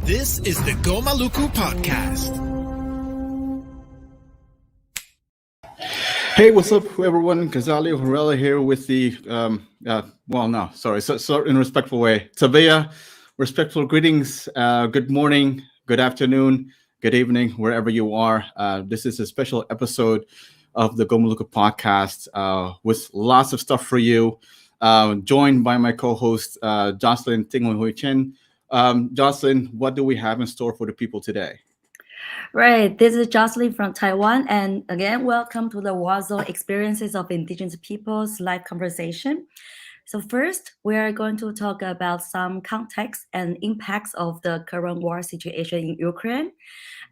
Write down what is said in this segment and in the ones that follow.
This is the Go Maluku podcast. Hey, what's up, everyone? Kazali Horella here with the, so in a respectful way. Tabaya, respectful greetings. Good morning, good afternoon, good evening, wherever you are. This is a special episode of the Go Maluku podcast with lots of stuff for you. Joined by my co-host, Jocelyn Tingwen Hui Chen. Jocelyn, what do we have in store for the people today? Right, this is Jocelyn from Taiwan, and again, welcome to the Wazo Experiences of Indigenous Peoples live conversation. So first, we are going to talk about some context and impacts of the current war situation in Ukraine.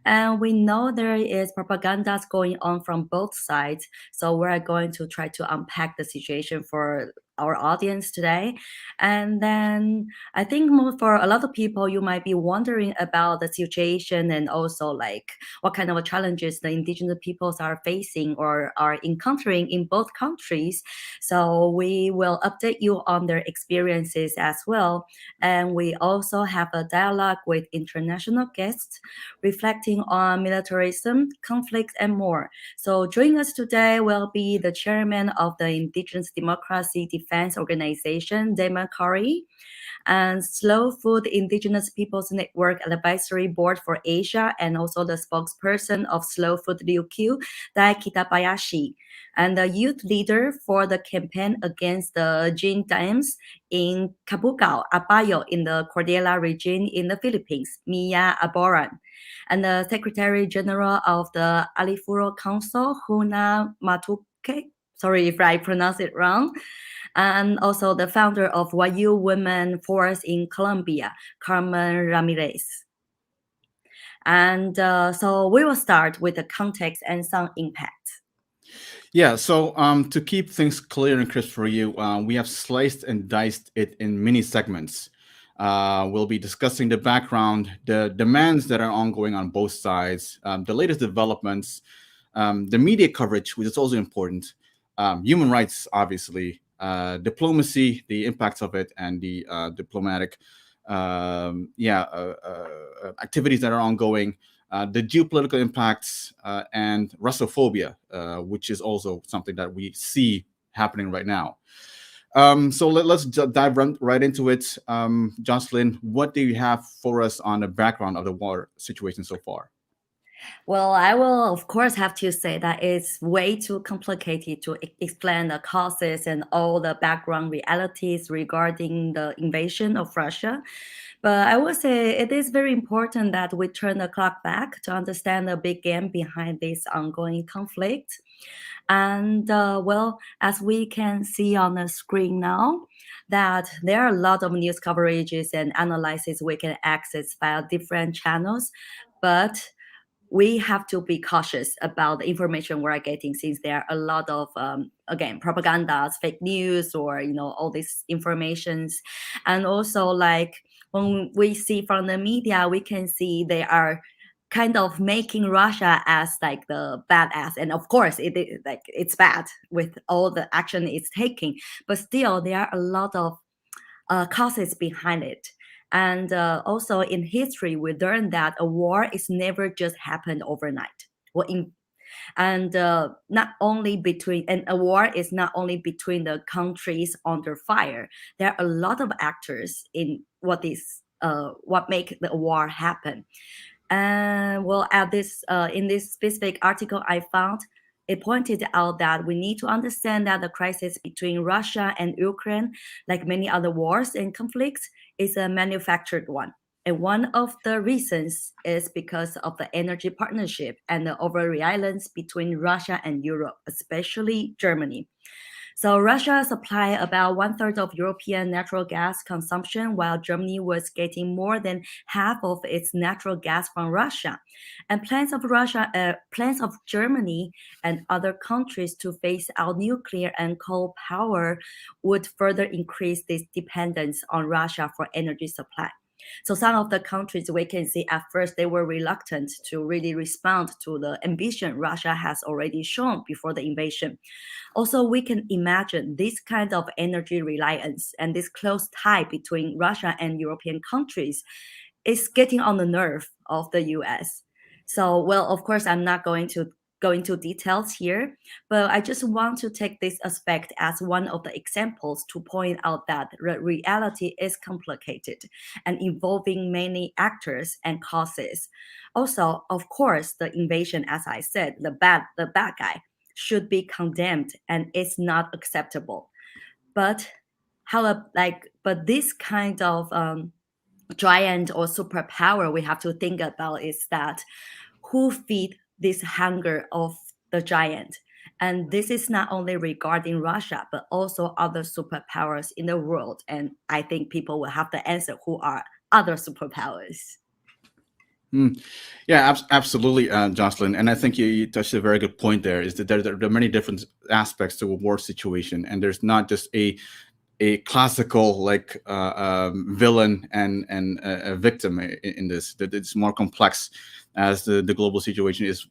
And we know there is propaganda going on from both sides, so we're going to try to unpack the situation for our audience today. And then I think for a lot of people, you might be wondering about the situation and also like what kind of challenges the indigenous peoples are facing or are encountering in both countries. So we will update you on their experiences as well. And we also have a dialogue with international guests reflecting on militarism, conflict, and more. So joining us today will be the chairman of the Indigenous Democracy Defense Organization, Damon, Corrie, and Slow Food Indigenous Peoples Network Advisory Board for Asia, and also the spokesperson of Slow Food Ryukyu, Kitabayashi, and the youth leader for the campaign against the gene dams in Kabugao, Apayao, in the Cordillera region in the Philippines, Mia Aboran, and the Secretary General of the Alifuro Council, Huna Matuke. Sorry if I pronounce it wrong. And also the founder of YU Women Force in Colombia, Carmen Ramirez. And so we will start with the context and some impact. Yeah, so to keep things clear and crisp for you, we have sliced and diced it in mini segments. We'll be discussing the background, the demands that are ongoing on both sides, the latest developments, the media coverage, which is also important, human rights, obviously, diplomacy, the impacts of it, and the diplomatic activities that are ongoing, the geopolitical impacts, and Russophobia, which is also something that we see happening right now. So let's dive right into it. Jocelyn, what do you have for us on the background of the war situation so far? Well, I will, of course, have to say that it's way too complicated to explain the causes and all the background realities regarding the invasion of Russia. But I would say it is very important that we turn the clock back to understand the big game behind this ongoing conflict. And as we can see on the screen now, that there are a lot of news coverages and analysis we can access via different channels. But we have to be cautious about the information we're getting, since there are a lot of again, propagandas, fake news, or all these informations. And also, like, when we see from the media, we can see they are kind of making Russia as like the badass, and of course it's bad with all the action it's taking, but still there are a lot of causes behind it. And also in history, we learned that a war is never just happened overnight. Not only between, and a war is not only between the countries under fire. There are a lot of actors in what make the war happen. And at this in this specific article I found, it pointed out that we need to understand that the crisis between Russia and Ukraine, like many other wars and conflicts, is a manufactured one. And one of the reasons is because of the energy partnership and the over-reliance between Russia and Europe, especially Germany. So Russia supplied about 1/3 of European natural gas consumption, while Germany was getting more than half of its natural gas from Russia. And plans of Germany and other countries to phase out nuclear and coal power would further increase this dependence on Russia for energy supply. So some of the countries we can see at first they were reluctant to really respond to the ambition Russia has already shown before the invasion. Also, we can imagine this kind of energy reliance and this close tie between Russia and European countries is getting on the nerve of the US. So, well, of course, I'm not going to go into details here, but I just want to take this aspect as one of the examples to point out that reality is complicated and involving many actors and causes. Also, of course, the invasion, as I said, the bad guy should be condemned and it's not acceptable. But but this kind of giant or superpower we have to think about is that who feed this hunger of the giant. And this is not only regarding Russia, but also other superpowers in the world. And I think people will have to answer who are other superpowers. Yeah, absolutely, Jocelyn. And I think you touched a very good point there. Is that there are many different aspects to a war situation, and there's not just a classical like villain and a victim in this. That it's more complex, as the global situation is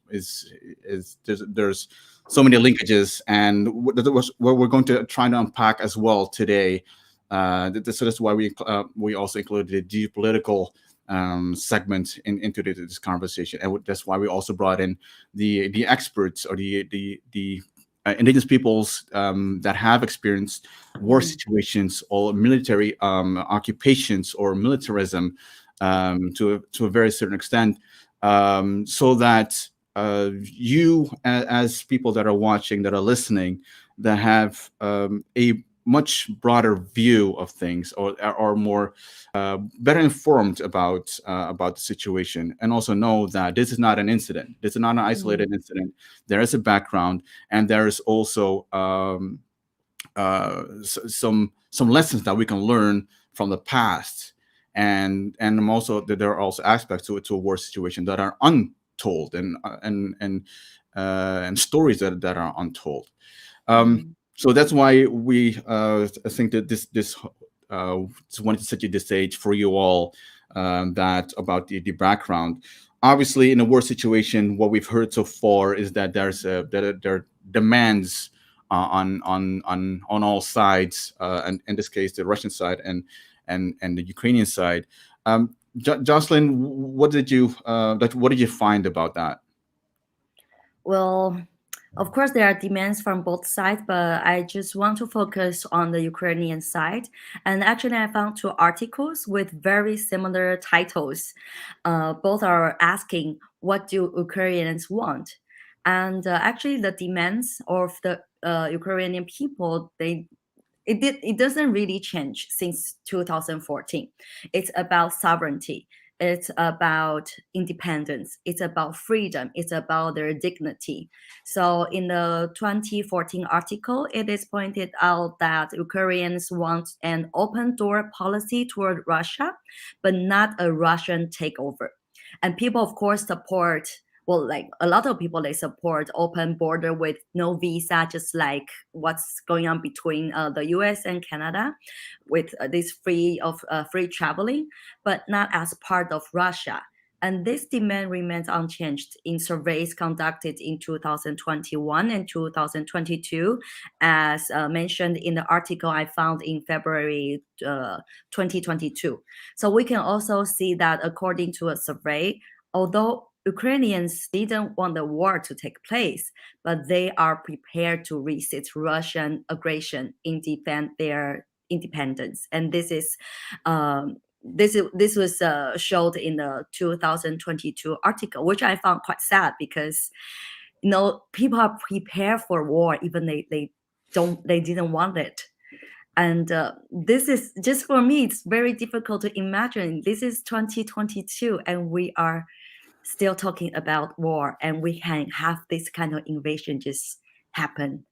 there's so many linkages, and that was what we're going to try to unpack as well today. So that's why we also included the geopolitical segment into this conversation, and that's why we also brought in the experts or the indigenous peoples that have experienced war situations or military occupations or militarism to a very certain extent, so that you as people that are watching, that are listening, that have a much broader view of things, or are more better informed about the situation, and also know that this is not an incident. This is not an isolated incident. There is a background, and there is also some lessons that we can learn from the past, and also that there are also aspects to a war situation that are untold, and stories that are untold. So that's why we think that this just wanted to set you the stage for you all, that about the background. Obviously, in a war situation, what we've heard so far is that there are demands on all sides, and in this case, the Russian side and the Ukrainian side. Jocelyn, what did you find about that? Well, of course, there are demands from both sides, but I just want to focus on the Ukrainian side. And actually, I found two articles with very similar titles. Both are asking, what do Ukrainians want? And actually, the demands of the Ukrainian people, it doesn't really change since 2014. It's about sovereignty. It's about independence. It's about freedom. It's about their dignity. So in the 2014 article, it is pointed out that Ukrainians want an open door policy toward Russia, but not a Russian takeover. And people, of course, support, well, like a lot of people, they support open border with no visa, just like what's going on between the US and Canada, with this free traveling, but not as part of Russia. And this demand remains unchanged in surveys conducted in 2021 and 2022, as mentioned in the article I found in February 2022. So we can also see that according to a survey, although Ukrainians didn't want the war to take place, but they are prepared to resist Russian aggression and defend their independence. And this was showed in the 2022 article, which I found quite sad because people are prepared for war even they didn't want it. And this is just, for me, it's very difficult to imagine. This is 2022 and we are still talking about war, and we can have this kind of invasion just happen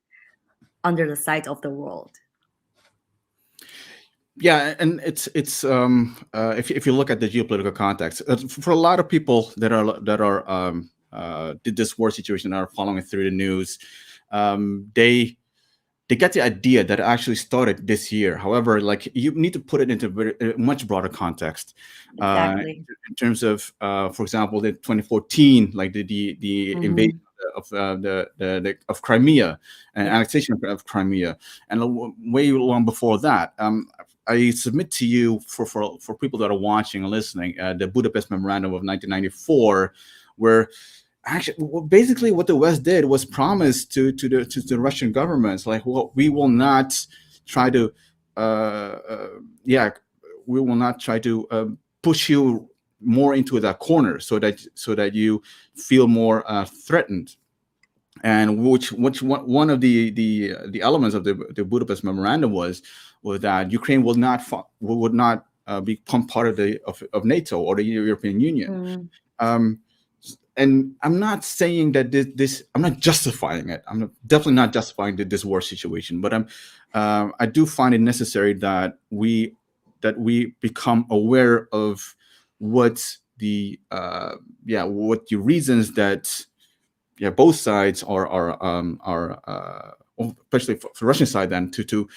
under the sight of the world. Yeah, and it's if you look at the geopolitical context, for a lot of people that are did this war situation, are following through the news, they get the idea that it actually started this year. However, like, you need to put it into a much broader context. Exactly. In terms of, for example, the 2014, like the invasion of Crimea and annexation of Crimea, and way long before that. I submit to you for people that are watching and listening, the Budapest Memorandum of 1994, where actually basically what the West did was promise to the Russian governments, like, well, we will not try to yeah, we will not try to push you more into that corner so that you feel more threatened. And which one of the elements of the Budapest Memorandum was that Ukraine would not become part of NATO or the European Union. Um, and I'm not saying that I'm not justifying it. Definitely not justifying this war situation, but I do find it necessary that we become aware of what the reasons that both sides are especially for the Russian side, then to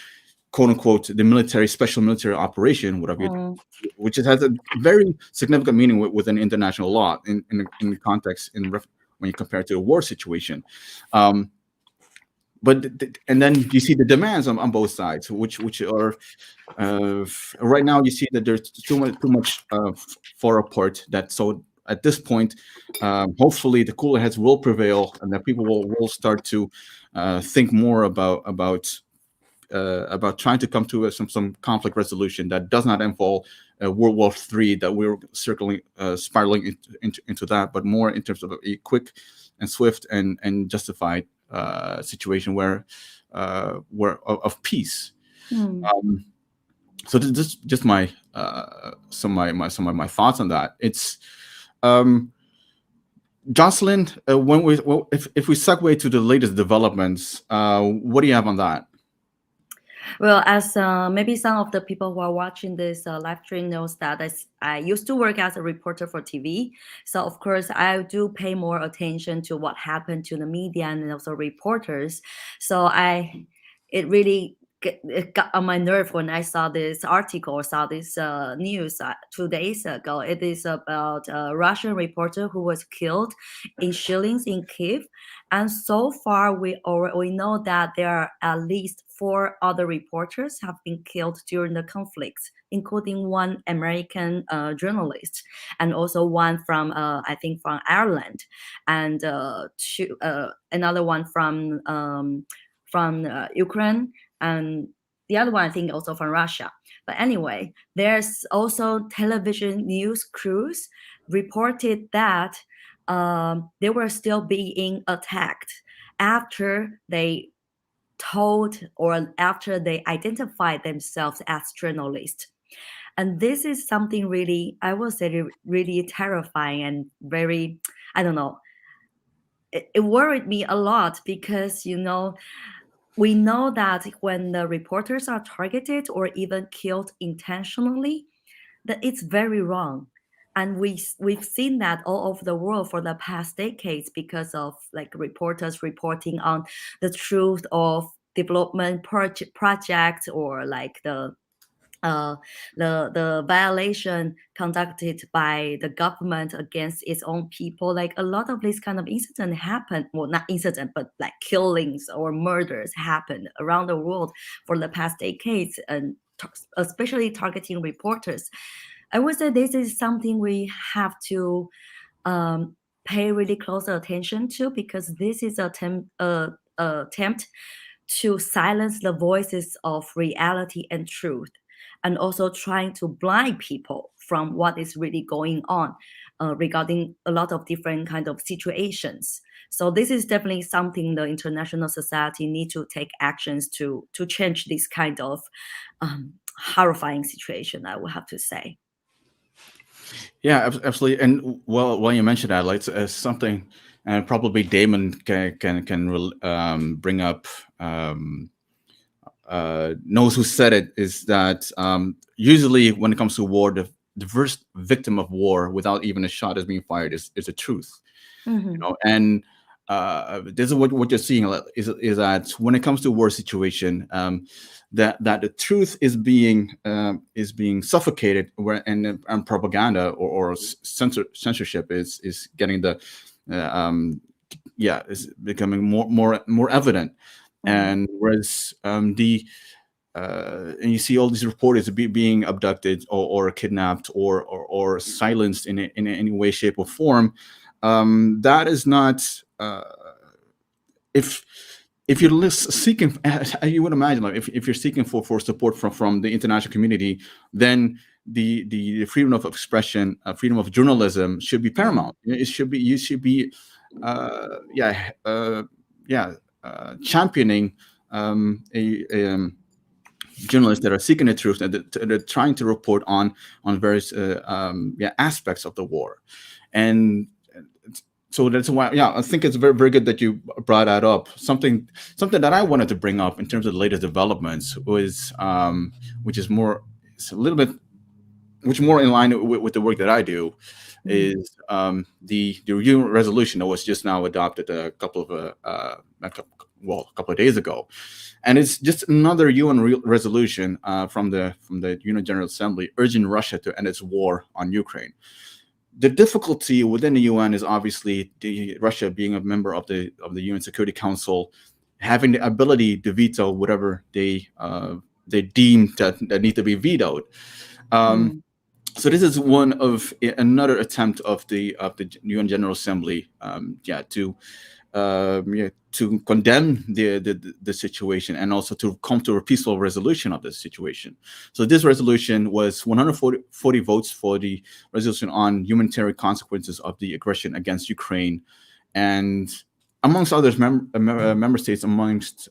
quote unquote the special military operation, whatever which has a very significant meaning within international law in the context when you compare it to a war situation. But and then you see the demands on both sides, which are right now you see that there's too much far apart. That so at this point, hopefully the cooler heads will prevail, and that people will start to think more about trying to come to some conflict resolution that does not involve World War III, that we're circling spiraling into that, but more in terms of a quick and swift and justified situation where of peace. So this is just my some of my thoughts on that. It's Jocelyn, if we segue to the latest developments, what do you have on that? Well, as maybe some of the people who are watching this live stream knows that I used to work as a reporter for TV. So of course, I do pay more attention to what happened to the media and also reporters. So it really it got on my nerve when I saw this article or saw this news 2 days ago. It is about a Russian reporter who was killed in Shillings in Kiev. And so far, we know that there are at least 4 other reporters have been killed during the conflict, including one American journalist and also one from, I think, from Ireland, and another one from Ukraine, and the other one, I think, also from Russia. But anyway, there's also television news crews reported that they were still being attacked after they told or after they identified themselves as journalists. And this is something really, I will say, really terrifying and very, I don't know, it worried me a lot because, we know that when the reporters are targeted or even killed intentionally, that it's very wrong. And we've seen that all over the world for the past decades because of like reporters reporting on the truth of development projects or like the violation conducted by the government against its own people. Like a lot of this kind of incident happened, well, not incident, but like killings or murders happened around the world for the past decades, and especially targeting reporters. I would say this is something we have to pay really close attention to, because this is an attempt to silence the voices of reality and truth, and also trying to blind people from what is really going on regarding a lot of different kind of situations. So this is definitely something the international society need to take actions to change this kind of horrifying situation, I would have to say. Yeah, absolutely. And well, you mentioned that, like something, and probably Damon can bring up. Knows who said it, is that usually when it comes to war, the first victim of war, without even a shot is being fired, is the truth. And this is what you're seeing is that when it comes to war situation, that the truth is being suffocated, and propaganda or censorship is getting is becoming more evident. And whereas the and you see all these reporters being abducted or kidnapped or silenced in any way, shape, or form. That is not if you're seeking, you would imagine, like if you're seeking for support from the international community, then the freedom of expression, freedom of journalism should be paramount. It should be, you should be, yeah, championing journalists that are seeking the truth and they're trying to report on various aspects of the war. And so that's why, I think it's very, very good that you brought that up. Something that I wanted to bring up in terms of the latest developments was, which is more, it's a little bit, which more in line with the work that I do, is the UN resolution that was just now adopted a couple of days ago, and it's just another UN resolution from the UN General Assembly urging Russia to end its war on Ukraine. The difficulty within the UN is obviously Russia being a member of the UN Security Council, having the ability to veto whatever they deem that need to be vetoed. So this is one of another attempt of the UN General Assembly, to condemn the situation and also to come to a peaceful resolution of this situation. So this resolution was 140 votes for the resolution on humanitarian consequences of the aggression against Ukraine, and amongst others, member states amongst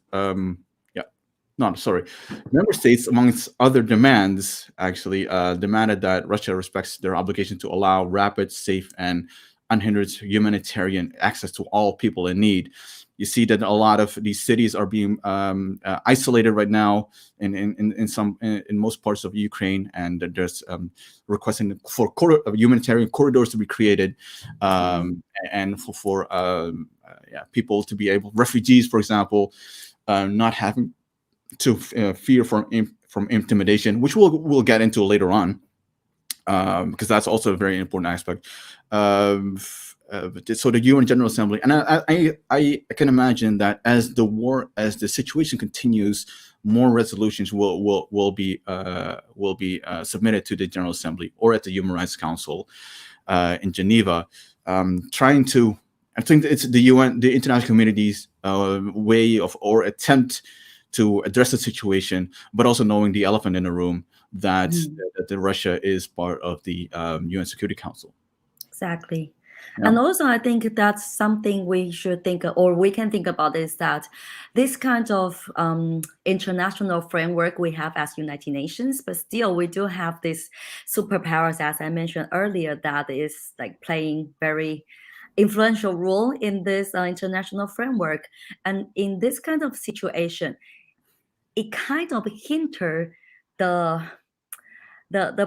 other demands, actually demanded that Russia respects their obligation to allow rapid, safe, and unhindered humanitarian access to all people in need. You see that a lot of these cities are being isolated right now in most parts of Ukraine, and there's requesting for humanitarian corridors to be created, and for people to be able, refugees, for example, not having to fear from intimidation, which we'll get into later on, because that's also a very important aspect. So the UN General Assembly, and I can imagine that as the situation continues, more resolutions will be submitted to the General Assembly or at the Human Rights Council in Geneva, trying to. I think it's the UN, the international community's way of or attempt to address the situation, but also knowing the elephant in the room that Russia is part of the UN Security Council. Exactly. Yeah. And also, I think that's something we should think, or we can think about, is that this kind of international framework we have as United Nations, but still we do have these superpowers, as I mentioned earlier, that is like playing very influential role in this international framework. And in this kind of situation, it kind of hinder the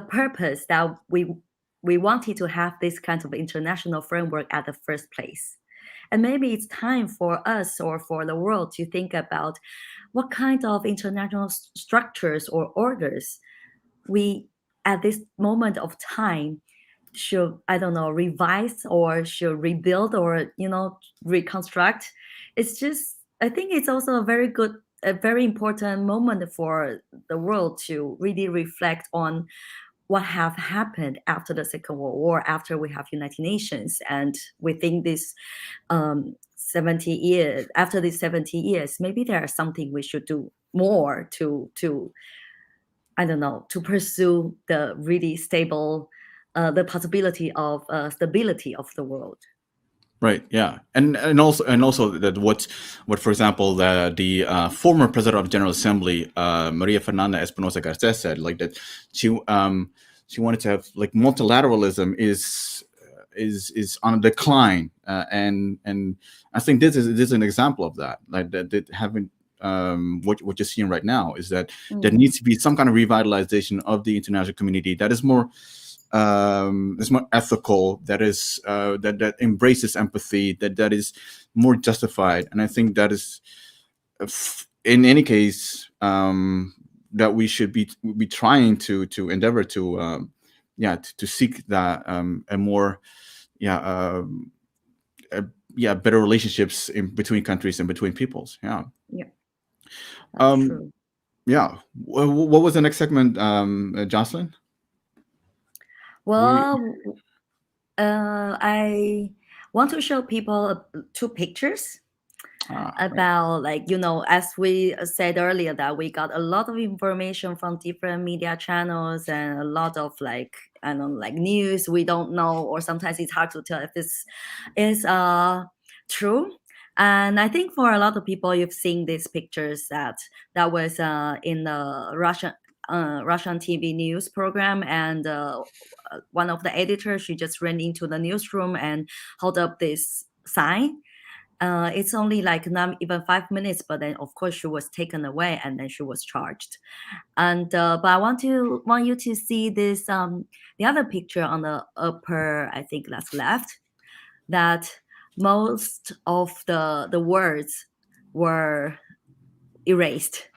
purpose that we wanted to have this kind of international framework at the first place. And maybe it's time for us or for the world to think about what kind of international structures or orders we, at this moment of time, should, I don't know, revise or should rebuild or, reconstruct. It's just, I think it's also a very important moment for the world to really reflect on what have happened after the Second World War, after we have United Nations. And within this 70 years, after these 70 years, maybe there is something we should do more to I don't know, to pursue the really stable, the possibility of stability of the world. Right. Yeah. And also that what for example the former president of the General Assembly, Maria Fernanda Espinosa Garces, said, like that she wanted to have like multilateralism is on a decline, and I think this is an example of that, like that having what you're seeing right now is that there needs to be some kind of revitalization of the international community that is more ethical, that is that embraces empathy, that is more justified. And I think that is, in any case, that we should be trying to endeavor to seek that a more better relationships between countries and between peoples. That's true. Yeah. What was the next segment, Jocelyn? Well, I want to show people two pictures Right. about, like, as we said earlier, that we got a lot of information from different media channels and a lot of, like, I don't know, like, news we don't know, or sometimes it's hard to tell if this is true. And I think for a lot of people, you've seen these pictures that was in the Russian TV news program, and one of the editors, she just ran into the newsroom and held up this sign. It's only like not even 5 minutes, but then of course she was taken away and then she was charged. And but I want you to see this the other picture on the upper, I think that's left, that most of the words were erased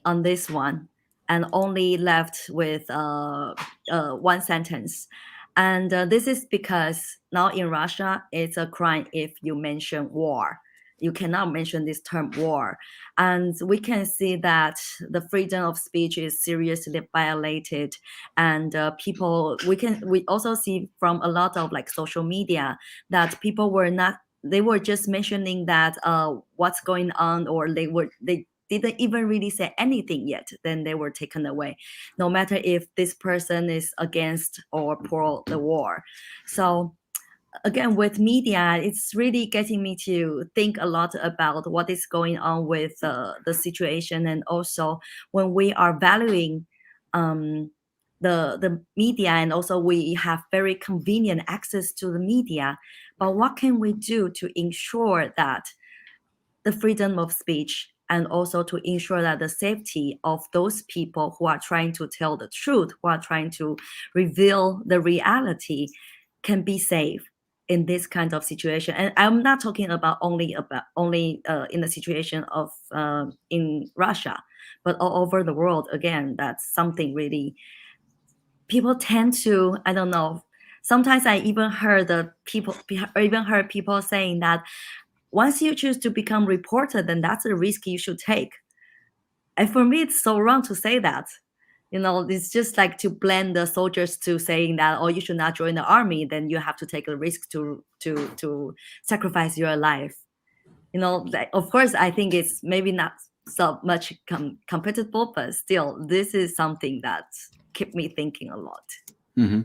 on this one and only left with one sentence. And this is because now in Russia, it's a crime if you mention war. You cannot mention this term war. And we can see that the freedom of speech is seriously violated. And we also see from a lot of, like, social media that people they were just mentioning that what's going on, or they didn't even really say anything yet, then they were taken away, no matter if this person is against or pro the war. So again, with media, it's really getting me to think a lot about what is going on with the situation, and also when we are valuing the media, and also we have very convenient access to the media, but what can we do to ensure that the freedom of speech, and also to ensure that the safety of those people who are trying to tell the truth, who are trying to reveal the reality, can be safe in this kind of situation. And I'm not talking about only in the situation of in Russia, but all over the world. Again, that's something really people tend to, I don't know. Sometimes I even heard people saying that once you choose to become reporter, then that's a risk you should take. And for me, it's so wrong to say that. It's just like to blend the soldiers to saying that, oh, you should not join the army, then you have to take a risk to sacrifice your life. Of course, I think it's maybe not so much compatible, but still, this is something that kept me thinking a lot. Mm-hmm.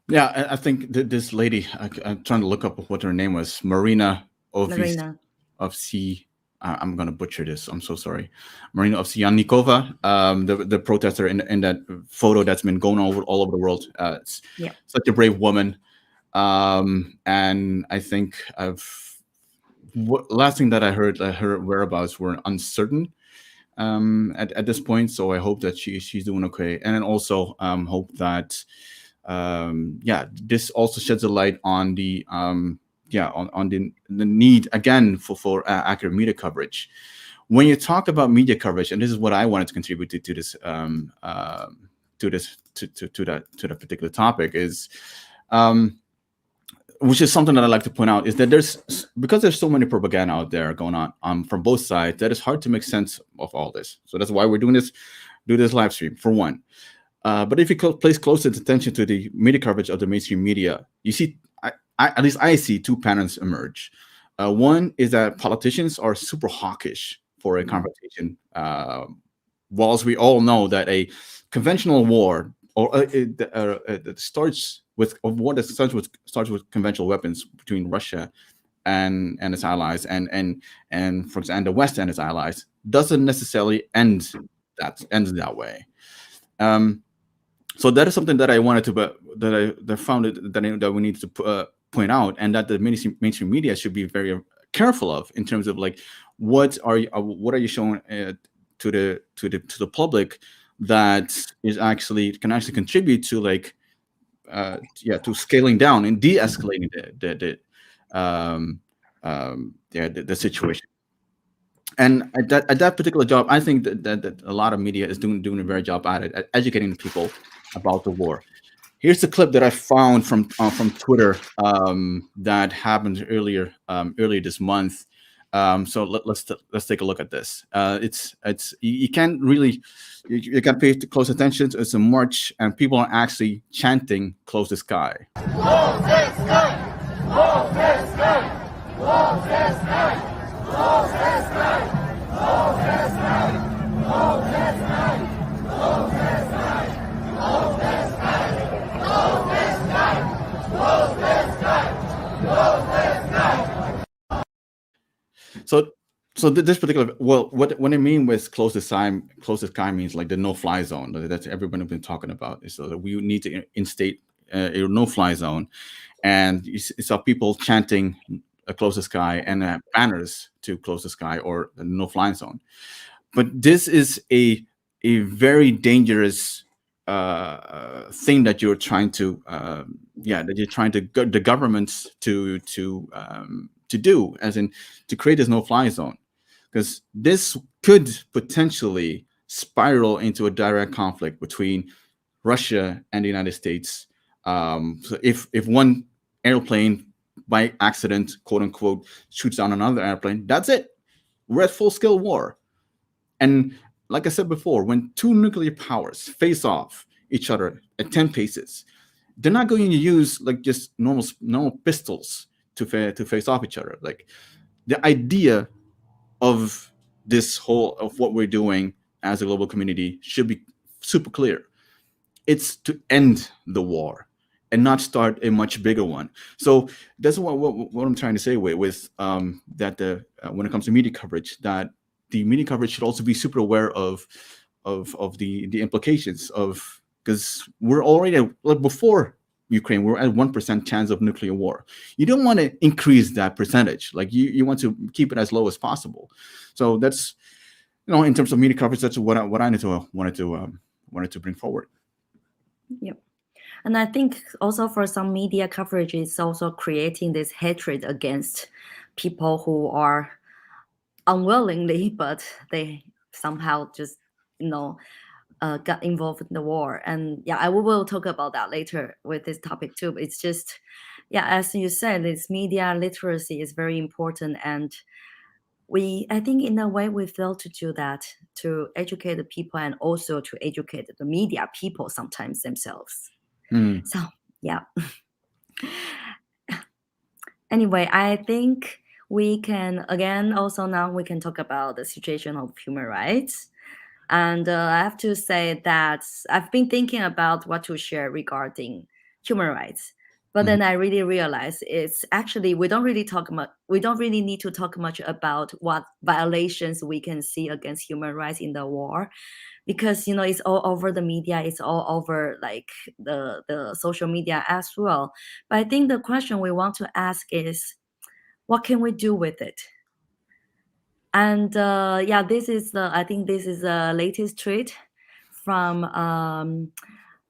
Yeah, I think this lady, I'm trying to look up what her name was, Marina Marina. Ovsi. I'm gonna butcher this. I'm so sorry, Marina Ovsyannikova, the protester in that photo that's been going on all over the world. It's such a brave woman, and I think last thing that I heard, her whereabouts were uncertain at this point. So I hope that she's doing okay, and then also hope that this also sheds a light on the on the need again for accurate media coverage. When you talk about media coverage, and this is what I wanted to contribute to this to that particular topic, is which is something that I like to point out, is that because there's so many propaganda out there going on from both sides, that it's hard to make sense of all this. So that's why we're doing this live stream, for one. But if you place close attention to the media coverage of the mainstream media, you see, at least I see two patterns emerge. One is that politicians are super hawkish for a confrontation, whilst we all know that a conventional war starts with conventional weapons between Russia and its allies, and for example, the West and its allies, doesn't necessarily ends that way. So that is something that I wanted to, that I found that we need to point out, and that the mainstream media should be very careful of, in terms of, like, what are you showing to the public that can actually contribute to, like, to scaling down and de-escalating the situation. And at that particular job, I think that a lot of media is doing a very job at educating people about the war. Here's the clip that I found from Twitter that happened earlier this month. So let's take a look at this. It's you can't really you got to pay close attention. It's a march, and people are actually chanting "Close the sky." Close the sky! Close the sky! Close the sky! Close the sky! Close the sky! Close the sky! Close the sky! Close the sky! Close the sky! Close the sky! Close the sky! So this particular what I mean with close the sky means like the no-fly zone that everybody's been talking about. So that we need to instate a no-fly zone, and you saw people chanting "Close the sky" and banners to close the sky or the no-fly zone. But this is a very dangerous thing that you're trying to get the governments to do, as in to create this no-fly zone, because this could potentially spiral into a direct conflict between Russia and the United States. So if one airplane by accident, quote unquote, shoots down another airplane, that's it. We're at full-scale war. And like I said before, when two nuclear powers face off each other at 10 paces, they're not going to use like just normal pistols to face off each other. Like the idea of this whole of what we're doing as a global community should be super clear. It's to end the war and not start a much bigger one. So that's what I'm trying to say with that when it comes to media coverage, that the media coverage should also be super aware of the implications of, because we're already like before Ukraine, we're at 1% chance of nuclear war. You don't want to increase that percentage. Like you want to keep it as low as possible. So that's, in terms of media coverage, that's what I wanted to bring forward. Yep. And I think also for some media coverage, it's also creating this hatred against people who are unwillingly, but they somehow just, got involved in the war. And yeah, we will talk about that later with this topic too. It's just, as you said, this media literacy is very important. And I think in a way we fail to do that, to educate the people and also to educate the media people sometimes themselves. So, yeah. Anyway, I think we can, again, also now we can talk about the situation of human rights. And I have to say that I've been thinking about what to share regarding human rights. But then I really realized it's actually, we don't really need to talk much about what violations we can see against human rights in the war, because it's all over the media, it's all over like the social media as well. But I think the question we want to ask is, what can we do with it? And this is the latest tweet from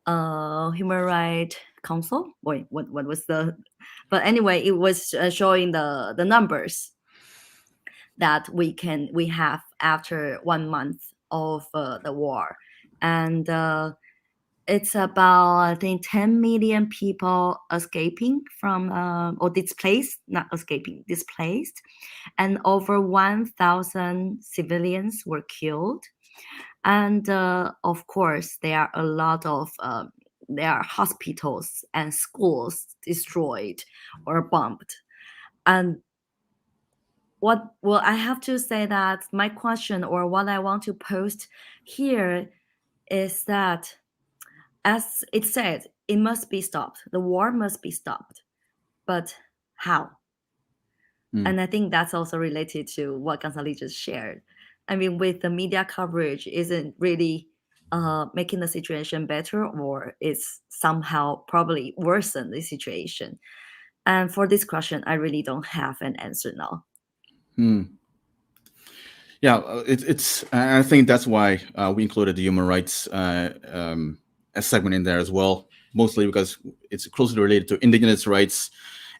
Human Rights Council. Wait, what was the? But anyway, it was showing the numbers that we have after 1 month of the war, and it's about, I think, 10 million people escaping from or displaced, not escaping, displaced, and over 1,000 civilians were killed. And of course, there are a lot of there are hospitals and schools destroyed or bombed. And I have to say that my question, or what I want to post here, is that, as it said, it must be stopped. The war must be stopped. But how? And I think that's also related to what Gonzalo just shared. I mean, with the media coverage, isn't really making the situation better, or it's somehow probably worsen the situation. And for this question, I really don't have an answer now. Yeah, it's. I think that's why we included the human rights a segment in there as well, mostly because it's closely related to indigenous rights,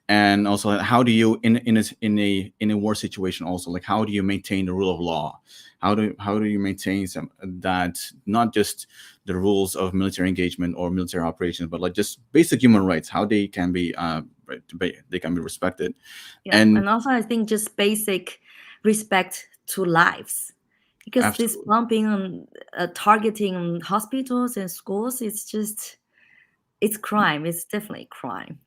and also how do you in a war situation also, like how do you maintain the rule of law? How do you maintain that, not just the rules of military engagement or military operations, but like just basic human rights, how they can be respected. Yeah, and also I think just basic respect to lives. Because this Absolutely. bombing and targeting hospitals and schools, it's crime. It's definitely crime.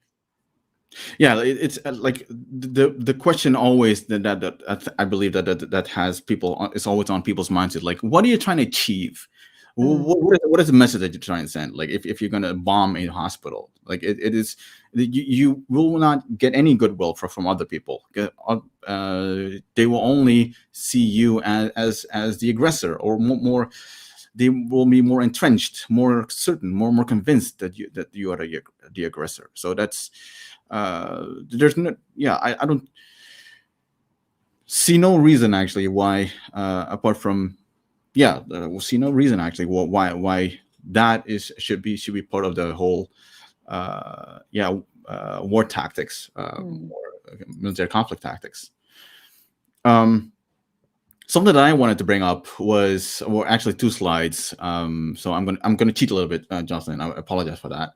Yeah, it's like the question always that I believe that has people, it's always on people's minds, is like, what are you trying to achieve? What is the message that you're trying to send? Like, if you're going to bomb a hospital, like it is, you will not get any goodwill from other people. They will only see you as the aggressor, or more. They will be more entrenched, more certain, more convinced that you are the aggressor. So that's there's no, yeah, I don't see no reason actually why, apart from, we'll see no reason actually why that should be part of the whole war tactics, or military conflict tactics. Something that I wanted to bring up was, well, actually two slides. So I'm gonna cheat a little bit, Jocelyn. I apologize for that.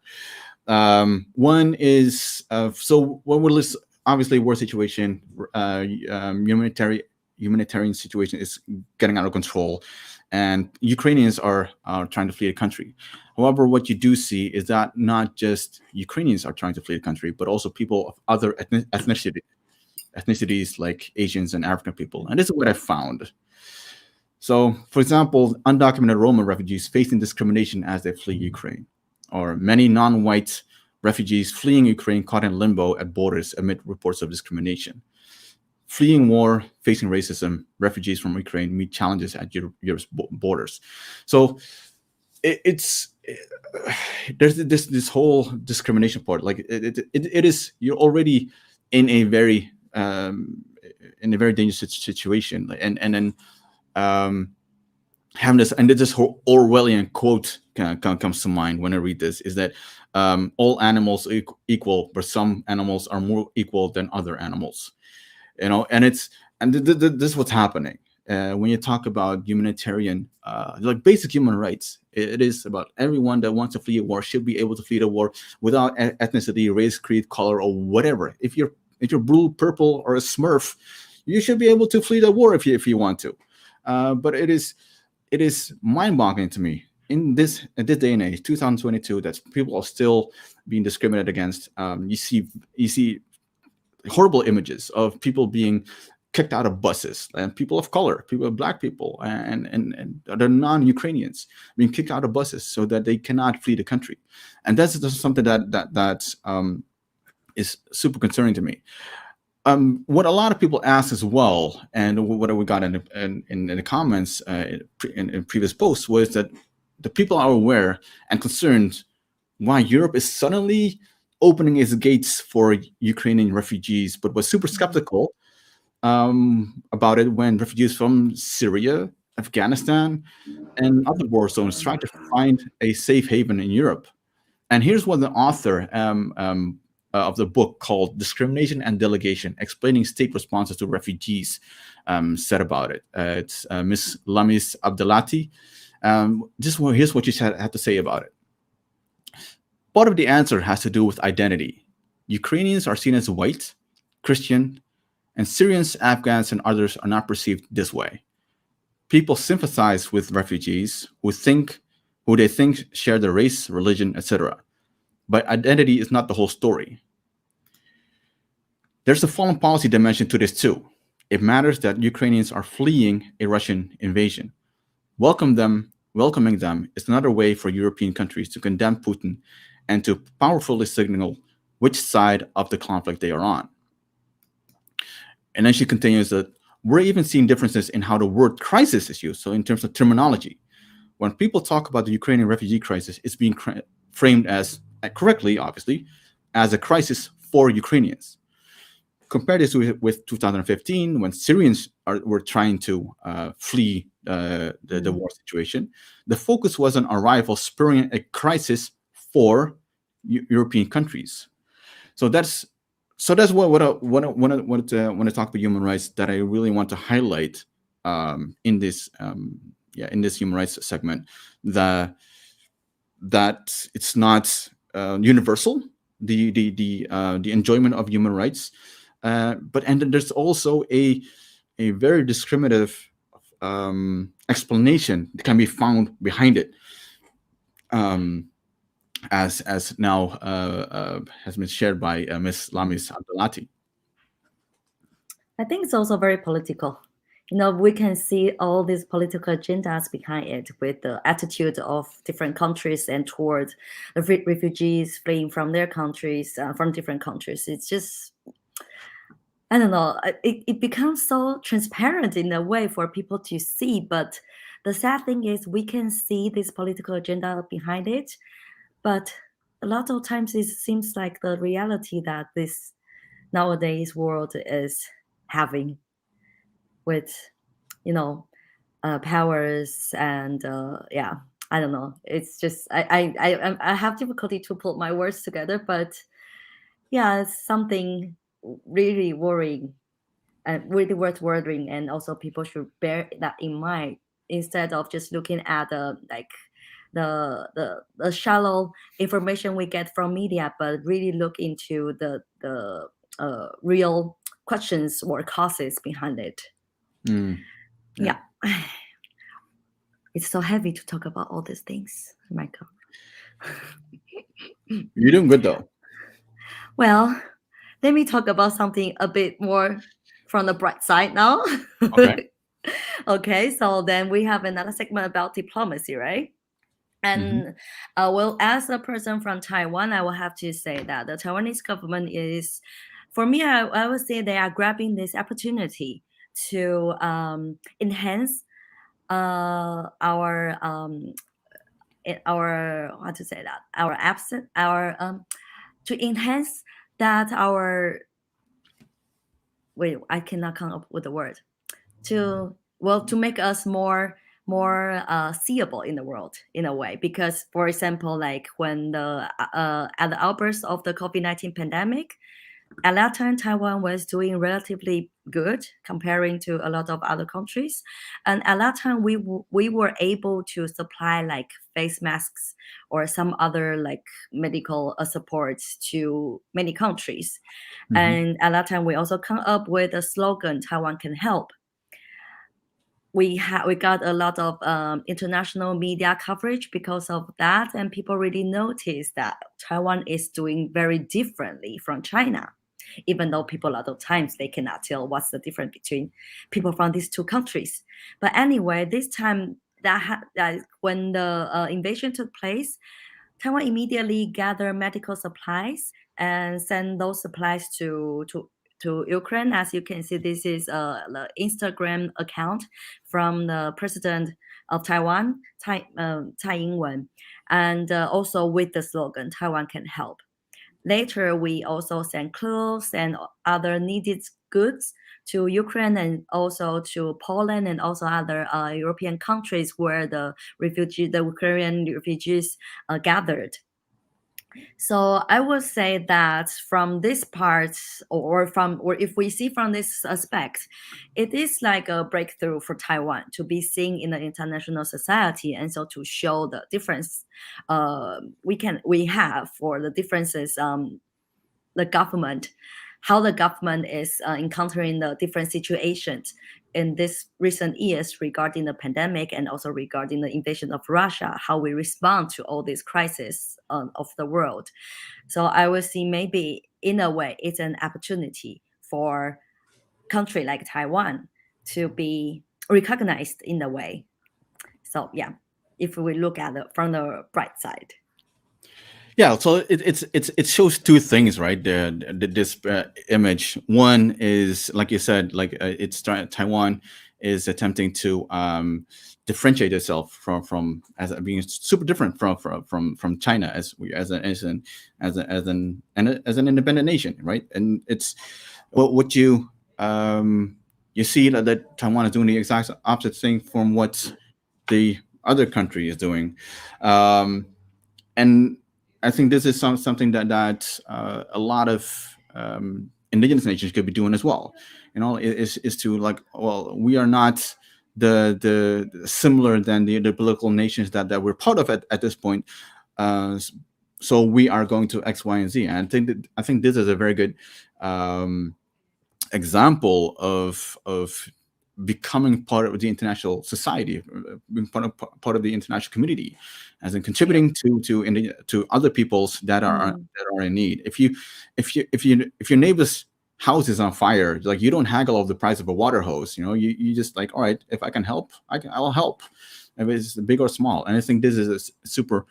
One is, so what we're obviously war situation, humanitarian situation is getting out of control, and Ukrainians are trying to flee the country. However, what you do see is that not just Ukrainians are trying to flee the country, but also people of other ethnicities like Asians and African people. And this is what I found. So, for example, undocumented Roma refugees facing discrimination as they flee Ukraine, or many non-white refugees fleeing Ukraine caught in limbo at borders amid reports of discrimination. Fleeing war, facing racism, refugees from Ukraine meet challenges at Europe's borders. So there's this whole discrimination part. Like it is, you're already in a very dangerous situation, and then having this, and this whole Orwellian quote comes to mind when I read this, is that all animals are equal, but some animals are more equal than other animals. And this is what's happening when you talk about humanitarian, like basic human rights. It is about everyone that wants to flee a war should be able to flee the war without ethnicity, race, creed, color, or whatever. If you're blue, purple, or a Smurf, you should be able to flee the war if you want to. But it is mind-boggling to me in this day and age, 2022, that people are still being discriminated against. You see horrible images of people being kicked out of buses, and people of color, black people, and the non-Ukrainians being kicked out of buses so that they cannot flee the country. And that's just something that is super concerning to me. What a lot of people ask as well, and what we got in the comments in previous posts, was that the people are aware and concerned why Europe is suddenly opening its gates for Ukrainian refugees, but was super skeptical about it when refugees from Syria, Afghanistan, and other war zones tried to find a safe haven in Europe. And here's what the author of the book called Discrimination and Delegation, Explaining State Responses to Refugees, said about it. It's Miss Lamis Abdelati. Here's what she had to say about it. Part of the answer has to do with identity. Ukrainians are seen as white, Christian, and Syrians, Afghans, and others are not perceived this way. People sympathize with refugees who they think share their race, religion, etc. But identity is not the whole story. There's a foreign policy dimension to this too. It matters that Ukrainians are fleeing a Russian invasion. Welcoming them is another way for European countries to condemn Putin and to powerfully signal which side of the conflict they are on. And then she continues that we're even seeing differences in how the word crisis is used. So in terms of terminology, when people talk about the Ukrainian refugee crisis, it's being framed as, correctly, obviously, as a crisis for Ukrainians. Compare this with 2015, when Syrians were trying to flee the war situation. The focus was on arrival spurring a crisis for European countries. So that's what I want to talk about human rights, that I really want to highlight in this human rights segment, that it's not universal, the enjoyment of human rights, but there's also a a very discriminative explanation can be found behind it, as now has been shared by Ms. Lamis Abdelati. I think it's also very political. We can see all these political agendas behind it with the attitude of different countries and towards the refugees fleeing from their countries, from different countries. It's just, I don't know, it becomes so transparent in a way for people to see. But the sad thing is we can see this political agenda behind it. But a lot of times it seems like the reality that this nowadays world is having with powers and I don't know, it's just I have difficulty to put my words together, but yeah, it's something really worrying and really worth worrying, and also people should bear that in mind instead of just looking at the shallow information we get from media, but really look into the real questions or causes behind it. Yeah. It's so heavy to talk about all these things, Michael. You're doing good though. Well, let me talk about something a bit more from the bright side now. Okay. Okay, so then we have another segment about diplomacy, right? And well, as a person from Taiwan, I will have to say that the Taiwanese government is, for me, I would say they are grabbing this opportunity to enhance our how to say that, our absent our to enhance that our wait, I cannot come up with the word, to make us more seeable in the world in a way. Because for example, like when at the outburst of the COVID-19 pandemic, at that time Taiwan was doing relatively good comparing to a lot of other countries, and at that time we were able to supply like face masks or some other like medical support to many countries. And at that time we also come up with a slogan, Taiwan can help. We got a lot of international media coverage because of that, and people really noticed that Taiwan is doing very differently from China, even though people a lot of times they cannot tell what's the difference between people from these two countries. But anyway, this time that when the invasion took place, Taiwan immediately gathered medical supplies and sent those supplies to Ukraine. As you can see, this is the Instagram account from the president of Taiwan, Tsai Ing-wen, and also with the slogan, Taiwan can help. Later, we also sent clothes and other needed goods to Ukraine and also to Poland and also other European countries where the Ukrainian refugees gathered. So I would say that from this part, or if we see from this aspect, it is like a breakthrough for Taiwan to be seen in the international society, and so to show the difference we have for the differences, the government, how the government is encountering the different situations in this recent years regarding the pandemic and also regarding the invasion of Russia, how we respond to all these crises of the world. So I would see maybe in a way it's an opportunity for country like Taiwan to be recognized in a way. So yeah, if we look at it from the bright side. Yeah, so it shows two things, right? This image. One is, like you said, like it's Taiwan is attempting to differentiate itself from as being super different from China as an independent nation, right? And it's what you see that Taiwan is doing the exact opposite thing from what the other country is doing, and I think this is something that a lot of indigenous nations could be doing as well. Is to like, well, we are not the similar than the political nations that we're part of at this point. So we are going to X, Y, and Z. And I think this is a very good example of becoming part of the international society, being part of the international community, as in contributing to other peoples that are in need. If your neighbor's house is on fire, like, you don't haggle over the price of a water hose. You just like, all right, if I can help, I'll help, if it's big or small. And I think this is a super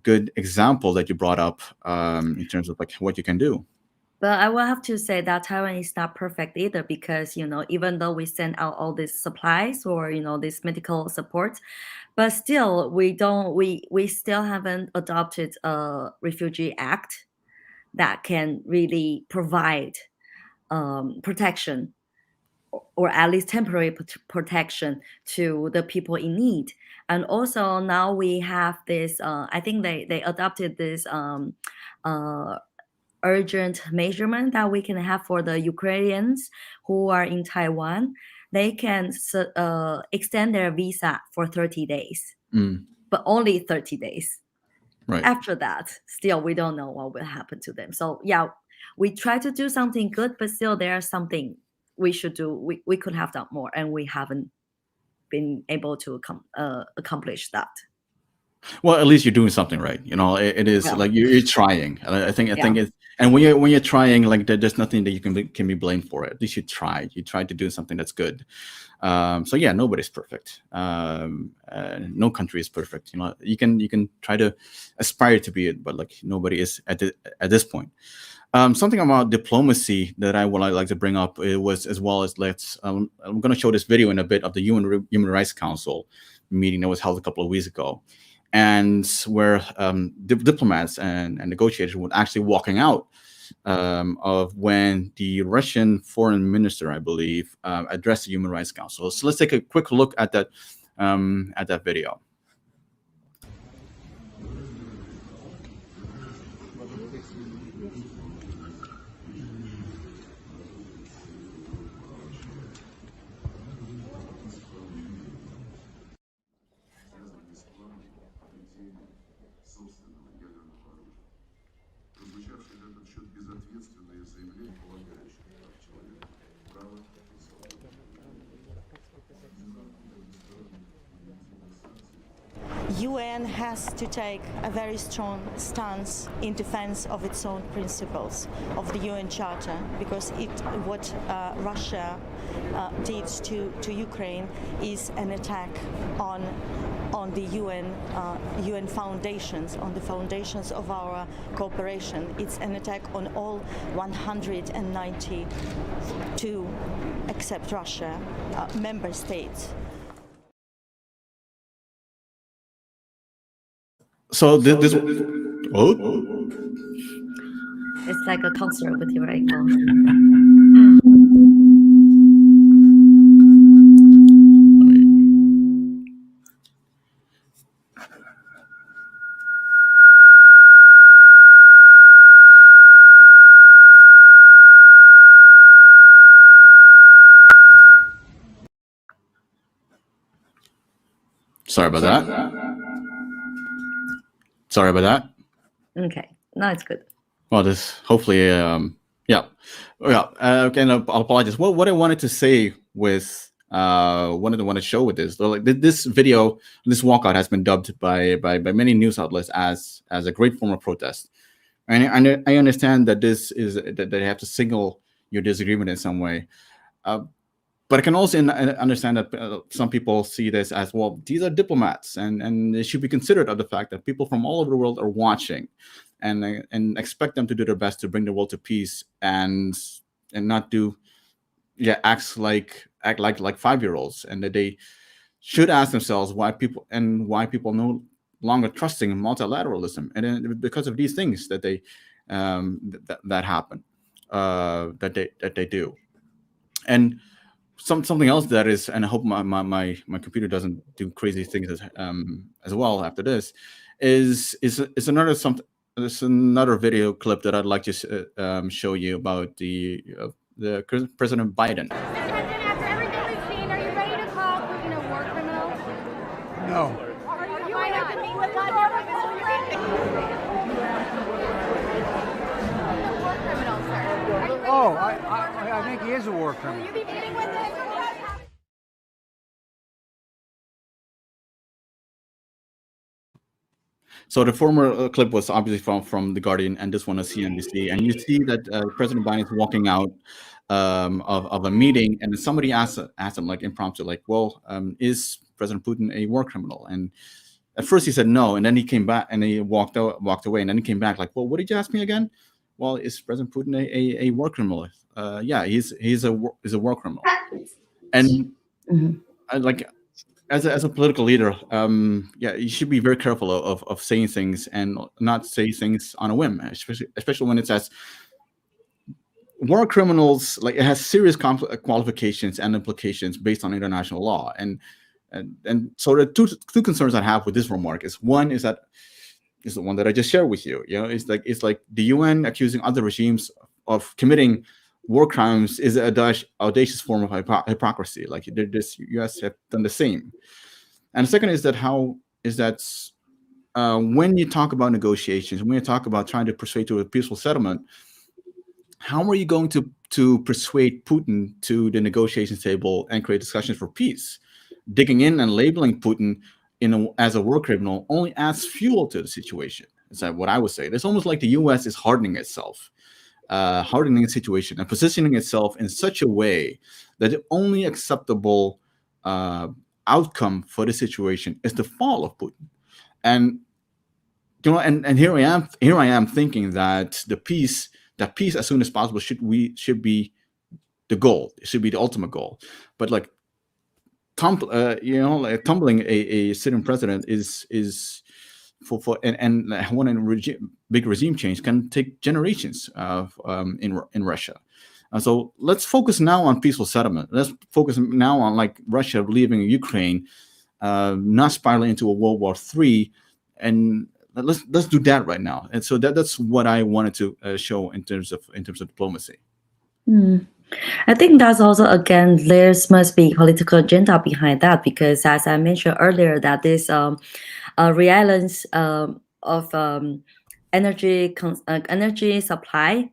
good example that you brought up in terms of like what you can do. But I will have to say that Taiwan is not perfect either, because, even though we send out all these supplies or, this medical support, but still we still haven't adopted a refugee act that can really provide protection, or at least temporary protection to the people in need. And also now we have this, I think they adopted this urgent measurement that we can have for the Ukrainians who are in Taiwan. They can extend their visa for 30 days, but only 30 days. Right. After that, still, we don't know what will happen to them. So yeah, we try to do something good, but still there's something we should do. We could have done more, and we haven't been able to accomplish that. Well, at least you're doing something right. It is like you're trying. I think it's, and when you're trying, like, there's nothing that you can be blamed for it. At least you tried. You tried to do something that's good. So yeah, nobody's perfect. No country is perfect. You can try to aspire to be it, but like nobody is at this point. Something about diplomacy that I would like to bring up, it was, as well as I'm going to show this video in a bit of the Human Rights Council meeting that was held a couple of weeks ago, and where diplomats and negotiators were actually walking out of when the Russian foreign minister, I believe, addressed the Human Rights Council. So let's take a quick look at that video. UN has to take a very strong stance in defense of its own principles of the UN Charter, because what Russia did to Ukraine is an attack on the UN foundations, on the foundations of our cooperation. It's an attack on all 192, except Russia, member states. So this oh, It's like a concert with your ankle. Sorry about that. Okay, now it's good. Well, this hopefully, okay. And I'll apologize. What I wanted to say with wanted to show with this, like, this video, this walkout has been dubbed by many news outlets as a great form of protest, and I understand that this is that they have to signal your disagreement in some way. But I can also understand that some people see this as, well, these are diplomats, and it should be considered of the fact that people from all over the world are watching, and expect them to do their best to bring the world to peace, and not act like 5-year-olds, and that they should ask themselves why people no longer trusting multilateralism, and then because of these things that they that happen, that they do, and. Something else that is, and I hope my computer doesn't do crazy things as well after this, is another video clip that I'd like to show you about the President Biden. After everything we've seen, are you ready to call Putin a war criminal? No. Why not? Oh, I think he is a war criminal. Will you be meeting with him? So the former clip was obviously from The Guardian, and this one is CNBC. And you see that President Biden is walking out of a meeting, and somebody asked him like impromptu, like, "Well, is President Putin a war criminal?" And at first he said no, and then he came back and he walked away, and then he came back like, "Well, what did you ask me again?" "Well, is President Putin a war criminal?" Yeah, he's a war criminal. And like as a political leader, yeah, you should be very careful of saying things and not say things on a whim, especially when it says war criminals. Like, it has serious qualifications and implications based on international law. And so the two concerns I have with this remark is, one is that is the one that I just shared with you. You know, it's like the UN accusing other regimes of committing war crimes is an audacious form of hypocrisy. Like, this U.S. have done the same. And the second is that when you talk about negotiations, when you talk about trying to persuade to a peaceful settlement, how are you going to persuade Putin to the negotiations table and create discussions for peace? Digging in and labeling Putin as a war criminal only adds fuel to the situation. Is that what I would say? It's almost like the U.S. is hardening itself, hardening the situation and positioning itself in such a way that the only acceptable outcome for the situation is the fall of Putin. And you know, and here I am thinking that peace as soon as possible should be the goal. It should be the ultimate goal. But like, tumbling a sitting president is for and one big regime change can take generations in Russia. So let's focus now on peaceful settlement. Let's focus now on like Russia leaving Ukraine, not spiraling into a World War III, and let's do that right now. And so that's what I wanted to show in terms of diplomacy. I think that's also, again, there must be political agenda behind that, because as I mentioned earlier, that this reliance of energy supply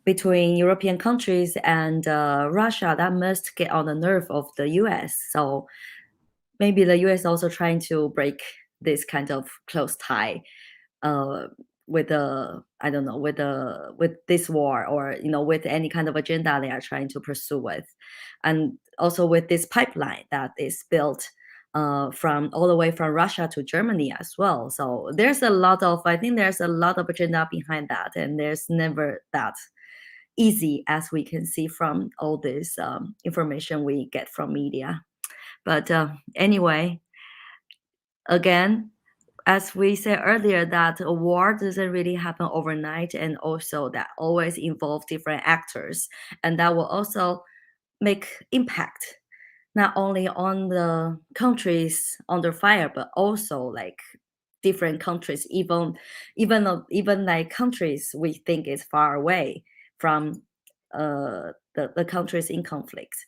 between European countries and Russia, that must get on the nerve of the US. So maybe the US also trying to break this kind of close tie with this war, or with any kind of agenda they are trying to pursue with, and also with this pipeline that is built from all the way from Russia to Germany as well. So I think there's a lot of agenda behind that, and there's never that easy, as we can see from all this information we get from media. But anyway, again, as we said earlier, that a war doesn't really happen overnight, and also that always involve different actors, and that will also make impact not only on the countries under fire, but also like different countries, even like countries we think is far away from the countries in conflict.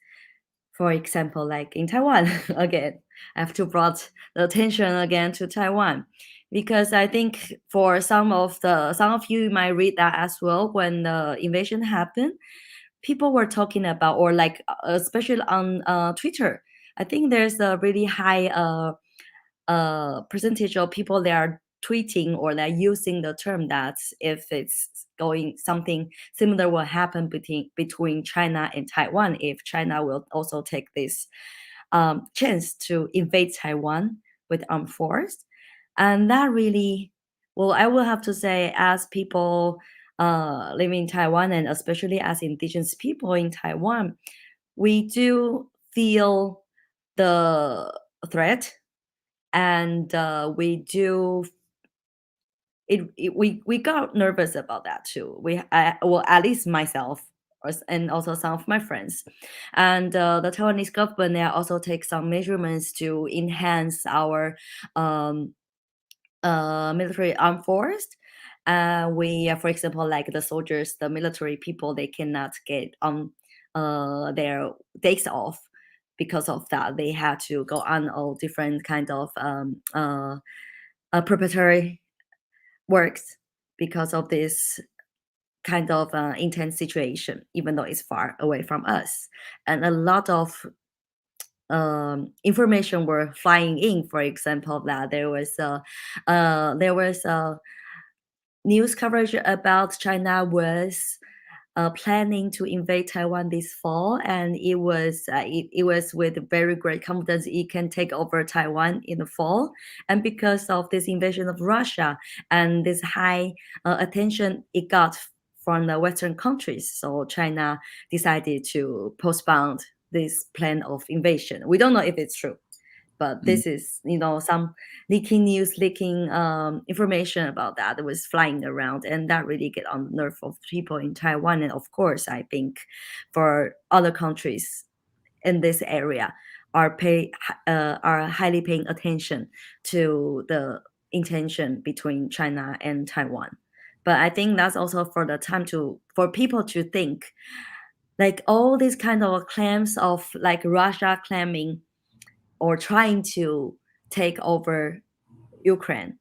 For example, like in Taiwan, again, I have to brought the attention again to Taiwan, because I think for some of you might read that as well. When the invasion happened, people were talking about, or like especially on Twitter, I think there's a really high percentage of people that are tweeting or they're using the term that if it's going, something similar will happen between China and Taiwan, if China will also take this chance to invade Taiwan with armed force. And that really, well, I will have to say, as people living in Taiwan, and especially as indigenous people in Taiwan, we do feel the threat, and we got nervous about that too. Well, at least myself, and also some of my friends, and the Taiwanese government, they also take some measurements to enhance our military armed force. We, for example, like the soldiers, the military people, they cannot get on their days off. Because of that, they had to go on all different kind of preparatory works because of this kind of intense situation, even though it's far away from us. And a lot of information were flying in. For example, that there was a news coverage about China was planning to invade Taiwan this fall, and it was with very great confidence it can take over Taiwan in the fall. And because of this invasion of Russia and this high attention it got from the Western countries, so China decided to postpone this plan of invasion. We don't know if it's true, but this is some leaking information about that was flying around, and that really get on the nerve of people in Taiwan. And of course I think for other countries in this area are highly paying attention to the intention between China and Taiwan. But I think that's also for the time for people to think, like all these kind of claims of like Russia claiming or trying to take over Ukraine,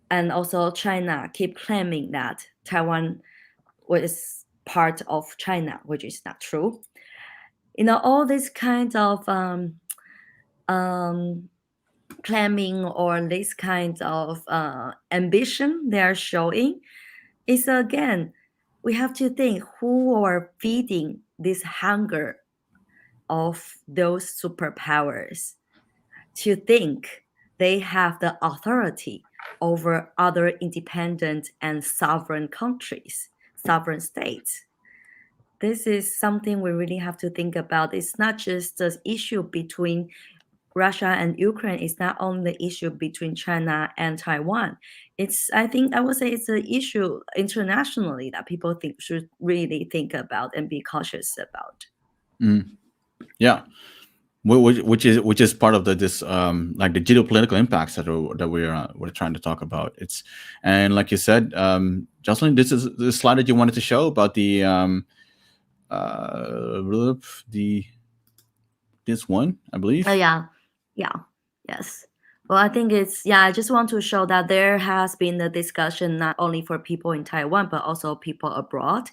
and also China keep claiming that Taiwan was part of China, which is not true. All this kind of claiming or this kind of ambition they are showing is, again, we have to think who are feeding this hunger of those superpowers to think they have the authority over other independent and sovereign countries, sovereign states. This is something we really have to think about. It's not just the issue between Russia and Ukraine. It's not only the issue between China and Taiwan. I would say it's an issue internationally that people should really think about and be cautious about. Yeah, which is part of this like the geopolitical impacts that we're trying to talk about. And like you said, Jocelyn, this is the slide that you wanted to show about this one, I believe. Yeah. Yes. Well, I think I just want to show that there has been a discussion not only for people in Taiwan, but also people abroad.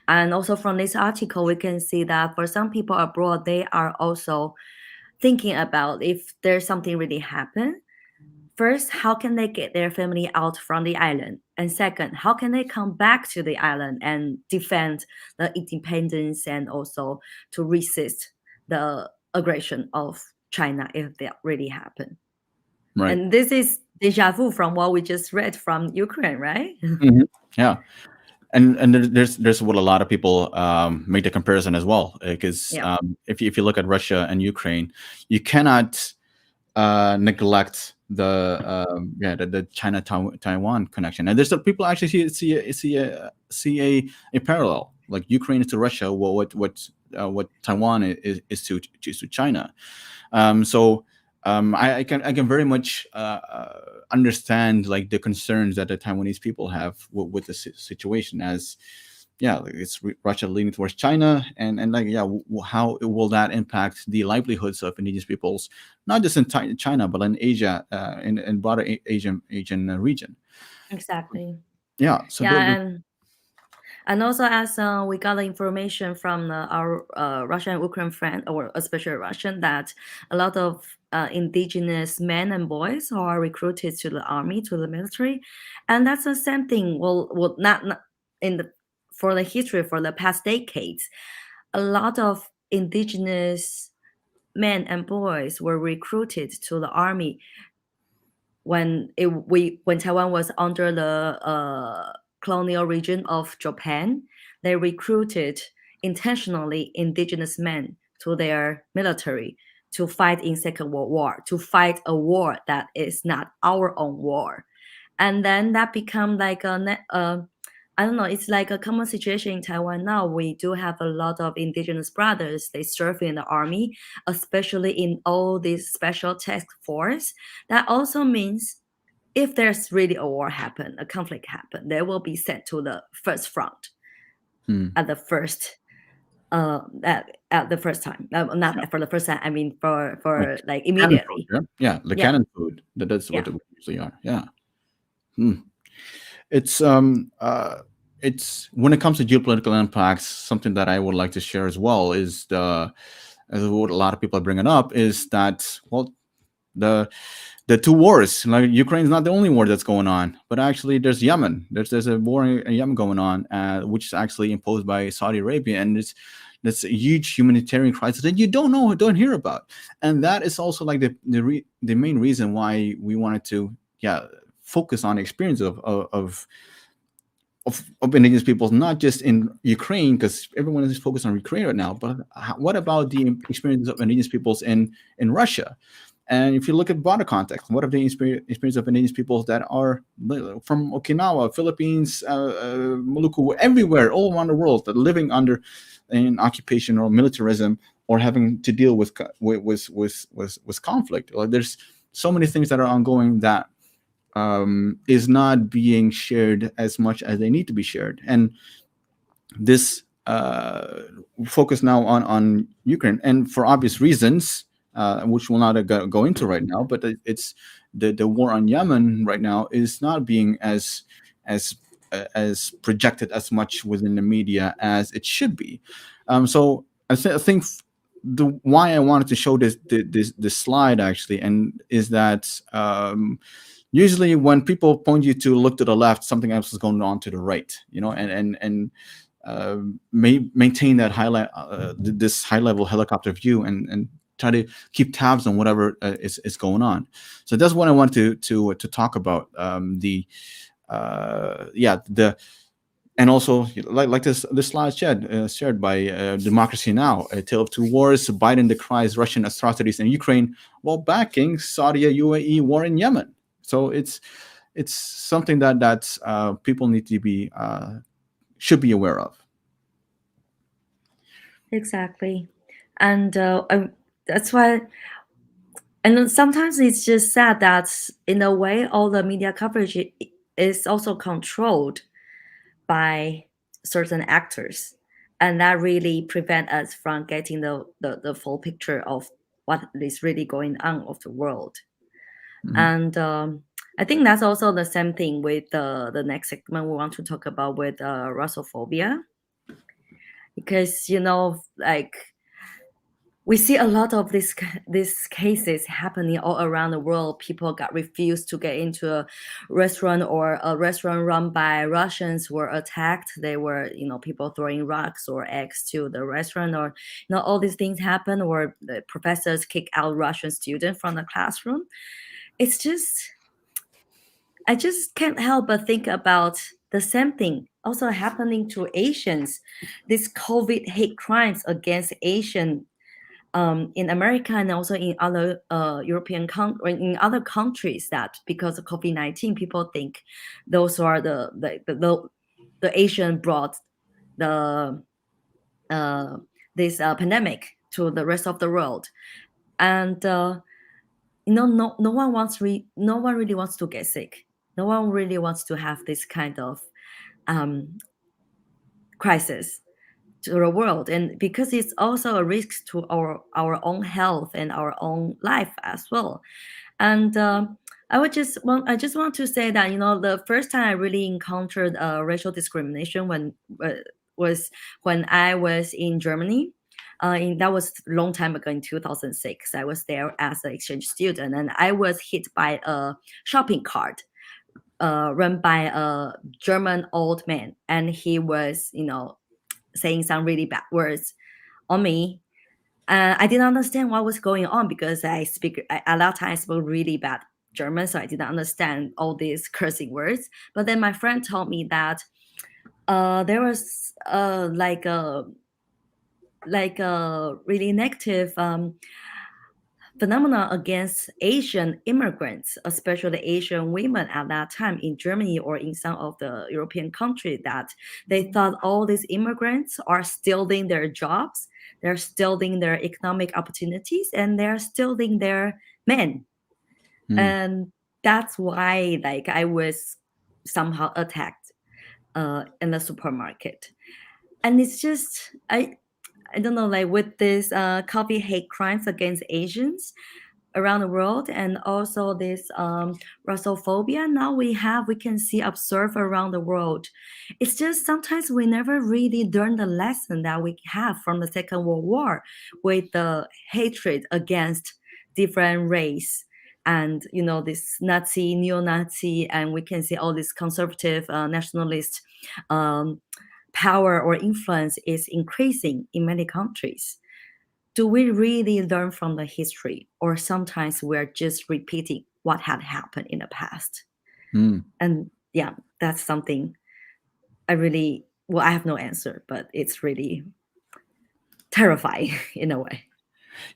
And also from this article, we can see that for some people abroad, they are also thinking about if there's something really happen. First, how can they get their family out from the island? And second, how can they come back to the island and defend the independence and also to resist the aggression of China if that really happen? Right. And this is deja vu from what we just read from Ukraine, right? Mm-hmm. Yeah. And there's what a lot of people make the comparison as well, because if you look at Russia and Ukraine, you cannot neglect the China Taiwan connection. And there's some people actually see a parallel, like Ukraine is to Russia, what Taiwan is to China. I can very much understand like the concerns that the Taiwanese people have with the situation, as it's Russia leaning towards China, and how will that impact the livelihoods of indigenous peoples, not just in China but in Asia, in broader Asian region. Exactly. Yeah. So and also, as we got the information from our Russian and Ukraine friend, or especially Russian, that a lot of indigenous men and boys are recruited to the army, to the military, and that's the same thing. Well, not for the history for the past decades, a lot of indigenous men and boys were recruited to the army when Taiwan was under the colonial region of Japan. They recruited intentionally indigenous men to their military to fight in Second World War, to fight a war that is not our own war. And then that become like I don't know, it's like a common situation in Taiwan now. We do have a lot of indigenous brothers. They serve in the army, especially in all these special task force. That also means if there's really a war happen, a conflict happen, they will be sent to the first front at the first at the first time. Not for the first time. I mean for like immediately. The cannon food. That's what they usually are. Yeah. It's when it comes to geopolitical impacts, something that I would like to share as well is as what a lot of people are bringing up, is that, well, the the two wars, like Ukraine's not the only war that's going on, but actually there's Yemen. There's a war in Yemen going on, which is actually imposed by Saudi Arabia, and that's a huge humanitarian crisis that you don't hear about. And that is also like the main reason why we wanted to focus on the experience of indigenous peoples, not just in Ukraine, because everyone is focused on Ukraine right now, but what about the experience of indigenous peoples in Russia? And if you look at broader context, what are the experience of indigenous peoples that are from Okinawa, Philippines, Maluku, everywhere, all around the world, that are living under an occupation or militarism, or having to deal with conflict? Like, there's so many things that are ongoing that is not being shared as much as they need to be shared. And this focus now on Ukraine, and for obvious reasons, which we'll not go into right now, but it's the war on Yemen right now is not being as projected as much within the media as it should be. So I think why I wanted to show this slide actually, and is that usually when people point you to look to the left, something else is going on to the right, and maintain that this high level helicopter view, and try to keep tabs on whatever is going on. So that's what I want to talk about. And also, like this slide shared by Democracy Now! A Tale of Two Wars. Biden decries Russian atrocities in Ukraine while backing Saudi UAE war in Yemen. So it's something that people need to be should be aware of. Exactly. And that's why, and sometimes it's just sad that in a way all the media coverage is also controlled by certain actors, and that really prevent us from getting the full picture of what is really going on of the world. And I think that's also the same thing with the next segment we want to talk about with Russophobia, because like we see a lot of these cases happening all around the world. People got refused to get into a restaurant, or a restaurant run by Russians were attacked. They were, people throwing rocks or eggs to the restaurant, or, all these things happen, or the professors kick out Russian students from the classroom. It's just, I just can't help but think about the same thing also happening to Asians. These COVID hate crimes against Asian in America, and also in other European in other countries, that because of COVID-19, people think those are the Asian brought the this pandemic to the rest of the world, and no one really wants to get sick. No one really wants to have this kind of crisis to the world, and because it's also a risk to our own health and our own life as well. And I just want to say that the first time I really encountered racial discrimination was when I was in Germany. That was a long time ago, in 2006. I was there as an exchange student, and I was hit by a shopping cart run by a German old man, and he was saying some really bad words on me. I didn't understand what was going on, because at that time I spoke really bad German, so I didn't understand all these cursing words. But then my friend told me that there was like a really negative phenomena against Asian immigrants, especially Asian women at that time in Germany or in some of the European countries, that they thought all these immigrants are stealing their jobs, they're stealing their economic opportunities, and they're stealing their men. And that's why I was somehow attacked in the supermarket. And it's just, I don't know, with this coffee hate crimes against Asians, around the world, and also this Russophobia now we can see observe around the world. It's just sometimes we never really learn the lesson that we have from the Second World War with the hatred against different race, and this Nazi, neo-Nazi, and we can see all this conservative nationalist power or influence is increasing in many countries. Do we really learn from the history, or sometimes we're just repeating what had happened in the past? And yeah, that's something I have no answer, but it's really terrifying in a way.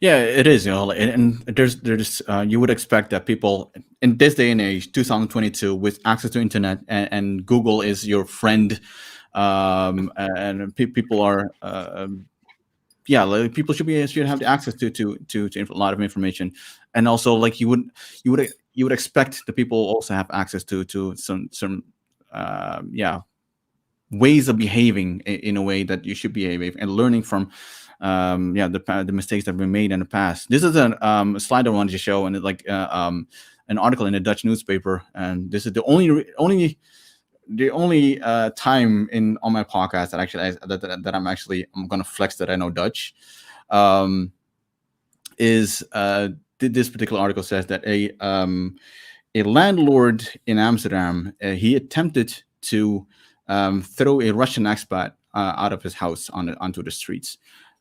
Yeah, it is. And there's you would expect that people in this day and age, 2022, with access to internet and Google is your friend, and people are. People should have the access to a lot of information, and also like you would expect the people also have access to some ways of behaving in a way that you should behave and learning from the mistakes that have been made in the past. This is a slide I wanted to show, and an article in a Dutch newspaper, and this is the only time on my podcast that I'm gonna flex that I know Dutch. Is this particular article says that a landlord in Amsterdam, he attempted to throw a Russian expat out of his house onto the streets,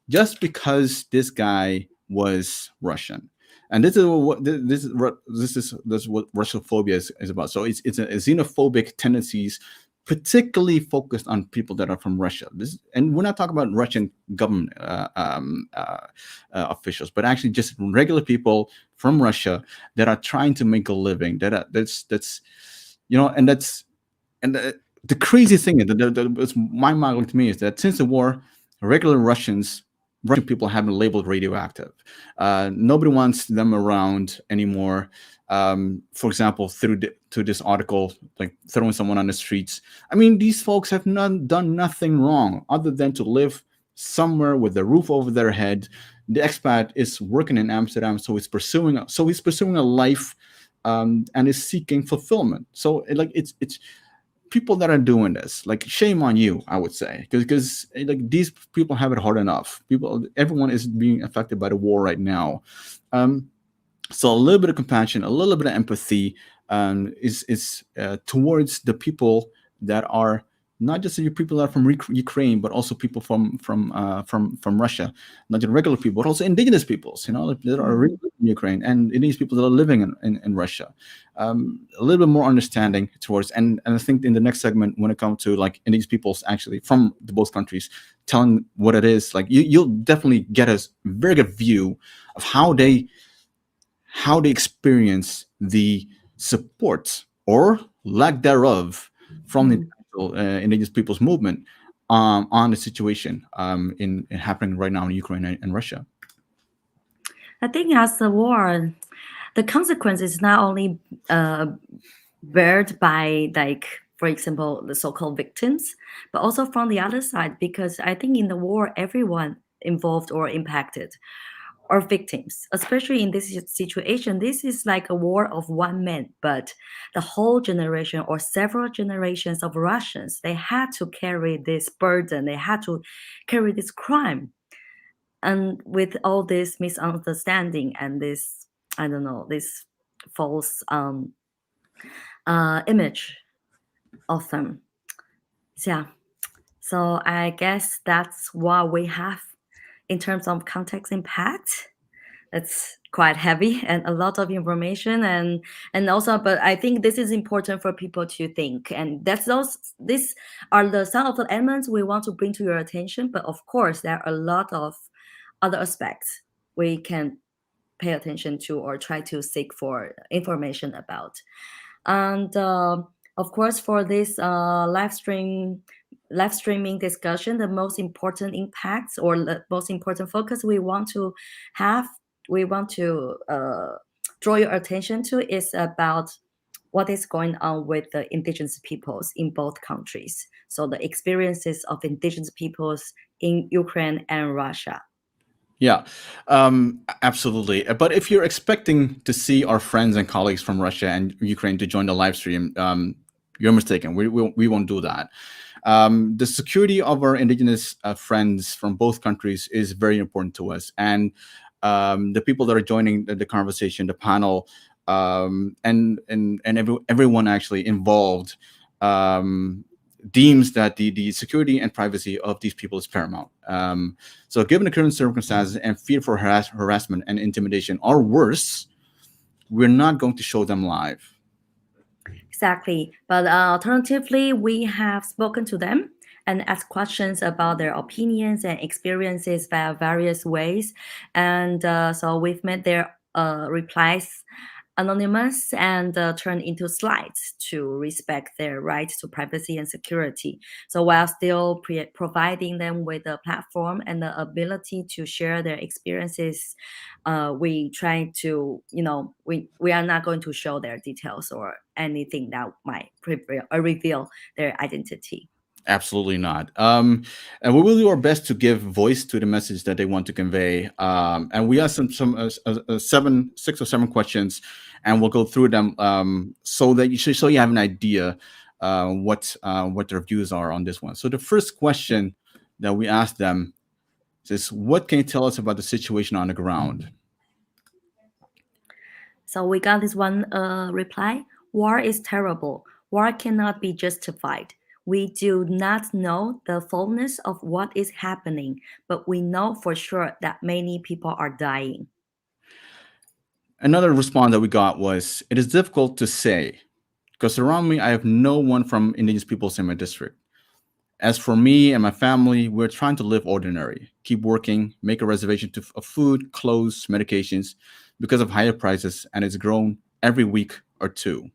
just because this guy was Russian. And this is what Russophobia is about. So it's a xenophobic tendencies, particularly focused on people that are from Russia. And we're not talking about Russian government officials, but actually just regular people from Russia that are trying to make a living. The crazy thing that's mind-boggling to me is that since the war, regular Russian people have been labeled radioactive. Nobody wants them around anymore. For example, through this article, like throwing someone on the streets. I mean, these folks have done nothing wrong other than to live somewhere with a roof over their head. The expat is working in Amsterdam, so he's pursuing a life, and is seeking fulfillment. So it's people that are doing this, like, shame on you, I would say, because like these people have it hard enough. Everyone is being affected by the war right now. So a little bit of compassion, a little bit of empathy is towards the people that are not just the people that are from Ukraine, but also people from Russia, not just regular people, but also indigenous peoples, that are really in Ukraine, and indigenous people that are living in Russia. A little bit more understanding towards, and I think in the next segment, when it comes to like indigenous peoples actually from both countries, telling what it is, like you'll definitely get a very good view of how they experience the support or lack thereof from the indigenous peoples movement on the situation in happening right now in Ukraine and Russia. I think as the war, the consequence is not only bared by, like, for example, the so-called victims, but also from the other side, because I think in the war, everyone involved or impacted are victims, especially in this situation. This is like a war of one man, but the whole generation or several generations of Russians, they had to carry this burden, they had to carry this crime. And with all this misunderstanding and this, I don't know, this false image of them. Yeah. So I guess that's what we have in terms of context impact. It's quite heavy and a lot of information, and also, but I think this is important for people to think, and these are some of the elements we want to bring to your attention. But of course, there are a lot of other aspects we can pay attention to or try to seek for information about. And of course, for this live streaming discussion, the most important impacts or the most important focus we want to draw your attention to is about what is going on with the indigenous peoples in both countries. So the experiences of indigenous peoples in Ukraine and Russia. Yeah, absolutely. But if you're expecting to see our friends and colleagues from Russia and Ukraine to join the live stream, you're mistaken. We won't do that. The security of our indigenous friends from both countries is very important to us, and the people that are joining the conversation, the panel, and everyone actually involved deems that the security and privacy of these people is paramount. So, given the current circumstances and fear for harassment and intimidation or worse, we're not going to show them live. Exactly. But alternatively, we have spoken to them and asked questions about their opinions and experiences via various ways. And so we've made their replies anonymous and turned into slides to respect their right to privacy and security. So while still providing them with a platform and the ability to share their experiences, we try to, we are not going to show their details or anything that might reveal their identity. Absolutely not. And we will do our best to give voice to the message that they want to convey. And we asked them some 6 or 7 questions, and we'll go through them so that you have an idea what their views are on this one. So the first question that we asked them is, "What can you tell us about the situation on the ground?" So we got this one reply: "War is terrible. War cannot be justified. We do not know the fullness of what is happening, but we know for sure that many people are dying." Another response that we got was, "It is difficult to say because around me I have no one from Indigenous peoples in my district. As for me and my family, we're trying to live ordinary, keep working, make a reservation of food, clothes, medications because of higher prices, and it's grown every week or two."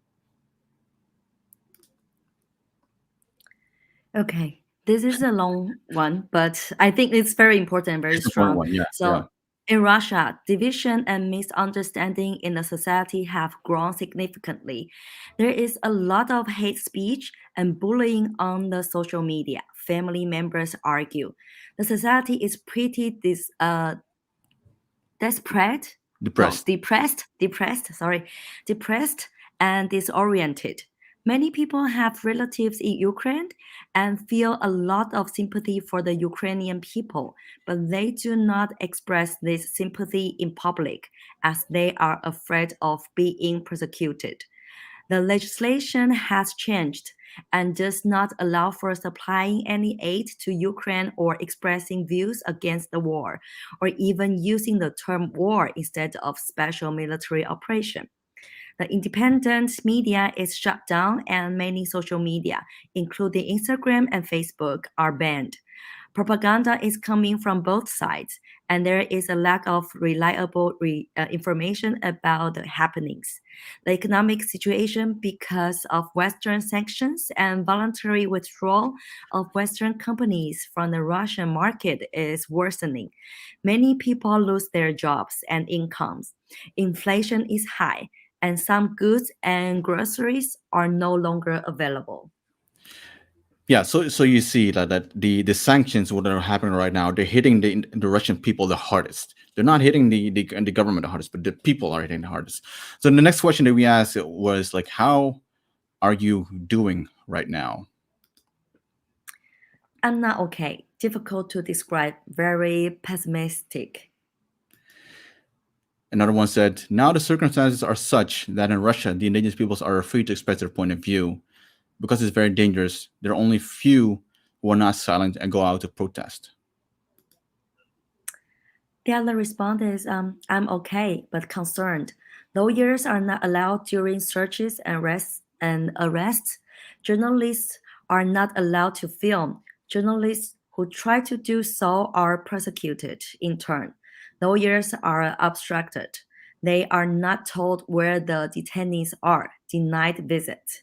Okay, this is a long one, but I think it's very important and very It's an important strong. one, yeah. So, in Russia, division and misunderstanding in the society have grown significantly. There is a lot of hate speech and bullying on the social media. Family members argue. The society is pretty desperate, no, Depressed. depressed and disoriented. Many people have relatives in Ukraine and feel a lot of sympathy for the Ukrainian people, but they do not express this sympathy in public as they are afraid of being persecuted. The legislation has changed and does not allow for supplying any aid to Ukraine or expressing views against the war, or even using the term war instead of special military operation. The independent media is shut down, and many social media, including Instagram and Facebook, are banned. Propaganda is coming from both sides, and there is a lack of reliable information about the happenings. The economic situation, because of Western sanctions and voluntary withdrawal of Western companies from the Russian market, is worsening. Many people lose their jobs and incomes. Inflation is high, and some goods and groceries are no longer available. Yeah, so you see that the sanctions what are happening right now, they're hitting the Russian people the hardest. They're not hitting the government the hardest, but the people are hitting the hardest. So the next question that we asked was like, how are you doing right now? I'm not okay. Difficult to describe. Very pessimistic. Another one said, now the circumstances are such that in Russia, the indigenous peoples are afraid to express their point of view because it's very dangerous. There are only few who are not silent and go out to protest. The other response is, I'm okay, but concerned. Lawyers are not allowed during searches and arrests. Journalists are not allowed to film. Journalists who try to do so are prosecuted in turn. Lawyers are abstracted. They are not told where the detainees are, denied visit.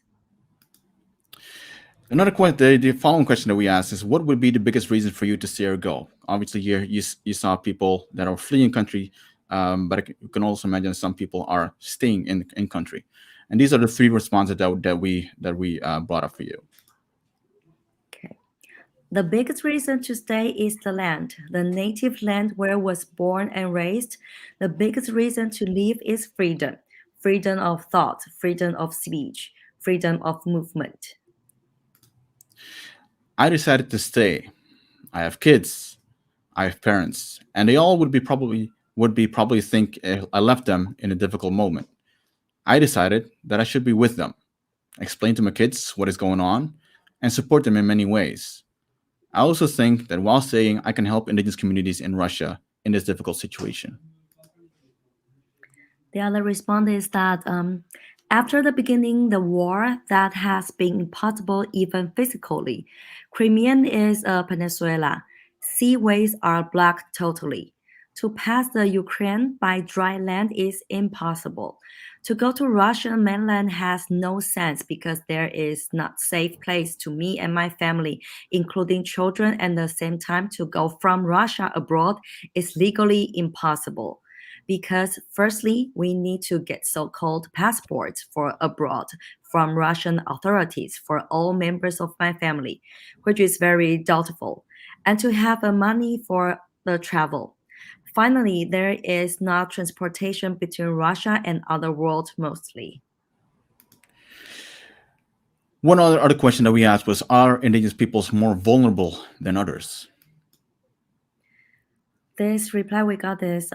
Another question, the following question that we asked is, what would be the biggest reason for you to stay or go? Obviously, here you saw people that are fleeing country, but you can also imagine some people are staying in country. And these are the 3 responses that we brought up for you. Okay. The biggest reason to stay is the land, the native land where I was born and raised. The biggest reason to leave is freedom, freedom of thought, freedom of speech, freedom of movement. I decided to stay. I have kids. I have parents, and they all would be probably think I left them in a difficult moment. I decided that I should be with them, explain to my kids what is going on, and support them in many ways. I also think that while staying, I can help indigenous communities in Russia in this difficult situation. The other response is that after the beginning the war that has been impossible even physically. Crimean is a peninsula. Seaways are blocked totally. To pass the Ukraine by dry land is impossible. To go to Russian mainland has no sense because there is not safe place to me and my family, including children, and at the same time to go from Russia abroad is legally impossible because firstly we need to get so-called passports for abroad from Russian authorities for all members of my family, which is very doubtful, and to have money for the travel. Finally, there is not transportation between Russia and other world mostly. One other question that we asked was, are indigenous peoples more vulnerable than others? This reply we got is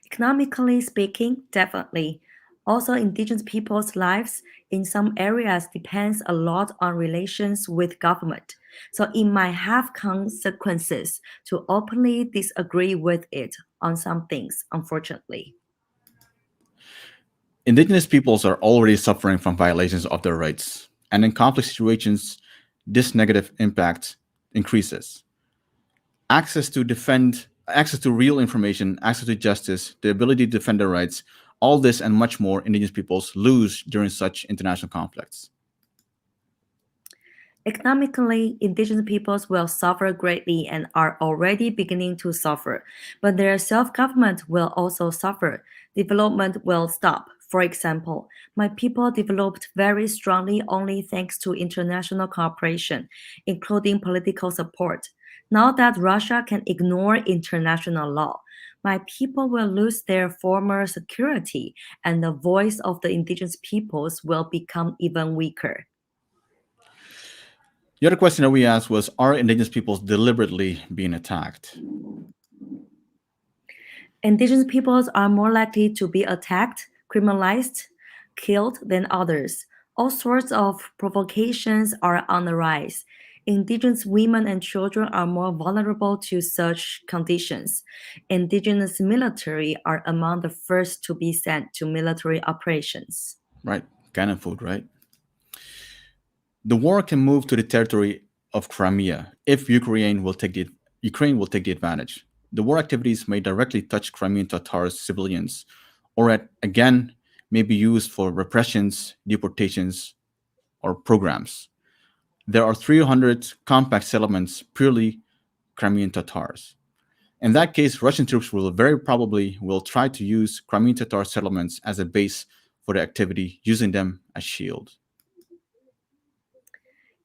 economically speaking, definitely. Also, indigenous people's lives in some areas depends a lot on relations with government. So it might have consequences to openly disagree with it on some things, unfortunately. Indigenous peoples are already suffering from violations of their rights, and in conflict situations, this negative impact increases. Access to real information, access to justice, the ability to defend their rights, all this and much more indigenous peoples lose during such international conflicts. Economically, indigenous peoples will suffer greatly and are already beginning to suffer, but their self-government will also suffer. Development will stop. For example, my people developed very strongly only thanks to international cooperation, including political support. Now that Russia can ignore international law, my people will lose their former security and the voice of the indigenous peoples will become even weaker. The other question that we asked was, are indigenous peoples deliberately being attacked? Indigenous peoples are more likely to be attacked, criminalized, killed than others. All sorts of provocations are on the rise. Indigenous women and children are more vulnerable to such conditions. Indigenous military are among the first to be sent to military operations. Right, cannon food, right? The war can move to the territory of Crimea if Ukraine will take the advantage. The war activities may directly touch Crimean Tatars civilians, or again may be used for repressions, deportations, or programs. There are 300 compact settlements purely Crimean Tatars. In that case, Russian troops will very probably try to use Crimean Tatar settlements as a base for the activity, using them as shield.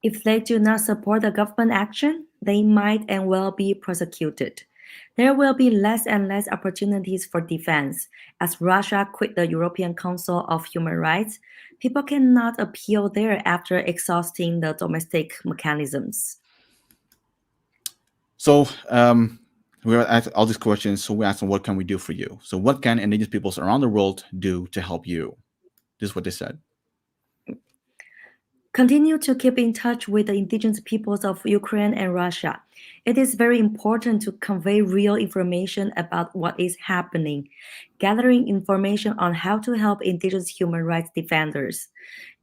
If they do not support the government action, they might and will be prosecuted. There will be less and less opportunities for defense. As Russia quit the European Council of Human Rights, people cannot appeal there after exhausting the domestic mechanisms. So we were asked all these questions. So we asked them, what can we do for you? So what can indigenous peoples around the world do to help you? This is what they said. Continue to keep in touch with the indigenous peoples of Ukraine and Russia. It is very important to convey real information about what is happening, gathering information on how to help indigenous human rights defenders.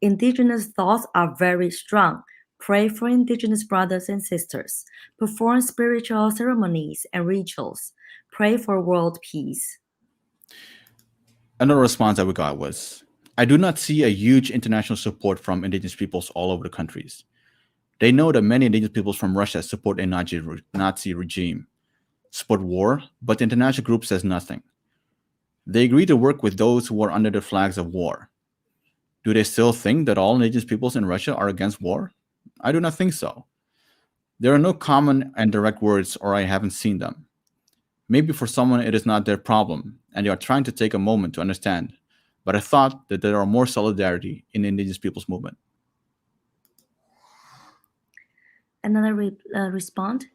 Indigenous thoughts are very strong. Pray for indigenous brothers and sisters. Perform spiritual ceremonies and rituals. Pray for world peace. Another response that we got was, I do not see a huge international support from indigenous peoples all over the countries. They know that many indigenous peoples from Russia support a Nazi regime, support war, but the international group says nothing. They agree to work with those who are under the flags of war. Do they still think that all indigenous peoples in Russia are against war? I do not think so. There are no common and direct words, or I haven't seen them. Maybe for someone it is not their problem, and they are trying to take a moment to understand. But I thought that there are more solidarity in the Indigenous Peoples movement. Another response.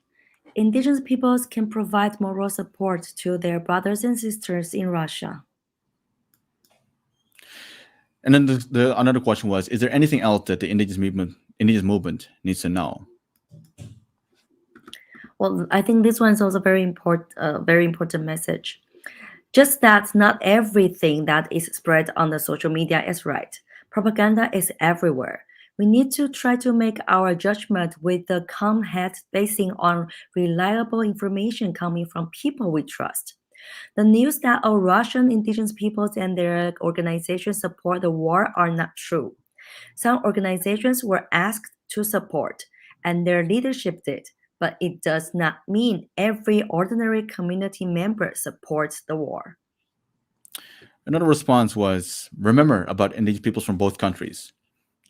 Indigenous peoples can provide moral support to their brothers and sisters in Russia. And then the another question was: is there anything else that the indigenous movement needs to know? Well, I think this one is also very important message. Just that not everything that is spread on the social media is right. Propaganda is everywhere. We need to try to make our judgment with the calm head, basing on reliable information coming from people we trust. The news that all Russian indigenous peoples and their organizations support the war are not true. Some organizations were asked to support, and their leadership did, but it does not mean every ordinary community member supports the war. Another response was: remember about indigenous peoples from both countries.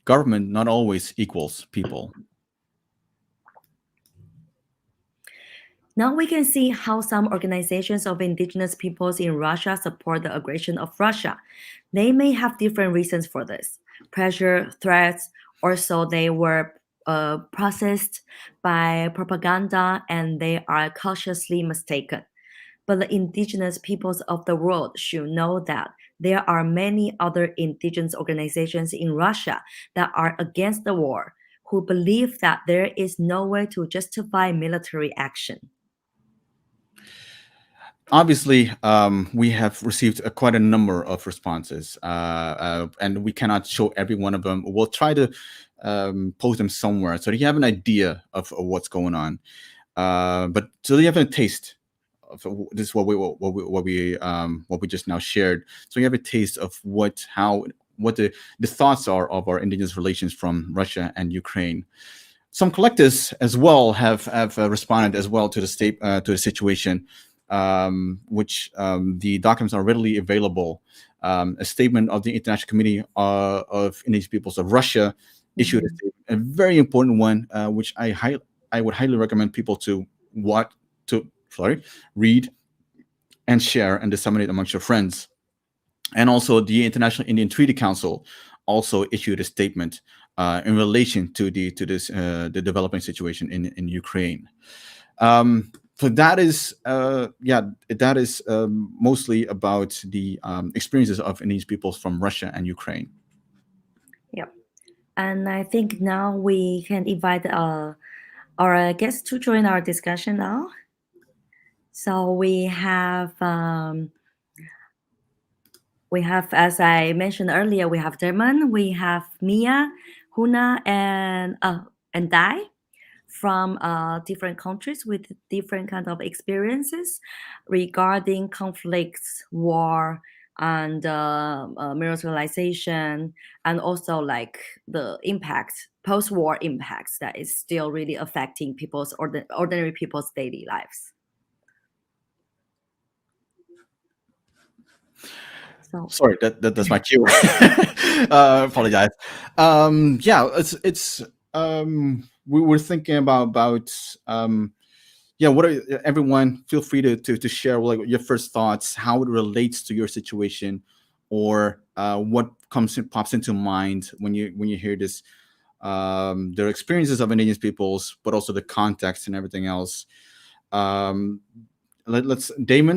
Government not always equals people. Now we can see how some organizations of indigenous peoples in Russia support the aggression of Russia. They may have different reasons for this: pressure, threats, or so they were processed by propaganda and they are cautiously mistaken. But the indigenous peoples of the world should know that there are many other indigenous organizations in Russia that are against the war, who believe that there is no way to justify military action. Obviously, we have received quite a number of responses, and we cannot show every one of them. We'll try to post them somewhere so that you have an idea of what's going on. But so you have a taste of this is what we just now shared. So you have a taste of what the thoughts are of our indigenous relations from Russia and Ukraine. Some collectives as well have responded as well to the situation. Which the documents are readily available. A statement of the International Committee of Indigenous Peoples of Russia issued a very important one, which I would highly recommend people to read and share and disseminate amongst your friends. And also, the International Indian Treaty Council also issued a statement in relation to the developing situation in Ukraine. So that is mostly about the experiences of indigenous peoples from Russia and Ukraine. Yep. And I think now we can invite our guests to join our discussion now. So we have, as I mentioned earlier, we have Damon, we have Mia, Huna, and Dai from different countries with different kind of experiences regarding conflicts, war, and militarization, and also like the impact, post-war impacts that is still really affecting ordinary people's daily lives. So sorry, that's my cue. Apologize. We were thinking about what are everyone feel free to share like your first thoughts, how it relates to your situation, or what pops into mind when you hear this, their experiences of indigenous peoples, but also the context and everything else. Damon,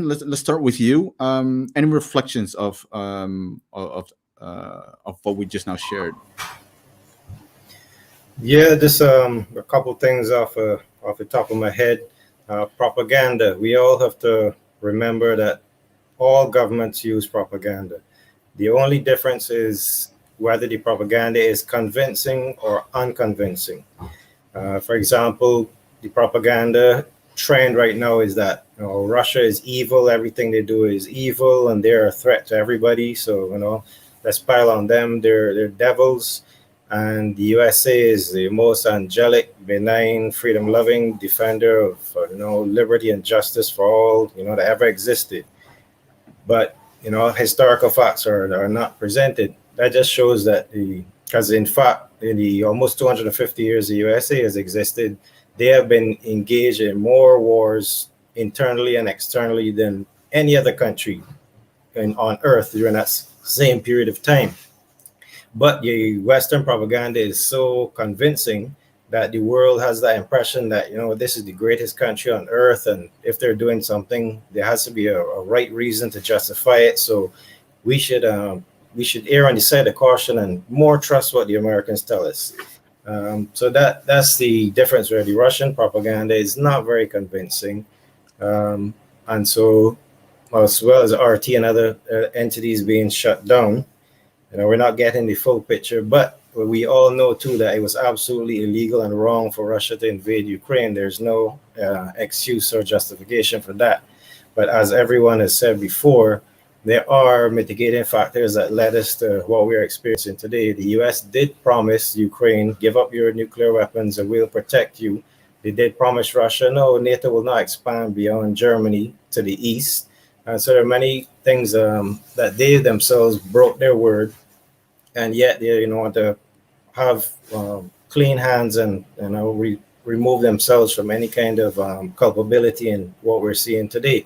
let's start with you. Any reflections of what we just now shared? Yeah, just a couple things off the top of my head. Propaganda. We all have to remember that all governments use propaganda. The only difference is whether the propaganda is convincing or unconvincing. For example, the propaganda trend right now is that Russia is evil, everything they do is evil, and they're a threat to everybody. So let's pile on them. They're devils. And the USA is the most angelic, benign, freedom-loving defender of liberty and justice for all that ever existed. But historical facts are not presented. That just shows that because in fact, in the almost 250 years the USA has existed, they have been engaged in more wars internally and externally than any other country on earth during that same period of time. But the Western propaganda is so convincing that the world has that impression that, this is the greatest country on earth, and if they're doing something, there has to be a right reason to justify it. So we should err on the side of caution and more trust what the Americans tell us. So that's the difference, where the Russian propaganda is not very convincing. And so, as well as RT and other entities being shut down, we're not getting the full picture. But we all know too that it was absolutely illegal and wrong for Russia to invade Ukraine. There's no excuse or justification for that. But as everyone has said before, there are mitigating factors that led us to what we're experiencing today. The US did promise Ukraine, give up your nuclear weapons and we'll protect you. They did promise Russia, no, NATO will not expand beyond Germany to the east. So there are many things that they themselves broke their word, and yet they want to have clean hands and remove themselves from any kind of culpability in what we're seeing today.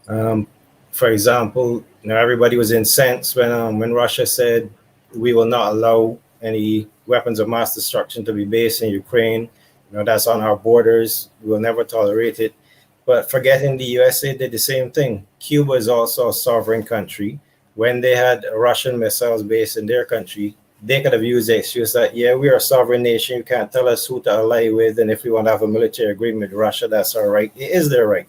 For example, everybody was incensed when Russia said we will not allow any weapons of mass destruction to be based in Ukraine. That's on our borders. We will never tolerate it. But forgetting the USA did the same thing. Cuba is also a sovereign country. When they had Russian missiles based in their country, they could have used the excuse that, yeah, we are a sovereign nation. You can't tell us who to ally with. And if we want to have a military agreement with Russia, that's our right. It is their right.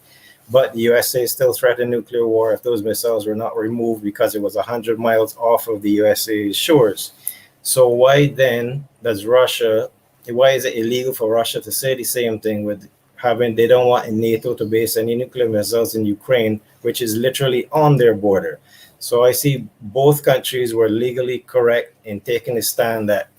But the USA still threatened nuclear war if those missiles were not removed because it was 100 miles off of the USA's shores. So why then why is it illegal for Russia to say the same thing with they don't want NATO to base any nuclear missiles in Ukraine, which is literally on their border. So I see both countries were legally correct in taking a stand that,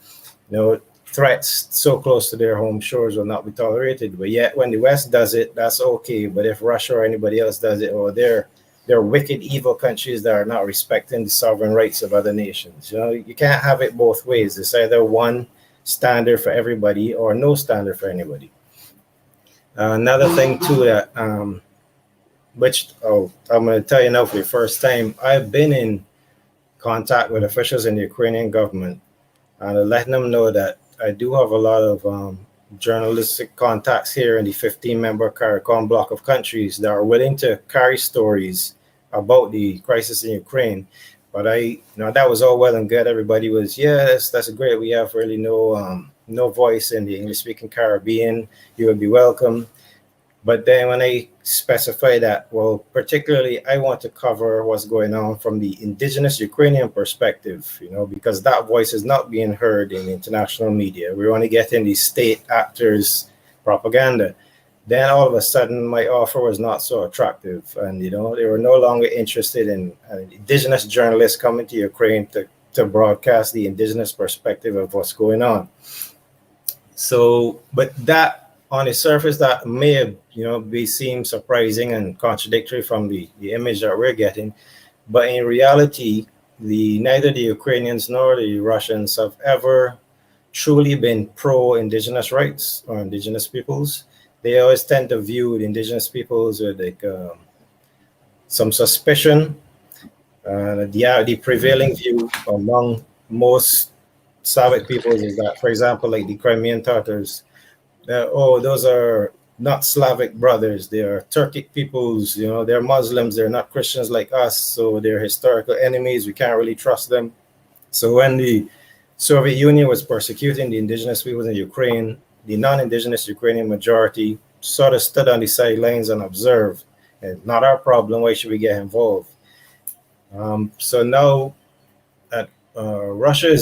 threats so close to their home shores will not be tolerated. But yet when the West does it, that's okay. But if Russia or anybody else does it, or they're wicked, evil countries that are not respecting the sovereign rights of other nations. You can't have it both ways. It's either one standard for everybody or no standard for anybody. Another thing too that, I'm going to tell you now for the first time, I've been in contact with officials in the Ukrainian government and letting them know that I do have a lot of journalistic contacts here in the 15-member CARICOM block of countries that are willing to carry stories about the crisis in Ukraine. But that was all well and good. Everybody was, yes, that's great. We have really no voice in the English-speaking Caribbean. You would be welcome. But then when I specify that, well, particularly I want to cover what's going on from the indigenous Ukrainian perspective, because that voice is not being heard in international media. We're only getting the state actors' propaganda. Then all of a sudden, my offer was not so attractive. And, they were no longer interested in indigenous journalists coming to Ukraine to broadcast the indigenous perspective of what's going on. So, but that, on the surface, that may have, seem surprising and contradictory from the image that we're getting. But in reality, neither the Ukrainians nor the Russians have ever truly been pro-indigenous rights or indigenous peoples. They always tend to view the indigenous peoples with some suspicion. The prevailing view among most Slavic peoples is that, for example, like the Crimean Tatars, those are not Slavic brothers. They are Turkic peoples. They're Muslims. They're not Christians like us. So they're historical enemies. We can't really trust them. So when the Soviet Union was persecuting the indigenous peoples in Ukraine, the non-indigenous Ukrainian majority sort of stood on the sidelines and observed. And not our problem. Why should we get involved? So now that Russia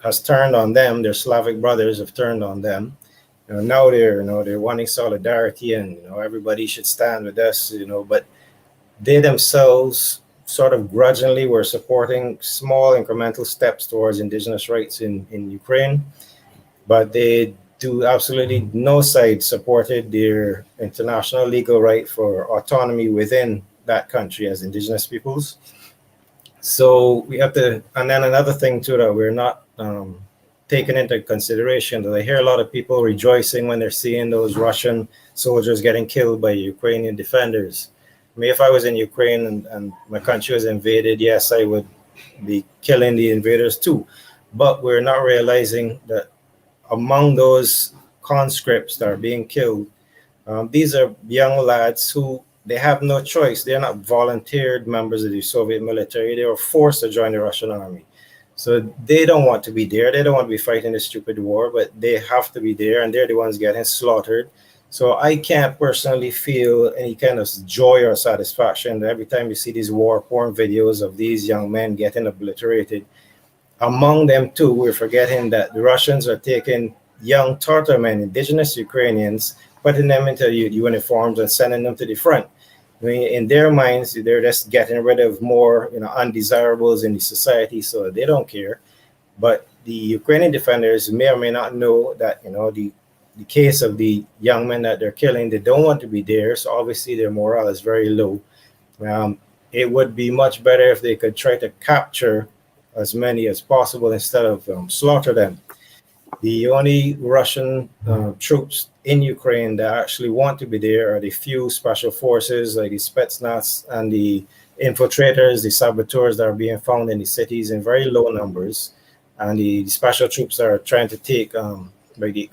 has turned on them, their Slavic brothers have turned on them. Now they're wanting solidarity and everybody should stand with us. But they themselves sort of grudgingly were supporting small incremental steps towards indigenous rights in Ukraine, but they do absolutely no side supported their international legal right for autonomy within that country as indigenous peoples. So we have to, and then another thing too that we're not taken into consideration. I hear a lot of people rejoicing when they're seeing those Russian soldiers getting killed by Ukrainian defenders. I mean, if I was in Ukraine and my country was invaded, yes, I would be killing the invaders too. But we're not realizing that among those conscripts that are being killed, these are young lads who they have no choice. They're not volunteered members of the Soviet military. They were forced to join the Russian army. So they don't want to be there. They don't want to be fighting this stupid war, but they have to be there, and they're the ones getting slaughtered. So I can't personally feel any kind of joy or satisfaction every time you see these war porn videos of these young men getting obliterated. Among them, too, we're forgetting that the Russians are taking young Tatar men, indigenous Ukrainians, putting them into uniforms and sending them to the front. I mean, in their minds, they're just getting rid of more, undesirables in the society, so they don't care. But the Ukrainian defenders may or may not know that, the case of the young men that they're killing, they don't want to be there. So obviously their morale is very low. It would be much better if they could try to capture as many as possible instead of slaughter them. The only Russian troops in Ukraine that actually want to be there are the few special forces like the Spetsnaz and the infiltrators, the saboteurs that are being found in the cities in very low numbers, and the special troops that are trying to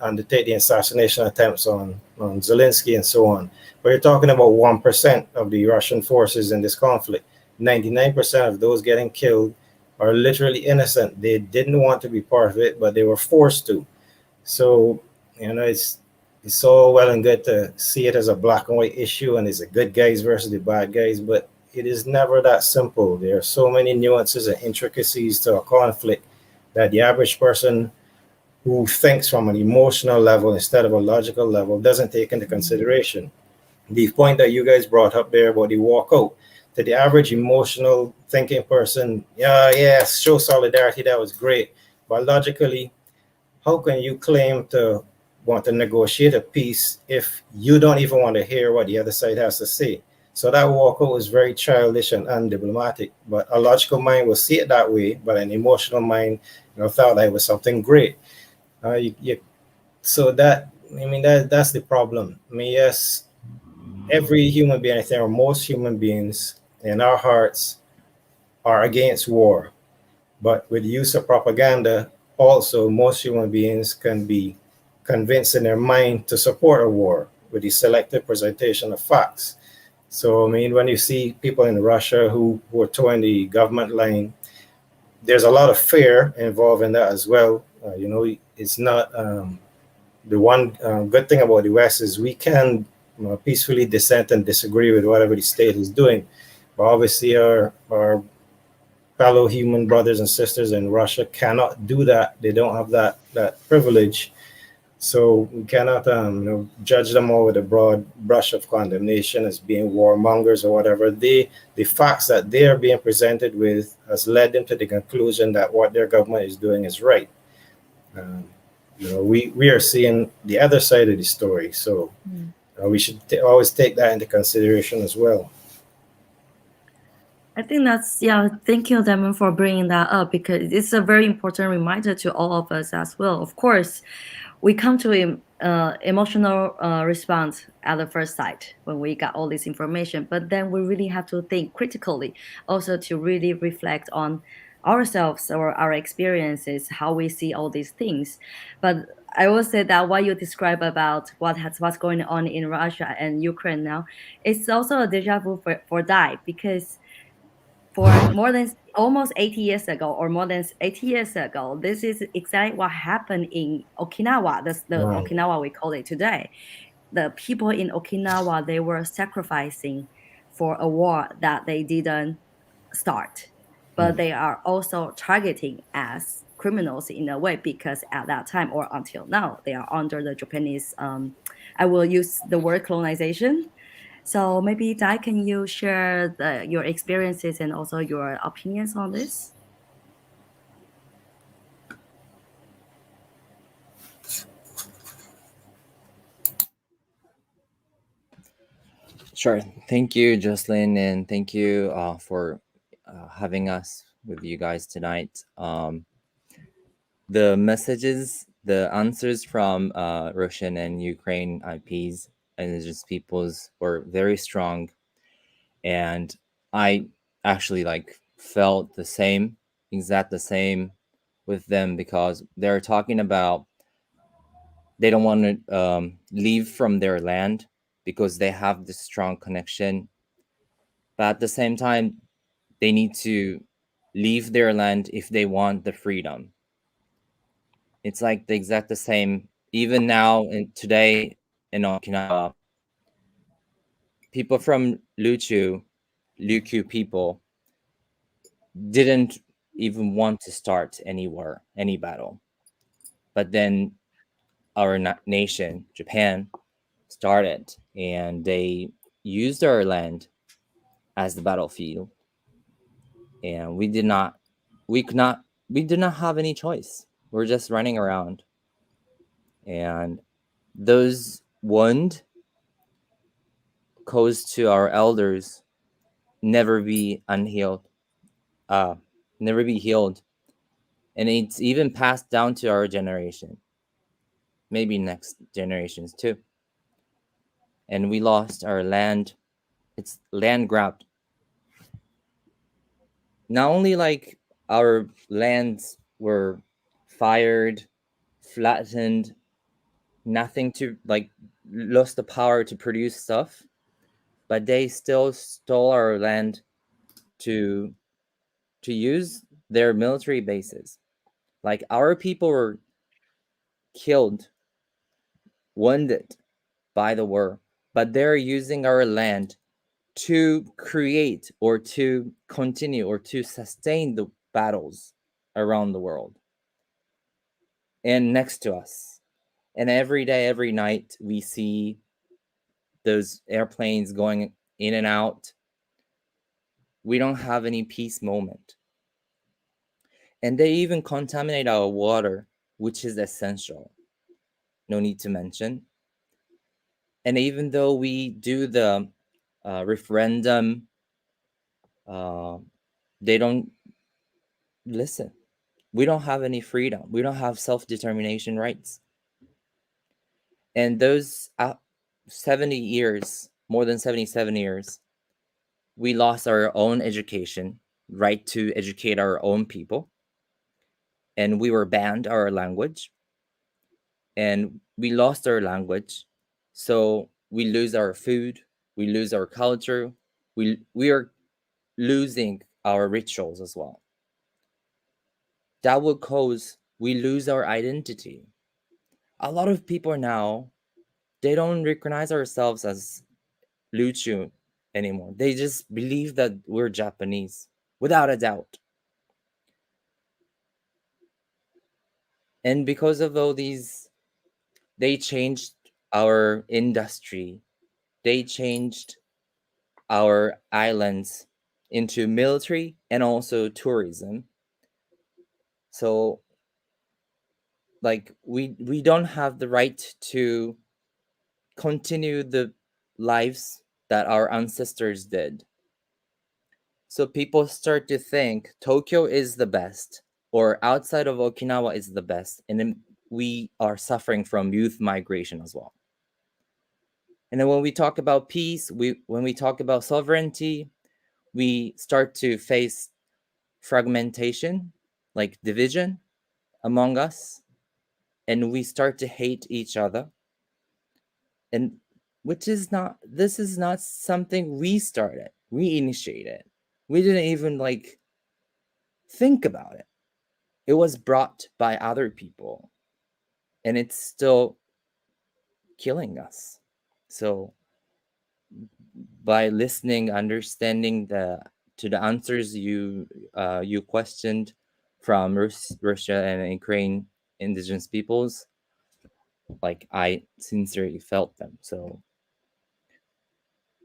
undertake the assassination attempts on Zelensky and so on. But you're talking about 1% of the Russian forces in this conflict. 99% of those getting killed are literally innocent. They didn't want to be part of it, but they were forced to. So, it's all well and good to see it as a black and white issue and it's the good guys versus the bad guys, but it is never that simple. There are so many nuances and intricacies to a conflict that the average person who thinks from an emotional level instead of a logical level doesn't take into consideration. The point that you guys brought up there about the walkout, to the average emotional thinking person, yes, show solidarity, that was great. But logically, how can you claim to want to negotiate a peace if you don't even want to hear what the other side has to say? So that walkout was very childish and undiplomatic. But a logical mind will see it that way, but an emotional mind, thought that it was something great. So that's the problem. I mean, yes, every human being, I think, or most human beings in our hearts are against war. But with the use of propaganda, also, most human beings can be convinced in their mind to support a war with the selective presentation of facts. So, I mean, when you see people in Russia who are towing the government line, there's a lot of fear involved in that as well. It's not the one good thing about the West is we can peacefully dissent and disagree with whatever the state is doing. But obviously our fellow human brothers and sisters in Russia cannot do that. They don't have that privilege. So we cannot judge them all with a broad brush of condemnation as being warmongers or whatever. The facts that they are being presented with has led them to the conclusion that what their government is doing is right. We are seeing the other side of the story, so we should always take that into consideration as well. I think thank you, Damon, for bringing that up, because it's a very important reminder to all of us as well. Of course, we come to emotional response at the first sight when we got all this information, but then we really have to think critically, also to really reflect on ourselves or our experiences, how we see all these things. But I will say that what you describe about what's going on in Russia and Ukraine now, it's also a deja vu for that, because for more than almost 80 years ago, or more than 80 years ago, this is exactly what happened in Okinawa. That's the Okinawa we call it today. The people in Okinawa, they were sacrificing for a war that they didn't start, but they are also targeting as criminals in a way, because at that time or until now, they are under the Japanese, I will use the word colonization. So maybe Dai, can you share your experiences and also your opinions on this? Sure. Thank you, Jocelyn, and thank you for having us with you guys tonight. the messages, the answers from Russian and Ukraine IPs and indigenous peoples were very strong, and I actually like felt the same, exact the same with them, because they're talking about they don't want to leave from their land because they have this strong connection, but at the same time they need to leave their land if they want the freedom. It's like the exact the same. Even now and today in Okinawa, people from Ryukyu people didn't even want to start any war, any battle. But then our nation, Japan, started, and they used our land as the battlefield, and we did not have any choice. We're just running around, and those wound caused to our elders never be unhealed, never be healed, and it's even passed down to our generation, maybe next generations too. And we lost our land. It's land grabbed. Not only like our lands were fired, flattened, nothing to like lost the power to produce stuff, but they still stole our land to use their military bases. Like our people were killed, wounded by the war, but they're using our land to create or to continue or to sustain the battles around the world and next to us. And every day, every night, we see those airplanes going in and out. We don't have any peace moment. And they even contaminate our water, which is essential. No need to mention. And even though we do the referendum, they don't listen. We don't have any freedom. We don't have self-determination rights. And those 70 years, more than 77 years, we lost our own education, right to educate our own people. And we were banned our language. And we lost our language. So we lose our food, we lose our culture, we are losing our rituals as well. That would cause we lose our identity. A lot of people now, they don't recognize ourselves as Ryukyu anymore. They just believe that we're Japanese, without a doubt. And because of all these, they changed our industry. They changed our islands into military and also tourism. So like we don't have the right to continue the lives that our ancestors did. So people start to think Tokyo is the best, or outside of Okinawa is the best, and then we are suffering from youth migration as well. And then when we talk about peace, when we talk about sovereignty, we start to face fragmentation, like division among us, and we start to hate each other. And this is not something we started, we initiated. We didn't even like think about it. It was brought by other people, and it's still killing us. So by listening, understanding to the answers you questioned from Russia and Ukraine indigenous peoples, like I sincerely felt them. So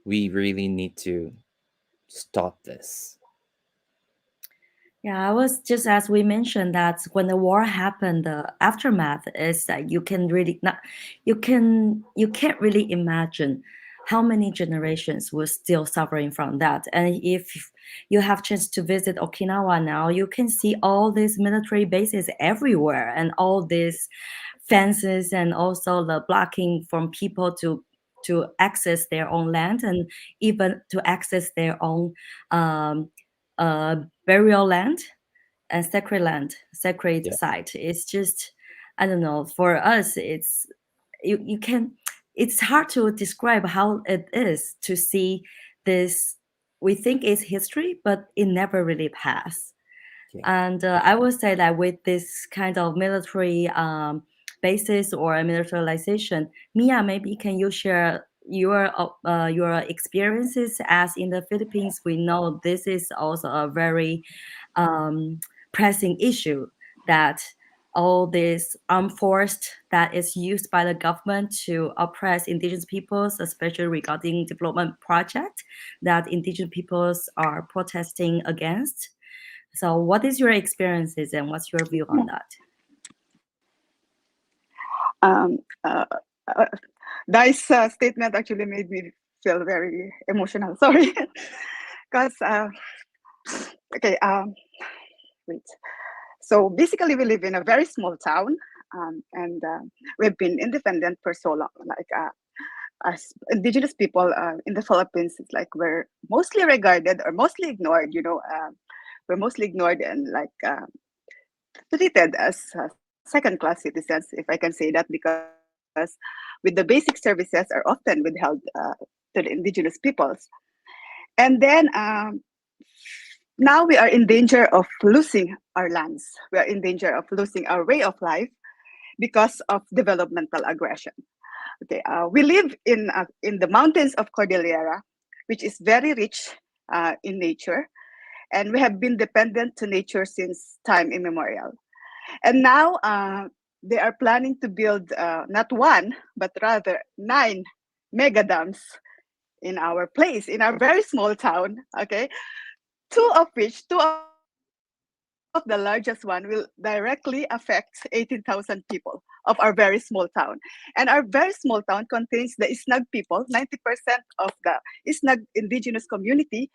we really need to stop this. Yeah, I was just as we mentioned that when the war happened, the aftermath is that you can't really imagine how many generations were still suffering from that. And if you have chance to visit Okinawa now, you can see all these military bases everywhere and all these fences and also the blocking from people to access their own land and even to access their own burial land and sacred Yeah. site. It's just, I don't know, for us it's you can, it's hard to describe how it is to see this. We think it's history, but it never really passed. Okay. And I would say that with this kind of military basis or militarization, Mia, maybe can you share your experiences? As in the Philippines, we know this is also a very pressing issue, that all this armed force that is used by the government to oppress indigenous peoples, especially regarding development project that indigenous peoples are protesting against. So what is your experiences and what's your view on that? Nice statement actually made me feel very emotional. Sorry. Because, okay, wait. So basically we live in a very small town, and we've been independent for so long. Like as indigenous people in the Philippines, it's like we're mostly regarded or mostly ignored, we're mostly ignored and like treated as second-class citizens, if I can say that, because with the basic services are often withheld to the indigenous peoples. And then now we are in danger of losing our lands. We are in danger of losing our way of life because of developmental aggression. Okay, we live in the mountains of Cordillera, which is very rich in nature, and we have been dependent to nature since time immemorial. And now they are planning to build not one, but rather 9 mega dams in our place, in our very small town. Okay, two of the largest one will directly affect 18,000 people of our very small town. And our very small town contains the Isnag people. 90% of the Isnag indigenous community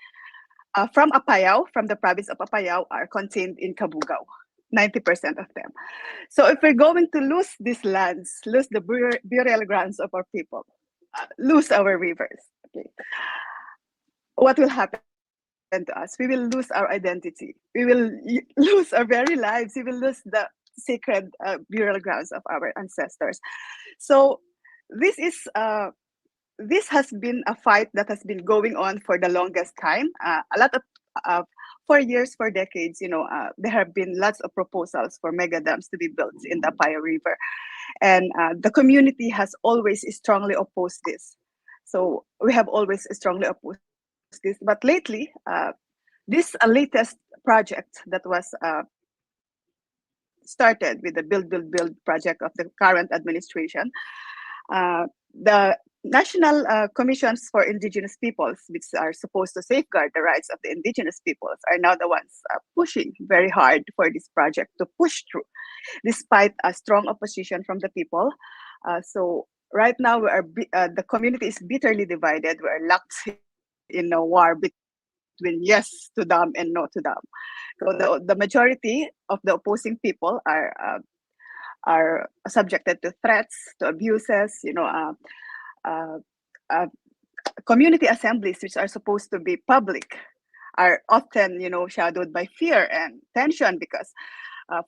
from Apayao, from the province of Apayao, are contained in Kabugao. 90% of them. So if we're going to lose these lands, lose the burial grounds of our people, lose our rivers, okay, what will happen to us? We will lose our identity. We will lose our very lives. We will lose the sacred burial grounds of our ancestors. So this has been a fight that has been going on for the longest time. A lot of for years, for decades, there have been lots of proposals for mega dams to be built in the Apayao River, and the community has always strongly opposed this. So we have always strongly opposed this, but lately, this latest project that was started with the Build project of the current administration, the National Commissions for Indigenous Peoples, which are supposed to safeguard the rights of the indigenous peoples, are now the ones pushing very hard for this project to push through, despite a strong opposition from the people. So right now, the community is bitterly divided. We are locked in a war between yes to dam and no to dam. So the majority of the opposing people are subjected to threats, to abuses. Community assemblies, which are supposed to be public, are often, shadowed by fear and tension, because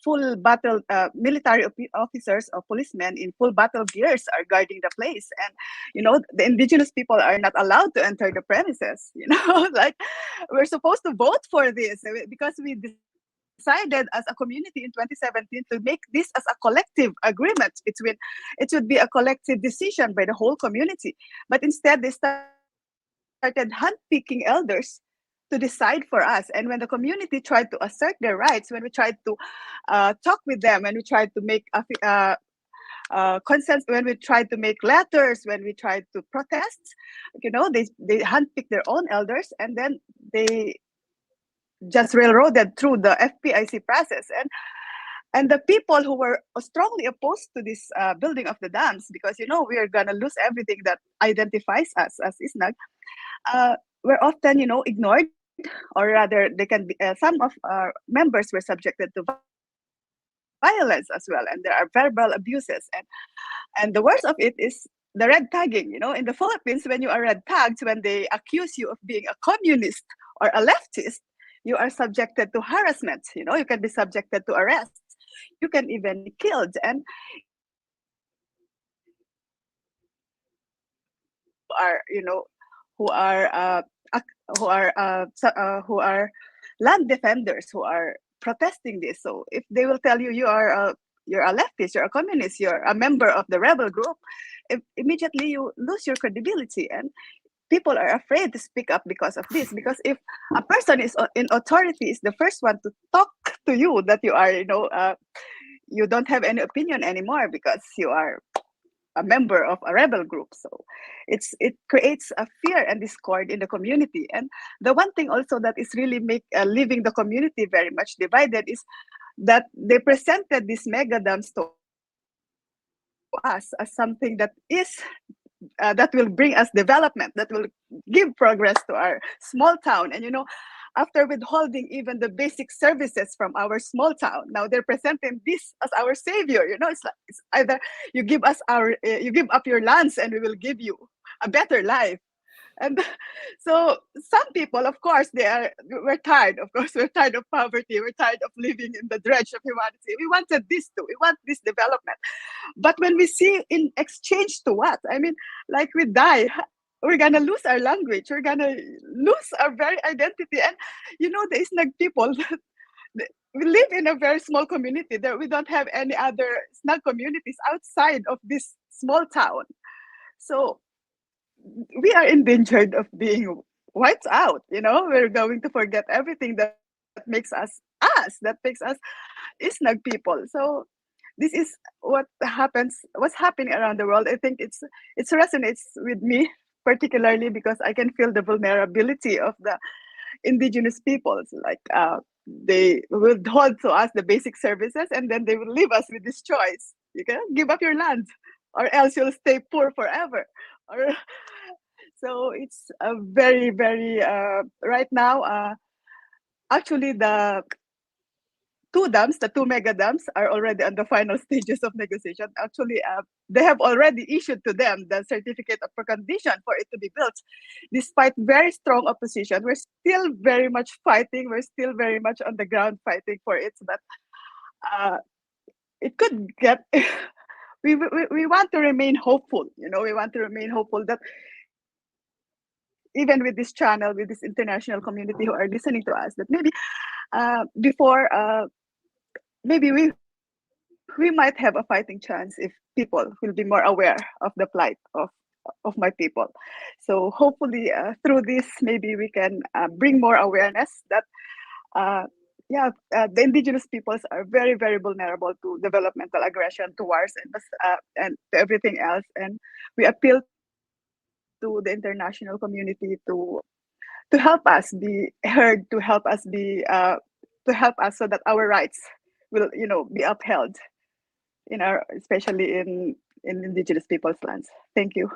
full battle military officers or policemen in full battle gears are guarding the place, and the indigenous people are not allowed to enter the premises. Like, we're supposed to vote for this because we decided as a community in 2017 to make this as a collective agreement between, it should be a collective decision by the whole community, but instead they started handpicking elders to decide for us. And when the community tried to assert their rights, when we tried to talk with them, when we tried to make consent, when we tried to make letters, when we tried to protest, they handpicked their own elders, and then they just railroaded through the FPIC process. And the people who were strongly opposed to this building of the dams, because we are gonna lose everything that identifies us as Isnag, were often ignored, or rather, they can be some of our members were subjected to violence as well, and there are verbal abuses, and the worst of it is the red tagging. In the Philippines, when you are red tagged, when they accuse you of being a communist or a leftist, you are subjected to harassment. You can be subjected to arrests. You can even be killed. And who are land defenders, who are protesting this. So if they will tell you you're a leftist, you're a communist, you're a member of the rebel group, immediately you lose your credibility, and people are afraid to speak up because of this. Because if a person is in authority, is the first one to talk to you that you are, you don't have any opinion anymore because you are a member of a rebel group. So it creates a fear and discord in the community. And the one thing also that is really leaving the community very much divided is that they presented these mega dams to us as something that is that will bring us development, that will give progress to our small town. And after withholding even the basic services from our small town, now they're presenting this as our savior. It's either you give up your lands and we will give you a better life. And so some people, of course, we're tired. Of course, we're tired of poverty. We're tired of living in the dredge of humanity. We wanted this too. We want this development. But when we see in exchange to what? I mean, like we die, we're gonna lose our language. We're gonna lose our very identity. And the Isnag people, we live in a very small community. There, we don't have any other Snag communities outside of this small town. So we are endangered of being wiped out. We're going to forget everything that makes us, that makes us Isnag people. So this is what's happening around the world. I think it resonates with me particularly because I can feel the vulnerability of the indigenous peoples. Like they will hold to us the basic services, and then they will leave us with this choice: you can give up your land, or else you'll stay poor forever. So it's a very, very right now. Actually, the two mega dams are already on the final stages of negotiation. Actually, they have already issued to them the certificate of precondition for it to be built. Despite very strong opposition, we're still very much fighting. We're still very much on the ground fighting for it, so that it could get. We want to remain hopeful. We want to remain hopeful that even with this channel, with this international community who are listening to us, that maybe before. Maybe we might have a fighting chance if people will be more aware of the plight of my people. So hopefully through this, maybe we can bring more awareness that the indigenous peoples are very, very vulnerable to developmental aggression, to wars, and to everything else. And we appeal to the international community to help us be heard, to help us so that our rights will be upheld especially in indigenous people's lands. Thank you.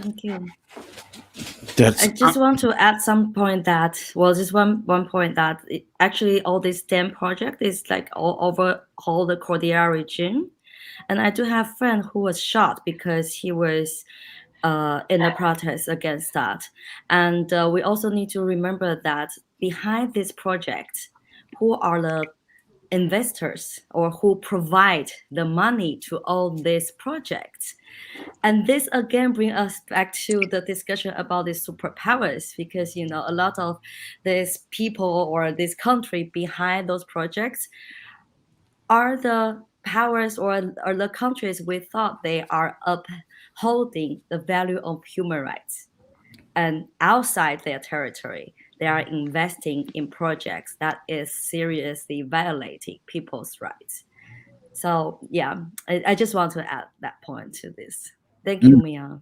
Thank you. That's I just want to add some point that, just one point that actually all this dam project is like all over all the Cordillera region. And I do have a friend who was shot because he was in a protest against that. And we also need to remember that behind this project, who are the investors or who provide the money to all these projects. And this again brings us back to the discussion about the superpowers, because a lot of these people or this country behind those projects are the powers or the countries we thought they are upholding the value of human rights. And outside their territory, they are investing in projects that is seriously violating people's rights. So yeah, I just want to add that point to this. Thank you, Mia.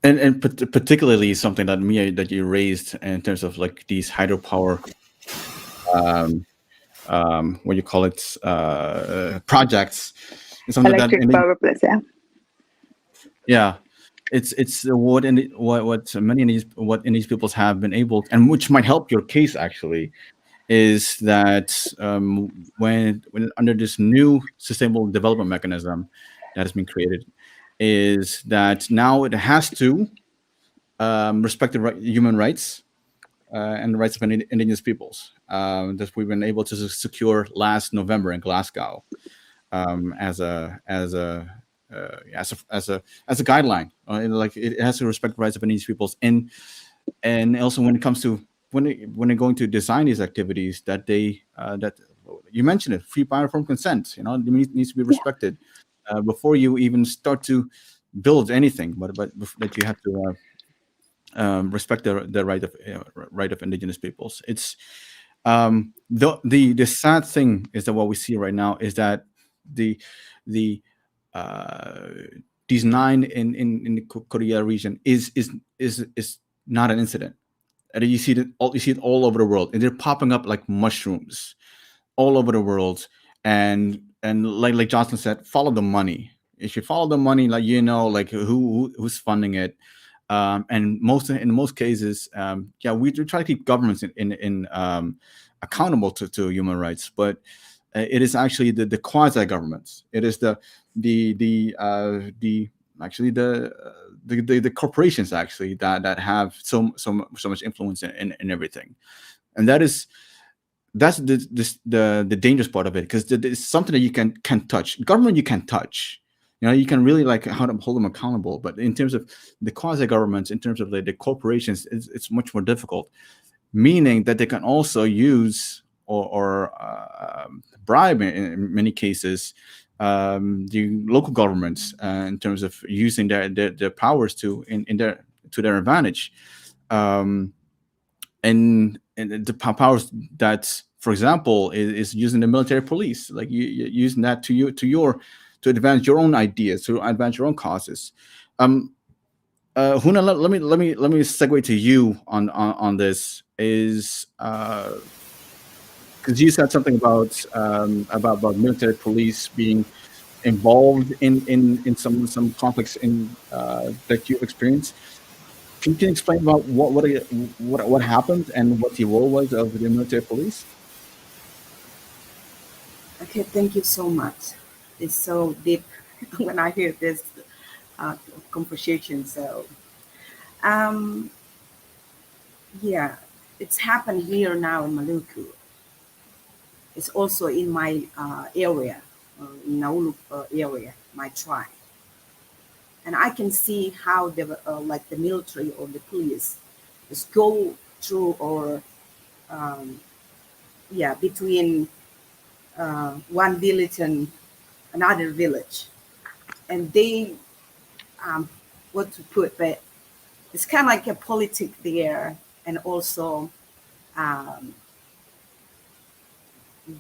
And particularly something that Mia that you raised in terms of like these hydropower what you call it, projects and something like that. Electric And then, power plants, yeah. yeah, it's what many Indigenous peoples have been able, and which might help your case actually, is that when under this new sustainable development mechanism that has been created, is that now it has to respect the human rights and the rights of Indigenous peoples that we've been able to secure last November in Glasgow as a guideline. Like it has to respect the rights of Indigenous peoples, and also when it comes to when they're going to design these activities, that they that you mentioned it, free by informed consent. You know, it needs to be respected before you even start to build anything. But that you have to respect the right of Indigenous peoples. It's the sad thing is that what we see right now is that the the uh, these 9 in the Cordillera region is not an incident. And you see it all over the world, and they're popping up like mushrooms all over the world. And like Johnson said, follow the money. If you follow the money, like like who's funding it. And in most cases, yeah, we do try to keep governments in accountable to human rights, but it is actually the quasi governments. It is actually the corporations actually that have so much influence in everything, and that's the dangerous part of it, because it's something that you can touch. Government you can touch. You can really like hold them accountable, but in terms of the quasi governments, in terms of the corporations, it's much more difficult. Meaning that they can also use or bribe in many cases the local governments in terms of using their powers to their advantage, and the powers that, for example, is using the military police, like you using that to advance your own ideas, to advance your own causes. Huna, let me segue to you on this. Is because you said something about military police being involved in some conflicts that you've experienced. Can you explain about what happened and what the role was of the military police? Okay, thank you so much. It's so deep when I hear this conversation. So, um, yeah, it's happened here now in Maluku. It's also in my area, in Naulu area, my tribe. And I can see how like the military or the police just go through or between one village and another village, and they what to put, but it's kind of like a politic there, and also um,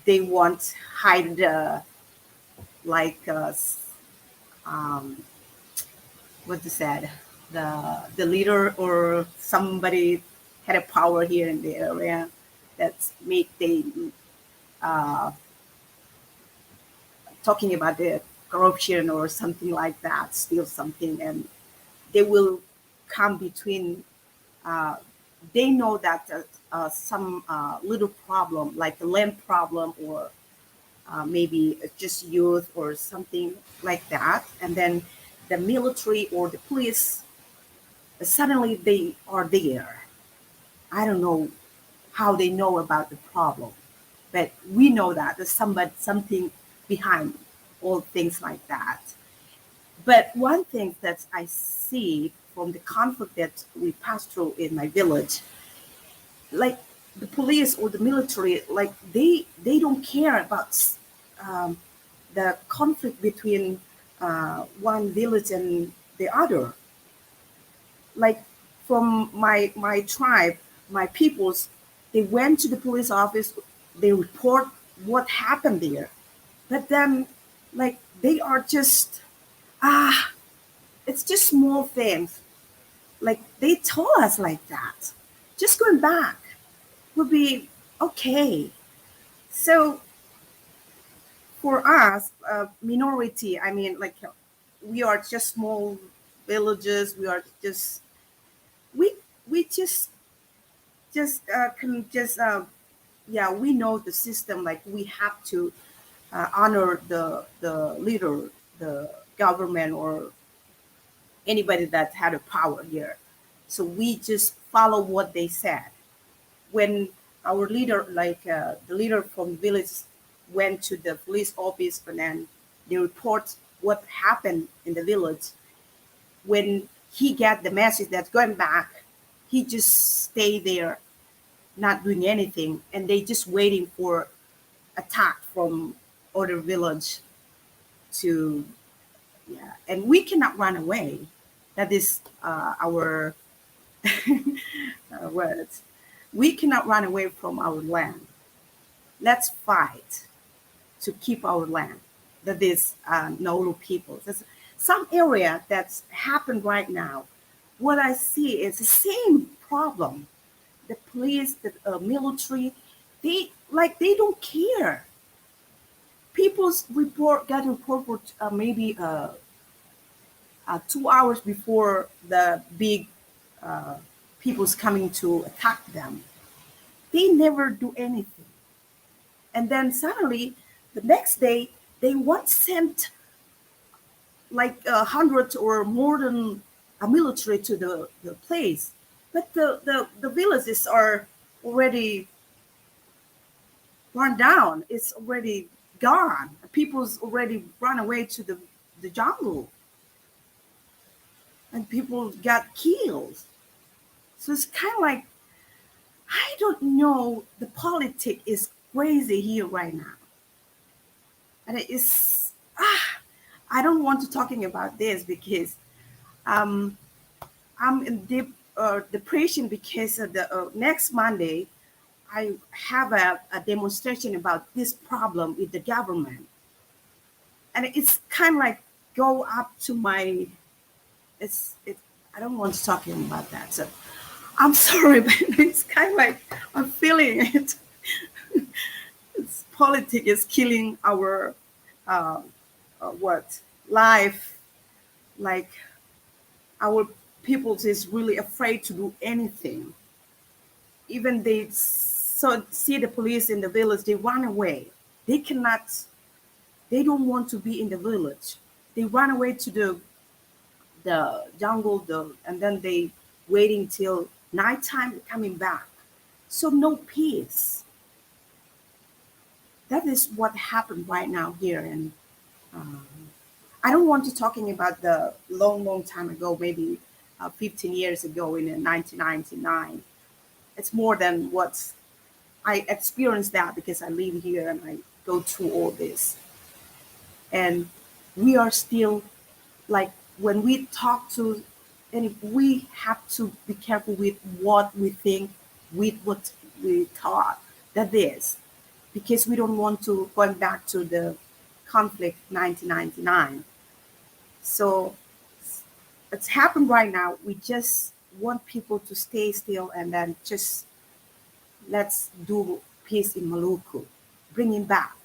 they want hide like um, what is that, the leader or somebody had a power here in the area that make they uh, talking about the corruption or something like that, steal something, and they will come between. Uh, they know that some little problem, like the land problem, or maybe just youth or something like that, and then the military or the police suddenly they are there. I don't know how they know about the problem, but we know that there's something behind all things like that. But one thing that I see from the conflict that we passed through in my village, like the police or the military, like they don't care about um, the conflict between one village and the other. Like from my tribe, my peoples, they went to the police office, they report what happened there, but then like they are just ah it's just small things. Like they told us like that. Just going back would be okay. So for us, minority, I mean, like we are just small villages. We are just we can just yeah, we know the system. Like we have to honor the leader, the government, or anybody that had a power here. So we just follow what they said. When our leader, like the leader from the village, went to the police office and then they report what happened in the village. When he got the message that's going back, he just stay there, not doing anything, and they just waiting for attack from other village to, yeah. And we cannot run away. That is our words. We cannot run away from our land. Let's fight to keep our land. That is Nauru people. There's some area that's happened right now. What I see is the same problem. The police, the military, they don't care. People's report got reported maybe 2 hours before the big people's coming to attack them. They never do anything. And then suddenly, the next day, they once sent like 100 or more than a military to the place. But the villages are already run down. It's already gone. People's already run away to the jungle. And people got killed. So it's kind of like, I don't know, the politics is crazy here right now. And it is, I don't want to talking about this because I'm in deep depression because of the next Monday, I have a demonstration about this problem with the government. And it's kind of like go up to my, I don't want to talk about that. So I'm sorry, but it's kind of like I'm feeling it. Politics is killing our life. Like our people is really afraid to do anything. Even they see the police in the village, they run away. They don't want to be in the village. They run away to the jungle, and then they waiting till nighttime coming back. So no peace. That is what happened right now here. And I don't want to talking about the long time ago, maybe 15 years ago in 1999. It's more than what I experienced that because I live here and I go through all this. And we are still like, when we talk to, and we have to be careful with what we think, with what we thought that is, because we don't want to going back to the conflict 1999. So it's happened right now. We just want people to stay still and then just let's do peace in Maluku, bring him back.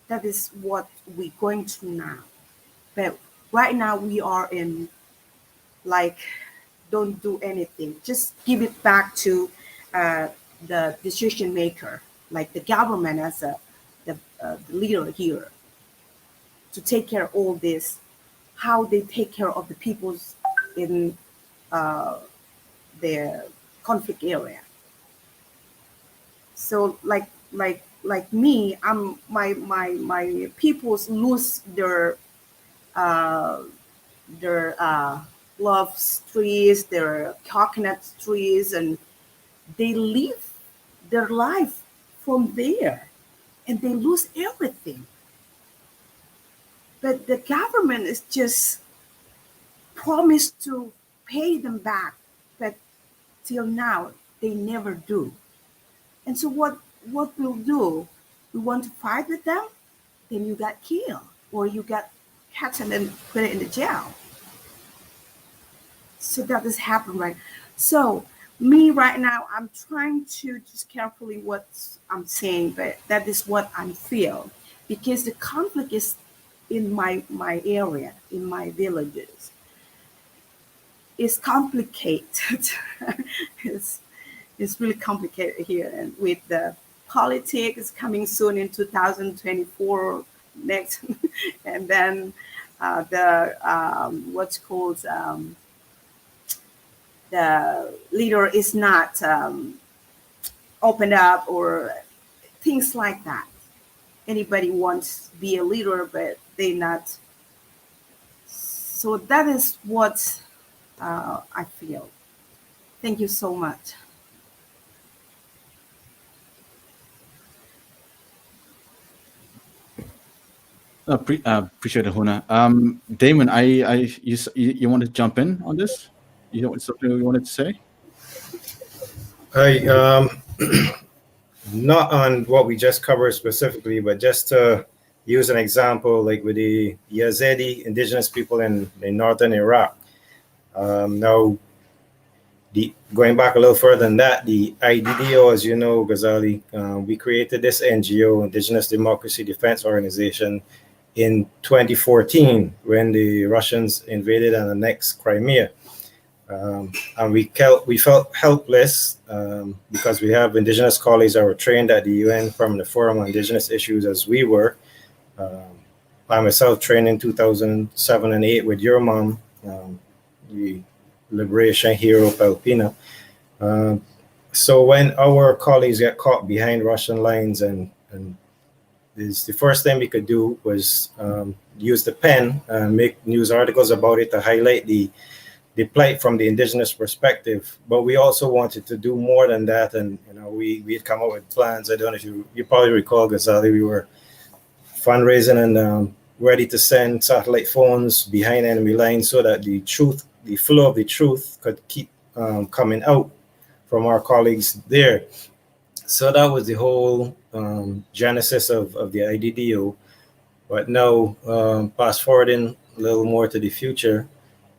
That is what we're going through now. But right now we are in like, don't do anything. Just give it back to the decision maker, like the government as the leader here, to take care of all this, how they take care of the peoples in their conflict area. So like me, my peoples lose their love trees, their coconut trees, and they live their life from there, and they lose everything. But the government is just promised to pay them back, but till now they never do. And so what we'll do, we want to fight with them, then you got killed or you got catch and then put it in the jail. So that has happened, right? So Me right now, I'm trying to just carefully what I'm saying, but that is what I feel, because the conflict is in my area, in my villages. It's complicated. it's it's really complicated here, and with the politics coming soon in 2024 next, and then the what's called the leader is not opened up or things like that. Anybody wants to be a leader, but they not. So that is what I feel. Thank you so much. Appreciate it, Huna. Damon, you want to jump in on this? You know something you wanted to say? Not on what we just covered specifically, but just to use an example, like with the Yazidi indigenous people in northern Iraq. Now, going back a little further than that, the IDDO, as you know, Ghazali, we created this NGO, Indigenous Democracy Defense Organization, in 2014 when the Russians invaded and annexed Crimea. And we felt helpless because we have indigenous colleagues that were trained at the UN Permanent Forum on Indigenous Issues as we were. I myself trained in 2007 and 8 with your mom, the liberation hero Pelpina. So when our colleagues got caught behind Russian lines, and the first thing we could do was use the pen and make news articles about it to highlight the plight from the indigenous perspective. But we also wanted to do more than that, and we had come up with plans. I don't know if you probably recall, Ghazali, we were fundraising and ready to send satellite phones behind enemy lines so that the flow of the truth could keep coming out from our colleagues there. So that was the whole genesis of the IDDO. But now, fast forwarding a little more to the future,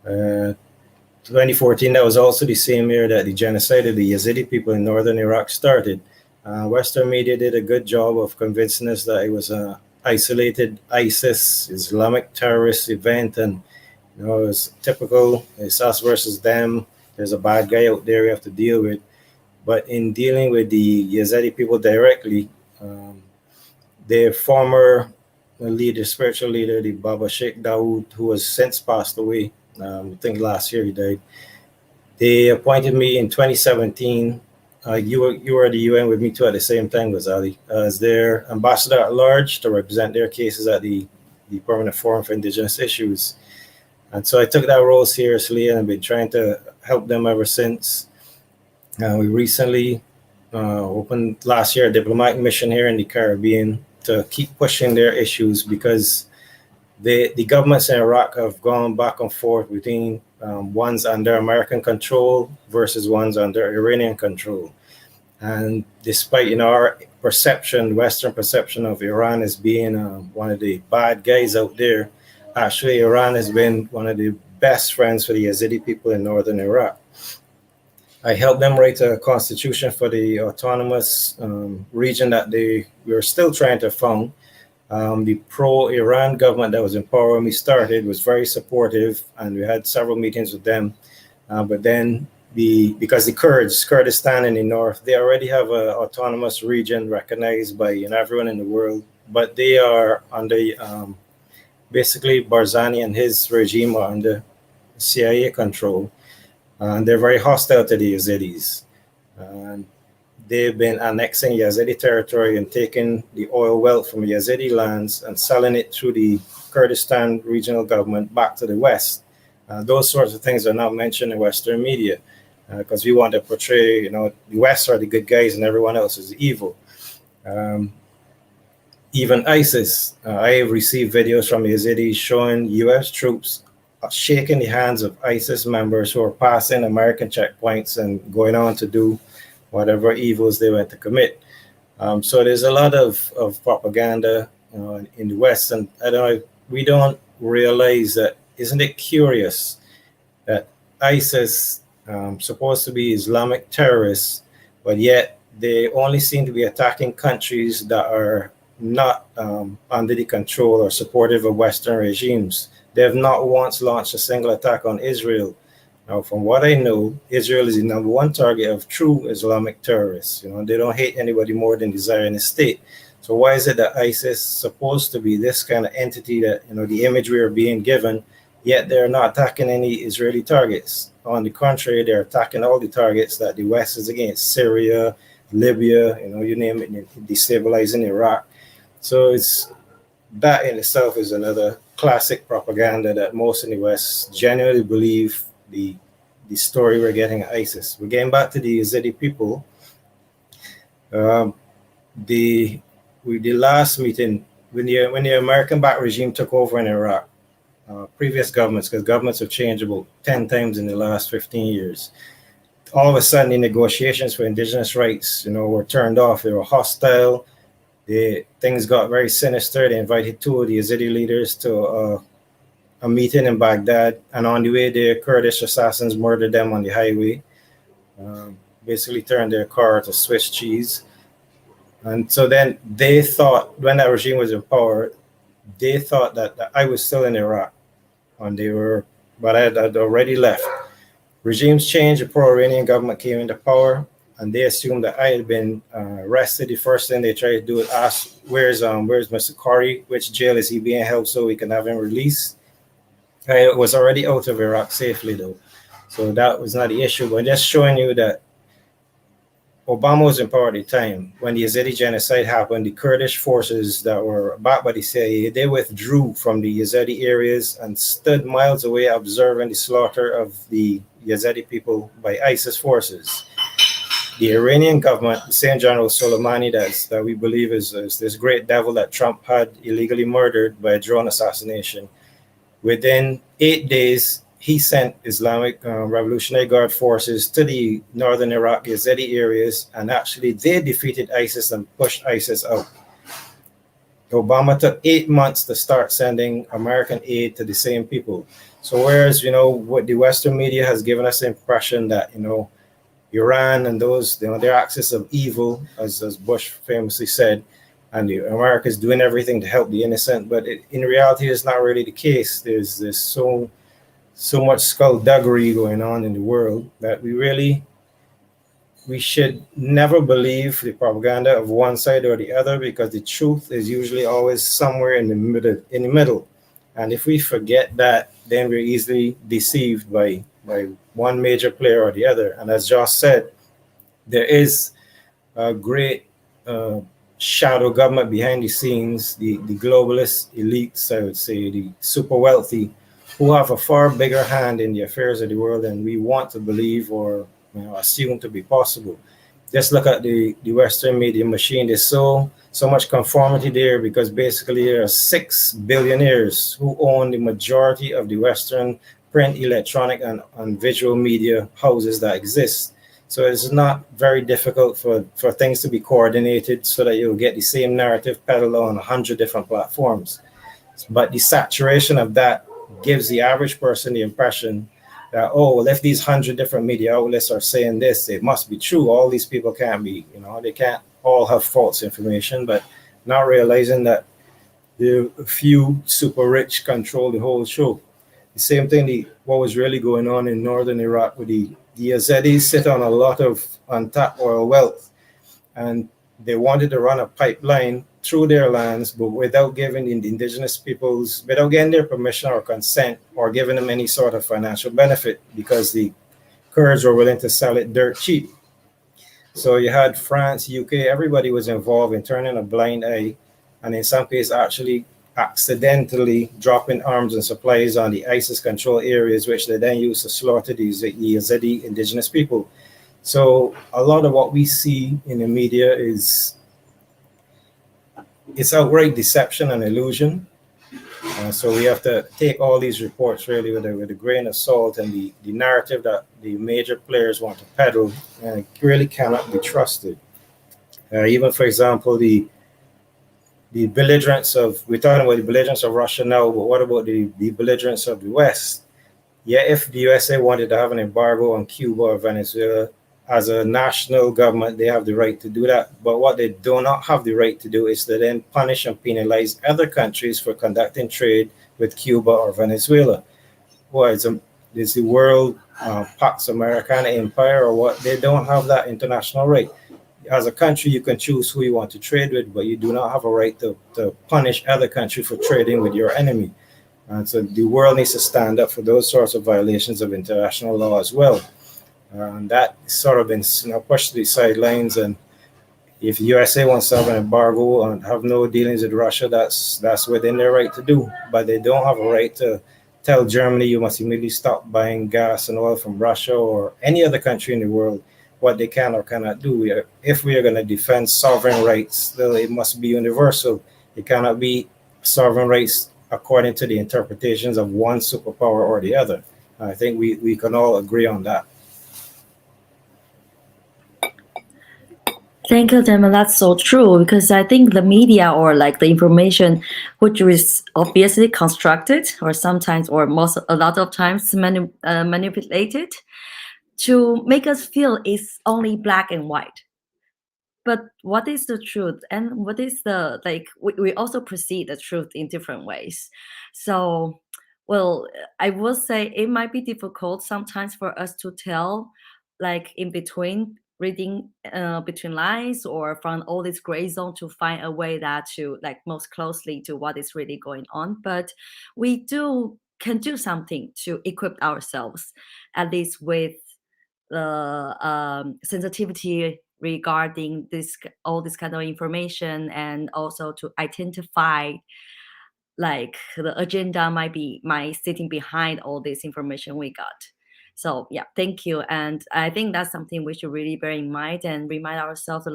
2014, that was also the same year that the genocide of the Yazidi people in northern Iraq started. Western media did a good job of convincing us that it was an isolated ISIS, Islamic terrorist event, and it was typical. It's us versus them. There's a bad guy out there we have to deal with. But in dealing with the Yazidi people directly, their former leader, spiritual leader, the Baba Sheikh Dawood, who has since passed away, I think last year he died. They appointed me in 2017. You were at the UN with me too at the same time, Ghazali, as their ambassador at large to represent their cases at the Permanent Forum for Indigenous Issues. And so I took that role seriously, and I've been trying to help them ever since. We recently opened last year a diplomatic mission here in the Caribbean to keep pushing their issues, because the governments in Iraq have gone back and forth between ones under American control versus ones under Iranian control. And despite our perception, Western perception of Iran as being one of the bad guys out there, actually Iran has been one of the best friends for the Yazidi people in northern Iraq. I helped them write a constitution for the autonomous region that we were still trying to found. The pro-Iran government that was in power when we started was very supportive, and we had several meetings with them. But then, because the Kurdistan in the north, they already have an autonomous region recognized by everyone in the world, but they are under basically Barzani and his regime are under CIA control, and they're very hostile to the Yazidis. They've been annexing Yazidi territory and taking the oil wealth from Yazidi lands and selling it through the Kurdistan regional government back to the West. Those sorts of things are not mentioned in Western media because we want to portray, the West are the good guys and everyone else is evil. Even ISIS, I have received videos from Yazidis showing U.S. troops shaking the hands of ISIS members who are passing American checkpoints and going on to do whatever evils they went to commit. So there's a lot of propaganda in the West, and we don't realize that. Isn't it curious that ISIS supposed to be Islamic terrorists, but yet they only seem to be attacking countries that are not under the control or supportive of Western regimes. They have not once launched a single attack on Israel. Now, from what I know, Israel is the #1 target of true Islamic terrorists. They don't hate anybody more than the Zionist state. So why is it that ISIS supposed to be this kind of entity that, the image we are being given, yet they're not attacking any Israeli targets? On the contrary, they're attacking all the targets that the West is against: Syria, Libya, you name it, destabilizing Iraq. So that in itself is another classic propaganda that most in the West genuinely believe the story we're getting at ISIS. We're getting back to the Yazidi people. The last meeting, when the American-backed regime took over in Iraq, previous governments, because governments have changed about 10 times in the last 15 years, all of a sudden the negotiations for indigenous rights, were turned off. They were hostile. Things got very sinister. They invited 2 of the Yazidi leaders to a meeting in Baghdad, and on the way there, Kurdish assassins murdered them on the highway, basically turned their car to Swiss cheese. And so then they thought, when that regime was in power, they thought that I was still in Iraq, but I had already left. Regimes changed, the pro-Iranian government came into power, and they assumed that I had been arrested. The first thing they tried to do is ask, where's Mr. Corrie? Which jail is he being held so we can have him released? I was already out of Iraq safely, though, so that was not the issue. But just showing you that Obama was in power at the time. When the Yazidi genocide happened, the Kurdish forces that were backed by the CIA, they withdrew from the Yazidi areas and stood miles away observing the slaughter of the Yazidi people by ISIS forces. The Iranian government, the same General Soleimani that we believe is this great devil that Trump had illegally murdered by a drone assassination, within 8 days, he sent Islamic Revolutionary Guard forces to the northern Iraq Yazidi areas, and actually they defeated ISIS and pushed ISIS out. Obama took 8 months to start sending American aid to the same people. So whereas, what the Western media has given us the impression that, Iran and those, their axis of evil, as Bush famously said, and America is doing everything to help the innocent, but in reality, it's not really the case. There's so much skullduggery going on in the world that we should never believe the propaganda of one side or the other, because the truth is usually always somewhere in the middle. And if we forget that, then we're easily deceived by one major player or the other. And as Josh said, there is a great shadow government behind the scenes, the globalist elites, I would say, the super wealthy, who have a far bigger hand in the affairs of the world than we want to believe or assume to be possible. Just look at the Western media machine. There's so much conformity there, because basically there are 6 billionaires who own the majority of the Western print, electronic, and visual media houses that exist. So it's not very difficult for things to be coordinated so that you'll get the same narrative peddled on 100 different platforms. But the saturation of that gives the average person the impression that, if these 100 different media outlets are saying this, it must be true. All these people can't be, they can't all have false information, but not realizing that the few super rich control the whole show. The same thing, what was really going on in northern Iraq with the Yazidis sit on a lot of untapped oil wealth, and they wanted to run a pipeline through their lands, but without giving the indigenous peoples, without getting their permission or consent or giving them any sort of financial benefit, because the Kurds were willing to sell it dirt cheap. So you had France, UK, everybody was involved in turning a blind eye, and in some cases actually accidentally dropping arms and supplies on the ISIS-controlled areas, which they then used to slaughter these Yazidi indigenous people. So a lot of what we see in the media it's outright deception and illusion. So we have to take all these reports really with a grain of salt, and the narrative that the major players want to peddle really cannot be trusted. Even, for example, the belligerence of, we're talking about the belligerence of Russia now, but what about the belligerence of the West? Yeah, if the USA wanted to have an embargo on Cuba or Venezuela, as a national government, they have the right to do that. But what they do not have the right to do is to then punish and penalize other countries for conducting trade with Cuba or Venezuela. Well, it's the world Pax Americana Empire or what? They don't have that international right. As a country, you can choose who you want to trade with, but you do not have a right to punish other country for trading with your enemy. And so the world needs to stand up for those sorts of violations of international law as well. And that sort of been pushed to the sidelines. And if USA wants to have an embargo and have no dealings with Russia, that's within their right to do. But they don't have a right to tell Germany you must immediately stop buying gas and oil from Russia or any other country in the world. What they can or cannot do. If we are going to defend sovereign rights, then it must be universal. It cannot be sovereign rights according to the interpretations of one superpower or the other. I think we can all agree on that. Thank you, Damon. That's so true, because I think the media or like the information, which is obviously constructed or sometimes or a lot of times manipulated to make us feel it's only black and white. But what is the truth, and what is the we also perceive the truth in different ways. So, well, I will say it might be difficult sometimes for us to tell, like in between reading between lines or from all this gray zone, to find a way that to like most closely to what is really going on. But we can do something to equip ourselves, at least with the sensitivity regarding all this kind of information, and also to identify like the agenda might sitting behind all this information we got. So yeah, thank you. And I think that's something we should really bear in mind and remind ourselves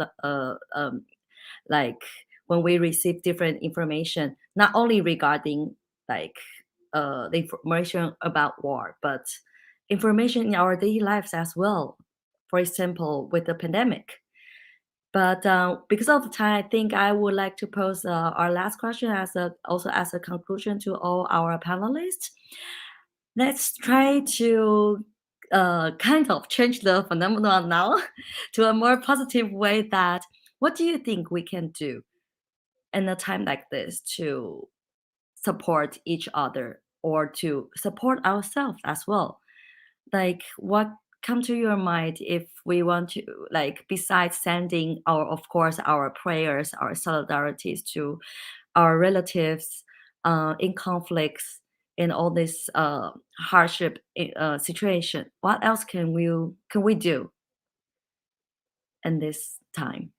like when we receive different information, not only regarding like the information about war, but information in our daily lives as well. For example, with the pandemic. But because of the time, I think I would like to pose our last question also as a conclusion to all our panelists. Let's try to kind of change the phenomenon now to a more positive way. That what do you think we can do in a time like this to support each other or to support ourselves as well? Like, what come to your mind if we want to, like, besides sending of course our prayers, our solidarities to our relatives in conflicts, in all this hardship situation, what else can we do in this time?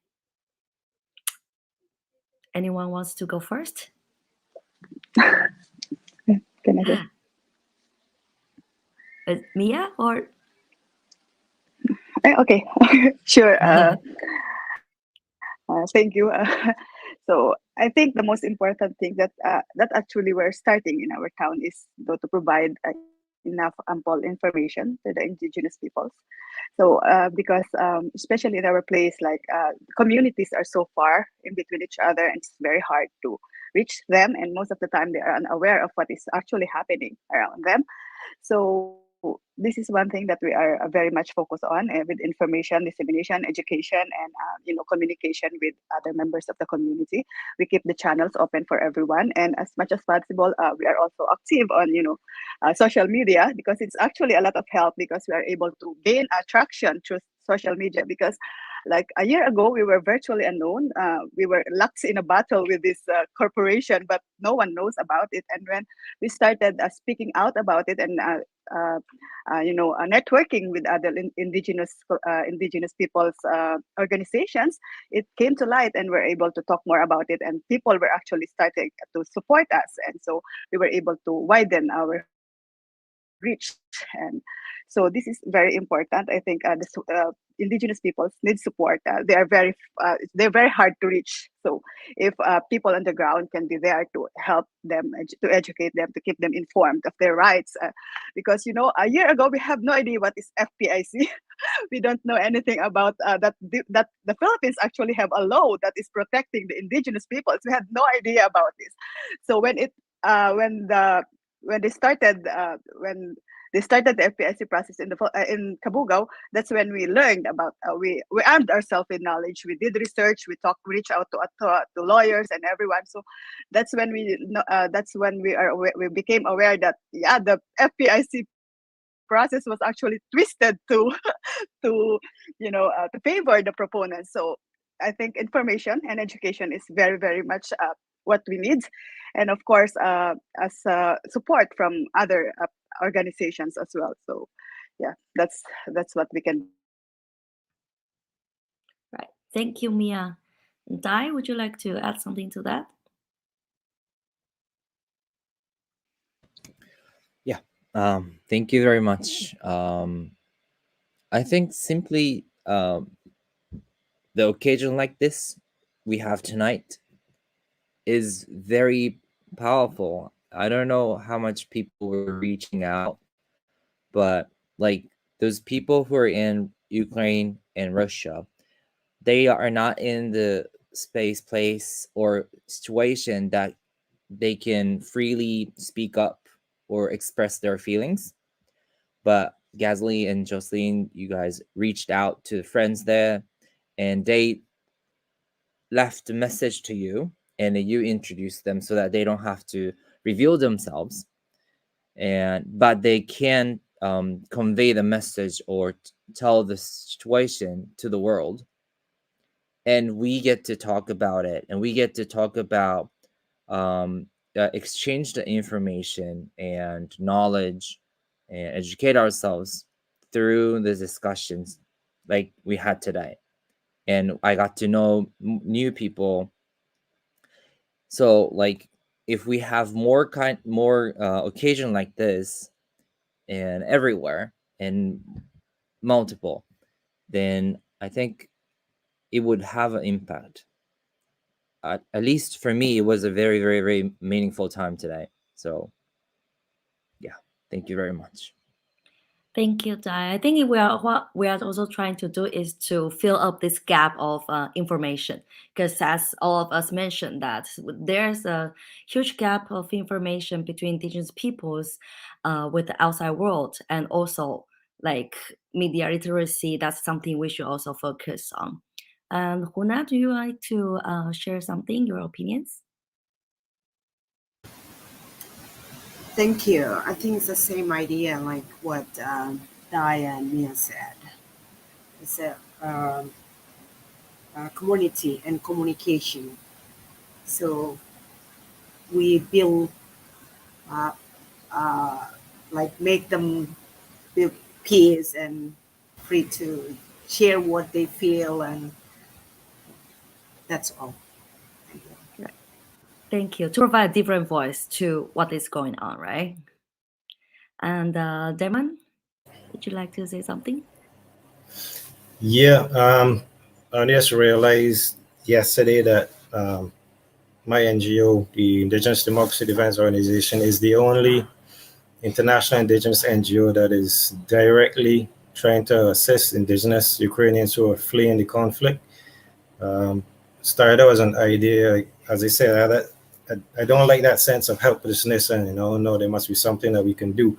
Anyone wants to go first? Can I go? Mia or Okay, sure. Thank you. So I think the most important thing that actually we're starting in our town is to provide enough ample information to the indigenous peoples. So because especially in our place, like communities are so far in between each other, and it's very hard to reach them. And most of the time, they are unaware of what is actually happening around them. So this is one thing that we are very much focused on with information dissemination, education, and communication with other members of the community. We keep the channels open for everyone, and as much as possible, we are also active on social media, because it's actually a lot of help, because we are able to gain attraction through social media. Because like a year ago, we were virtually unknown. We were locked in a battle with this corporation, but no one knows about it. And when we started speaking out about it and networking with other indigenous peoples organizations, it came to light, and we're able to talk more about it. And people were actually starting to support us, and so we were able to widen our reach. And so this is very important. I think indigenous peoples need support. They're very hard to reach. So if people on the ground can be there to help them, to educate them, to keep them informed of their rights, because a year ago we have no idea what is FPIC. We don't know anything about that the Philippines actually have a law that is protecting the indigenous peoples. We had no idea about this. So when they started when they started the FPIC process in Kabugao. That's when we learned about we armed ourselves with knowledge. We did research. We reached out to lawyers and everyone. So that's when we became aware that the FPIC process was actually twisted to to favor the proponents. So I think information and education is very, very much what we need, and of course, as support from other organizations as well. So, yeah, that's what we can. Right. Thank you, Mia. Dai, would you like to add something to that? Yeah. Thank you very much. I think simply the occasion like this we have tonight is very powerful. I don't know how much people were reaching out, but like those people who are in Ukraine and Russia, they are not in the place or situation that they can freely speak up or express their feelings. But Gasly and Jocelyn, you guys reached out to friends there, and they left a message to you, and you introduced them so that they don't have to reveal themselves, but they can convey the message or tell the situation to the world. And we get to talk about it, and we get to talk about exchange the information and knowledge and educate ourselves through the discussions like we had today. And I got to know new people. So like if we have more occasion like this and everywhere and multiple, then I think it would have an impact. At least for me, it was a very, very, very meaningful time today. So yeah, thank you very much. Thank you, Dai. I think what we are also trying to do is to fill up this gap of information, because as all of us mentioned, that there's a huge gap of information between indigenous peoples with the outside world, and also like media literacy. That's something we should also focus on. And Huna, do you like to share something, your opinions? Thank you. I think it's the same idea like what Dai and Mia said. It's a community and communication. So we build, like make them feel peace and free to share what they feel, and that's all. Thank you. Thank you. To provide a different voice to what is going on, right? And Damon, would you like to say something? Yeah, I just realized yesterday that my NGO, the Indigenous Democracy Defense Organization, is the only international indigenous NGO that is directly trying to assist indigenous Ukrainians who are fleeing the conflict. Started out as an idea, as I said, I don't like that sense of helplessness and, no, there must be something that we can do.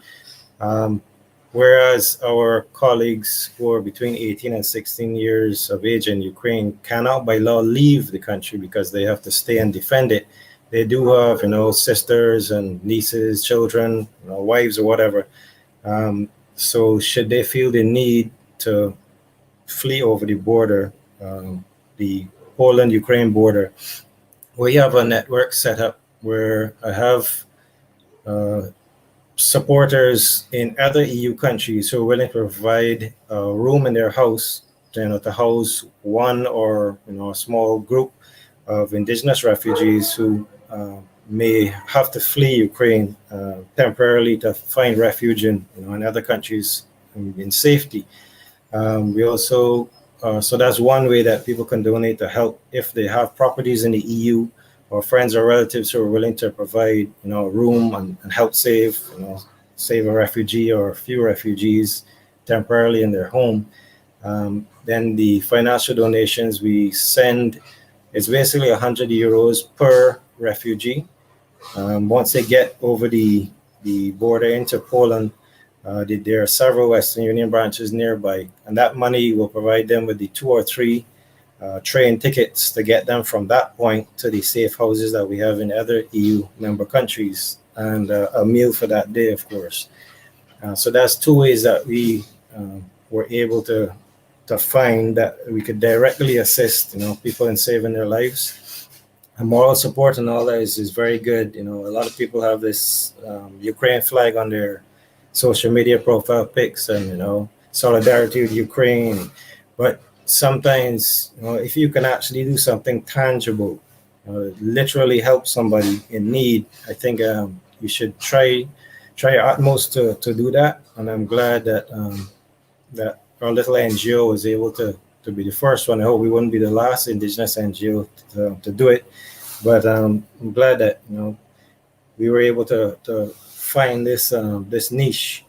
Whereas our colleagues who are between 18 and 16 years of age in Ukraine cannot by law leave the country because they have to stay and defend it. They do have, sisters and nieces, children, wives or whatever. So should they feel the need to flee over the border, the Poland-Ukraine border, we have a network set up where I have supporters in other EU countries who are willing to provide a room in their house, to house one or a small group of indigenous refugees who may have to flee Ukraine temporarily to find refuge in other countries in safety. We also so that's one way that people can donate to help if they have properties in the EU or friends or relatives who are willing to provide, a room and help save a refugee or a few refugees temporarily in their home. Then the financial donations we send is basically €100 per refugee. Once they get over the border into Poland, There are several Western Union branches nearby, and that money will provide them with the 2 or 3 train tickets to get them from that point to the safe houses that we have in other EU member countries, and a meal for that day, of course. So that's 2 ways that we were able to find that we could directly assist, people in saving their lives. And moral support and all that is very good. A lot of people have this Ukraine flag on their social media profile pics, and solidarity with Ukraine. But sometimes, if you can actually do something tangible, literally help somebody in need, I think you should try your utmost to do that. And I'm glad that that our little NGO was able to be the first one. I hope we wouldn't be the last Indigenous NGO to do it. But I'm glad that we were able to find this this niche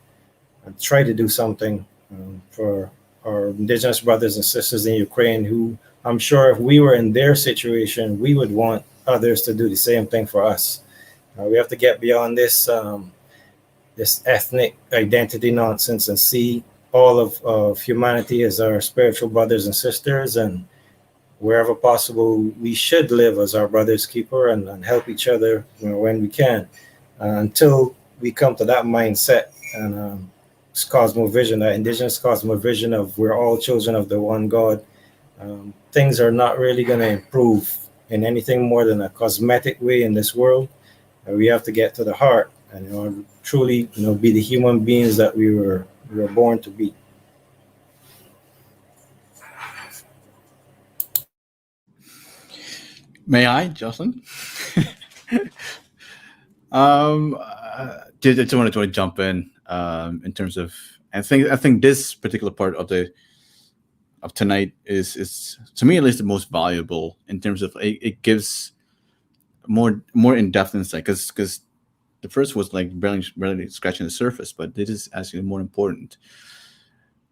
and try to do something for our Indigenous brothers and sisters in Ukraine, who I'm sure if we were in their situation, we would want others to do the same thing for us. We have to get beyond this this ethnic identity nonsense and see all of humanity as our spiritual brothers and sisters, and wherever possible, we should live as our brother's keeper and help each other when we can, until we come to that mindset and cosmovision, that indigenous cosmovision of we're all children of the one God. Things are not really going to improve in anything more than a cosmetic way in this world. We have to get to the heart and truly be the human beings that we were born to be. May I, Jocelyn? Just wanted to jump in terms of, I think this particular part of tonight is to me at least the most valuable in terms of it gives more in-depth insight, because the first was like barely scratching the surface, but this is actually more important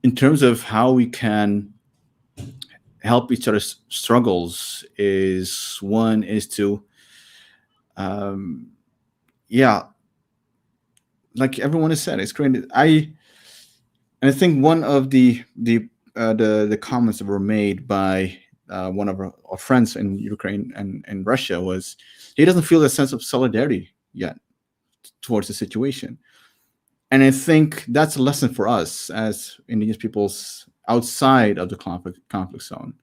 in terms of how we can help each other's struggles. One is to like everyone has said, it's great. I think one of the comments that were made by one of our friends in Ukraine and Russia was he doesn't feel a sense of solidarity yet towards the situation. And I think that's a lesson for us as Indigenous peoples outside of the conflict zone.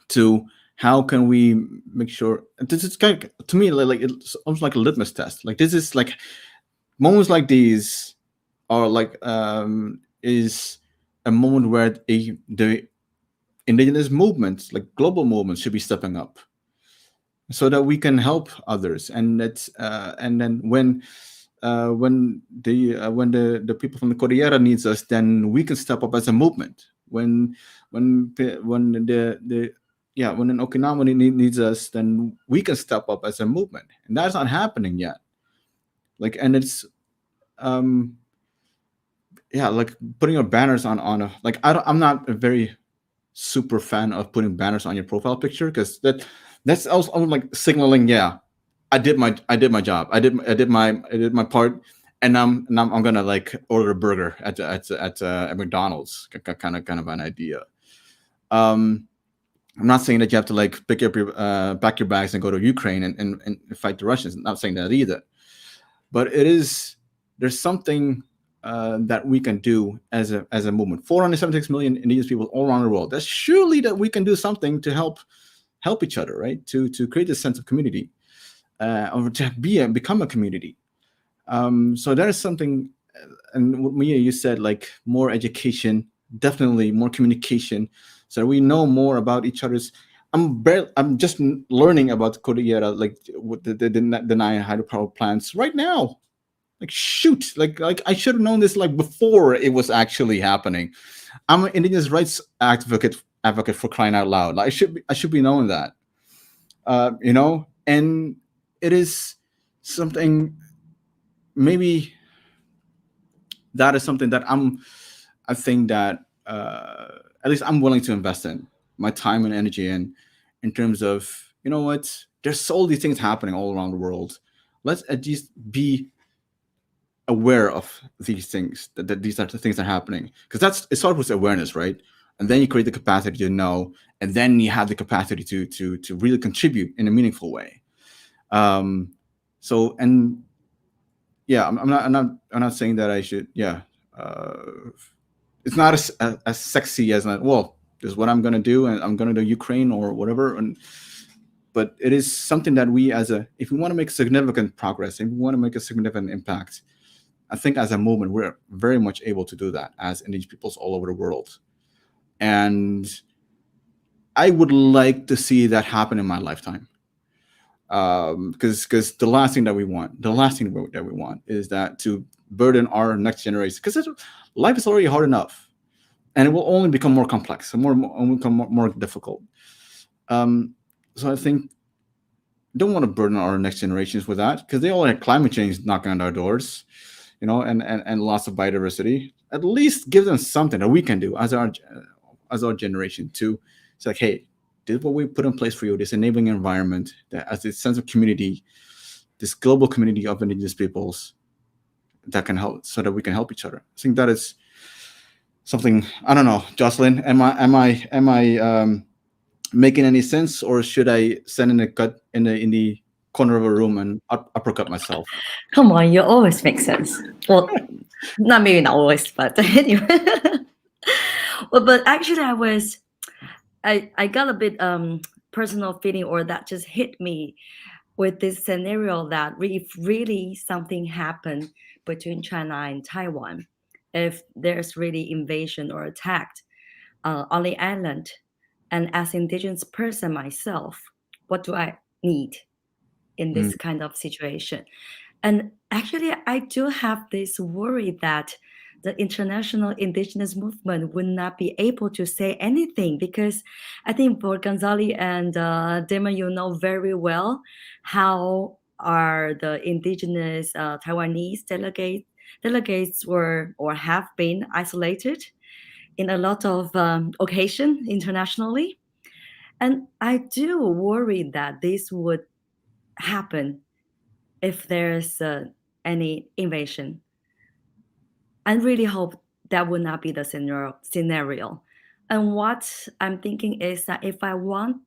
To how can we make sure this is kind of, to me, like it's almost like a litmus test. Like this is like moments like these are like is a moment where the indigenous movements, like global movements, should be stepping up so that we can help others. And that's and then when the people from the Cordillera needs us, then we can step up as a movement. When an Okinawan needs us, then we can step up as a movement, and that's not happening yet. Like, and it's like putting your banners on a, like I'm not a very super fan of putting banners on your profile picture, because that's also like signaling, I did my job, I did my part, and I'm gonna like order a burger at McDonald's, kind of an idea. I'm not saying that you have to like pack your bags and go to Ukraine and fight the Russians. I'm not saying that either, but there's something that we can do as a movement. 476 million Indigenous people all around the world. That's surely that we can do something to help each other, right? To create a sense of community, or to become a community. So that is something. And what Mia, you said, like more education, definitely more communication, so we know more about each other's. I'm just learning about Cordillera, like the 9 hydropower plants right now. Like shoot, like I should have known this like before it was actually happening. I'm an Indigenous rights advocate for crying out loud. Like, I should be knowing that, and it is something. Maybe that is something that I think that at least I'm willing to invest in my time and energy in terms of, there's so many things happening all around the world. Let's at least be aware of these things, that these are the things that are happening, because it starts with awareness, right? And then you create the capacity to know, and then you have the capacity to really contribute in a meaningful way. So, and yeah, I'm not saying that I should, it's not as sexy as well, this is what I'm going to do, and I'm going to do Ukraine or whatever. But it is something that we, if we want to make significant progress, if we want to make a significant impact, I think as a movement, we're very much able to do that as indigenous peoples all over the world. And I would like to see that happen in my lifetime. Because the last thing that we want is that to burden our next generation, because life is already hard enough, and it will only become more complex and more difficult. So I think don't want to burden our next generations with that, because they all have climate change knocking on our doors, and loss of biodiversity. At least give them something that we can do as our generation to say, like, hey, this is what we put in place for you, this enabling environment, that as a sense of community, this global community of indigenous peoples that can help, so that we can help each other. I think that is something. I don't know, Jocelyn, am I making any sense, or should I send in a cut in the corner of a room and uppercut myself? Come on, you always make sense. Well, maybe not always, but anyway. Well, but actually, I got a bit personal feeling, or that just hit me with this scenario that if really something happened between China and Taiwan, if there's really invasion or attack on the island, and as indigenous person myself, what do I need in this kind of situation? And actually, I do have this worry that the international indigenous movement would not be able to say anything, because I think for Gonzali and Damon, you know very well how are the indigenous Taiwanese delegates were or have been isolated in a lot of occasions internationally. And I do worry that this would happen if there's any invasion. I really hope that would not be the scenario. And what I'm thinking is that if I don't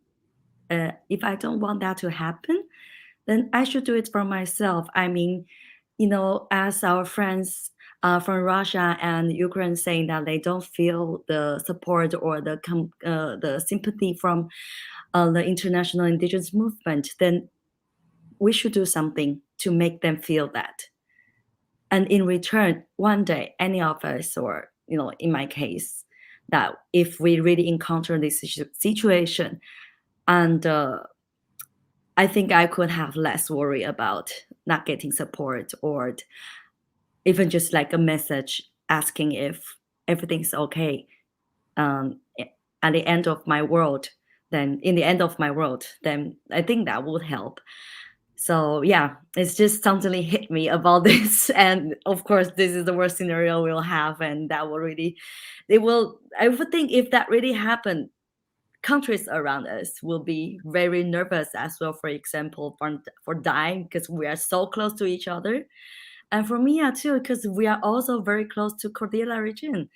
want that to happen, then I should do it for myself. I mean, as our friends from Russia and Ukraine saying that they don't feel the support or the sympathy from the international indigenous movement, then we should do something to make them feel that. And in return, one day, any of us, or in my case, that if we really encounter this situation, and I think I could have less worry about not getting support, or even just like a message asking if everything's okay at the end of my world. Then in the end of my world, then I think that would help. So yeah, it's just suddenly hit me about this. And of course, this is the worst scenario we'll have. And that will really, I would think if that really happened, countries around us will be very nervous as well, for example, for dying, because we are so close to each other. And for me too, because we are also very close to Cordillera region.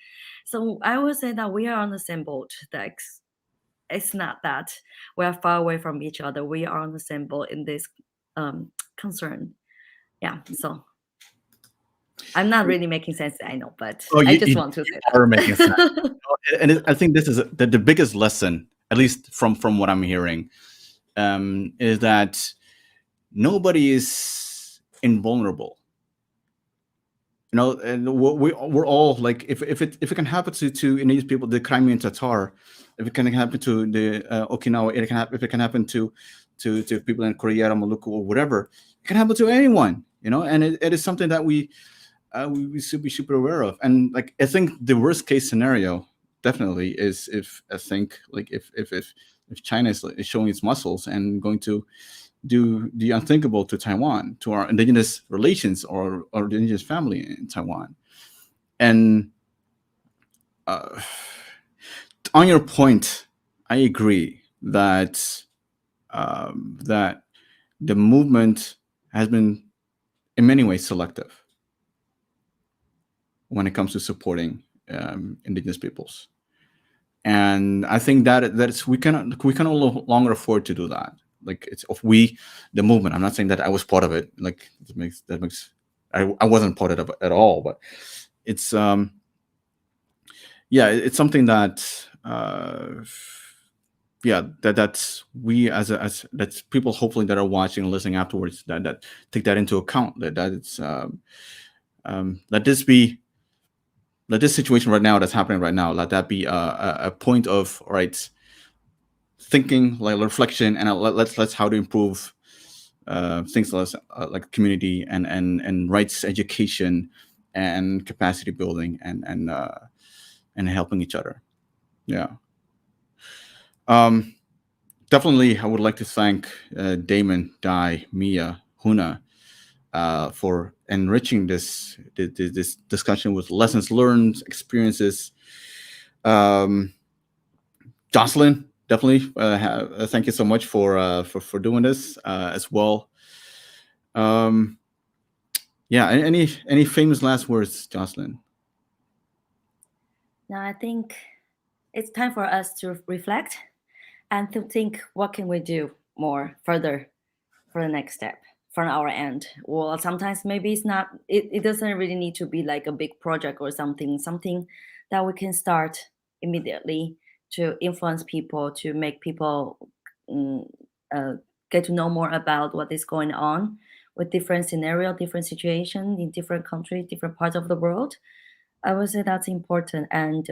So I would say that we are on the same boat. It's not that we are far away from each other. We are on the same boat in this concern. Yeah, so I'm not really making sense, I know, but I just want to say are making sense. And I think this is the biggest lesson, at least from what I'm hearing, is that nobody is invulnerable. And we're all like, if it can happen to indigenous people, the Crimean Tatar, if it can happen to the Okinawa, if it can happen to people in Cordillera, Maluku, or whatever, it can happen to anyone. And it is something that we should be super aware of. And like, I think the worst case scenario definitely is if China is showing its muscles and going to do the unthinkable to Taiwan, to our indigenous relations or indigenous family in Taiwan. And on your point, I agree that that the movement has been in many ways selective. when it comes to supporting indigenous peoples. And I think that's we can no longer afford to do that. Like it's of we, the movement. I'm not saying that I was part of it. Like I wasn't part of it at all. But it's it's something that that's we as that's people hopefully that are watching and listening afterwards that take that into account. That it's let this situation right now that's happening right now, let that be a point of thinking, like reflection, and let's how to improve things like community and rights education and capacity building and helping each other. Definitely I would like to thank Damon, Dai, Mia, Huna for enriching this discussion with lessons learned, experiences. Jocelyn, definitely thank you so much for doing this as well. Any famous last words, Jocelyn? Now I think it's time for us to reflect and to think what can we do more further for the next step from our end. Well, sometimes maybe it's not, it doesn't really need to be like a big project or something that we can start immediately to influence people, to make people get to know more about what is going on with different scenario, different situation in different countries, different parts of the world. I would say that's important, and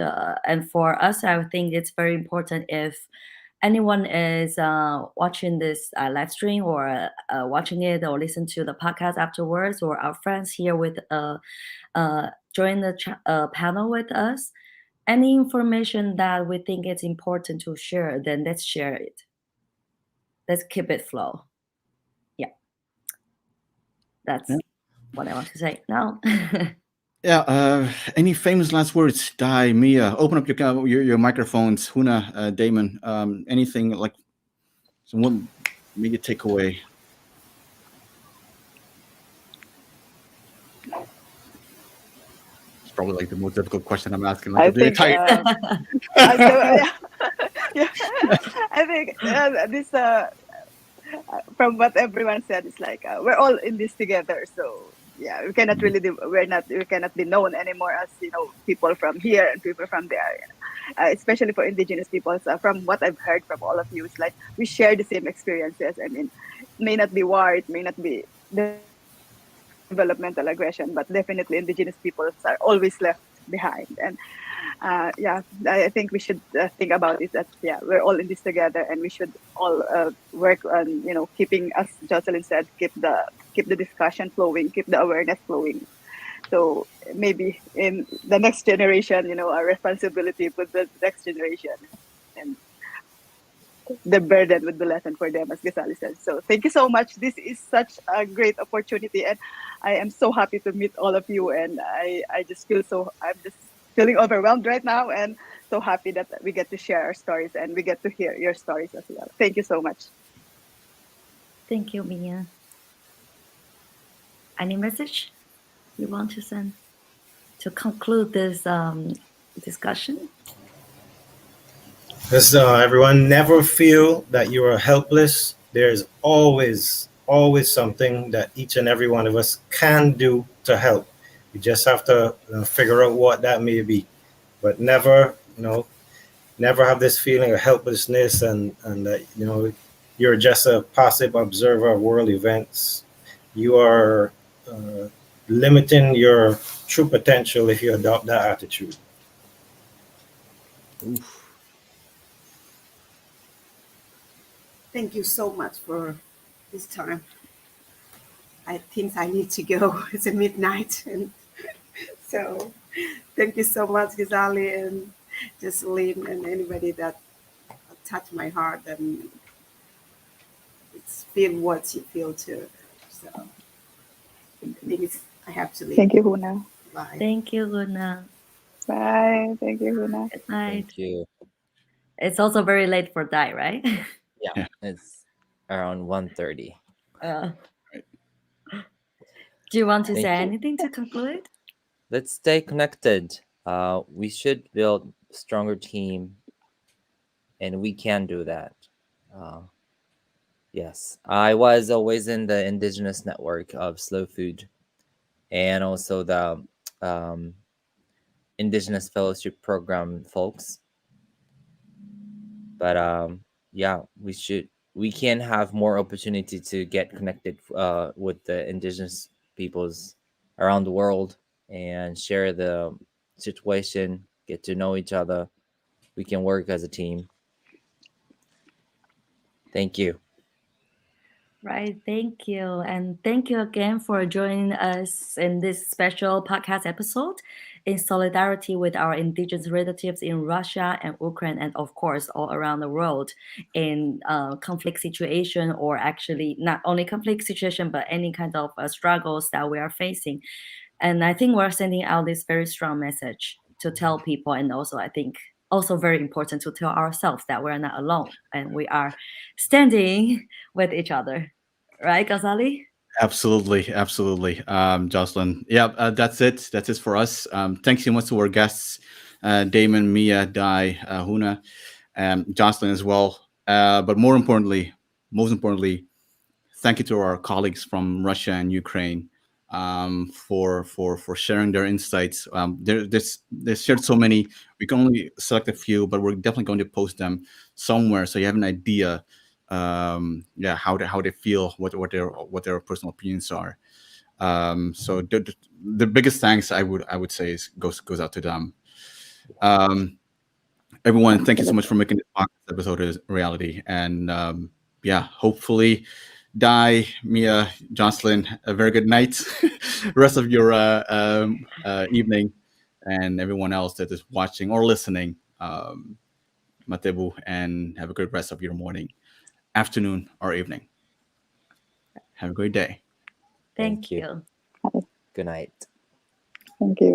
for us, I would think it's very important if anyone is watching this live stream or watching it or listen to the podcast afterwards, or our friends here with join the panel with us. Any information that we think it's important to share, then let's share it. Let's keep it flow. Yeah, that's what I want to say now. Any famous last words? Dai, Mia, open up your microphones. Huna, Damon, anything like someone maybe take away. It's probably like the most difficult question I'm asking. Like, I think, I think this from what everyone said, it's like we're all in this together. So yeah, we cannot really we cannot be known anymore as people from here and people from there. Especially for indigenous peoples, from what I've heard from all of you, it's like we share the same experiences. I mean, it may not be war, it may not be developmental aggression, but definitely indigenous peoples are always left behind. And I think we should think about it that we're all in this together, and we should all work on keeping, as Jocelyn said, keep the discussion flowing, keep the awareness flowing. So maybe in the next generation, our responsibility with the next generation, and the burden would be lessened for them, as Gisali said. So thank you so much. This is such a great opportunity, and I am so happy to meet all of you. And I just feel I'm just feeling overwhelmed right now, and so happy that we get to share our stories and we get to hear your stories as well. Thank you so much. Thank you, Mia. Any message you want to send to conclude this discussion? Just everyone, never feel that you are helpless. There's always something that each and every one of us can do to help. You just have to figure out what that may be, but never have this feeling of helplessness and that you're just a passive observer of world events. You are limiting your true potential if you adopt that attitude. Oof. Thank you so much for this time. I think I need to go. It's a midnight, and so thank you so much, Gisali and Jocelyn, and anybody that touched my heart, and it's feel what you feel too. So I think I have to leave. Thank you, Huna. Bye. Thank you, Huna. Bye. Thank you, Huna. Good night. Thank you. It's also very late for Dai, right? Yeah, it's around 1:30. Do you want to Thank say you. anything to conclude? let's stay connected. We should build stronger team, and we can do that. Uh, yes, I was always in the indigenous network of slow food, and also the um, indigenous fellowship program folks. But yeah, we can have more opportunity to get connected with the indigenous peoples around the world and share the situation, get to know each other. We can work as a team. Thank you. Right, thank you. And thank you again for joining us in this special podcast episode in solidarity with our indigenous relatives in Russia and Ukraine, and of course, all around the world in conflict situation, or actually not only conflict situation, but any kind of struggles that we are facing. And I think we're sending out this very strong message to tell people, and also I think also very important to tell ourselves that we're not alone and we are standing with each other. Right, Ghazali? Absolutely, absolutely, Jocelyn. Yeah, that's it. That's it for us. Thanks so much to our guests, Damon, Mia, Dai, Huna, Jocelyn as well. But most importantly, thank you to our colleagues from Russia and Ukraine for sharing their insights. They shared so many. We can only select a few, but we're definitely going to post them somewhere so you have an idea. Yeah, how they feel, what their personal opinions are. So the biggest thanks I would say is goes out to them. Everyone, thank you so much for making this podcast episode a reality. And yeah, hopefully, Dai, Mia, Jocelyn, a very good night, rest of your evening, and everyone else that is watching or listening. Matebu, and have a good rest of your morning, afternoon, or evening. Have a great day. Thank you. Good night. Thank you.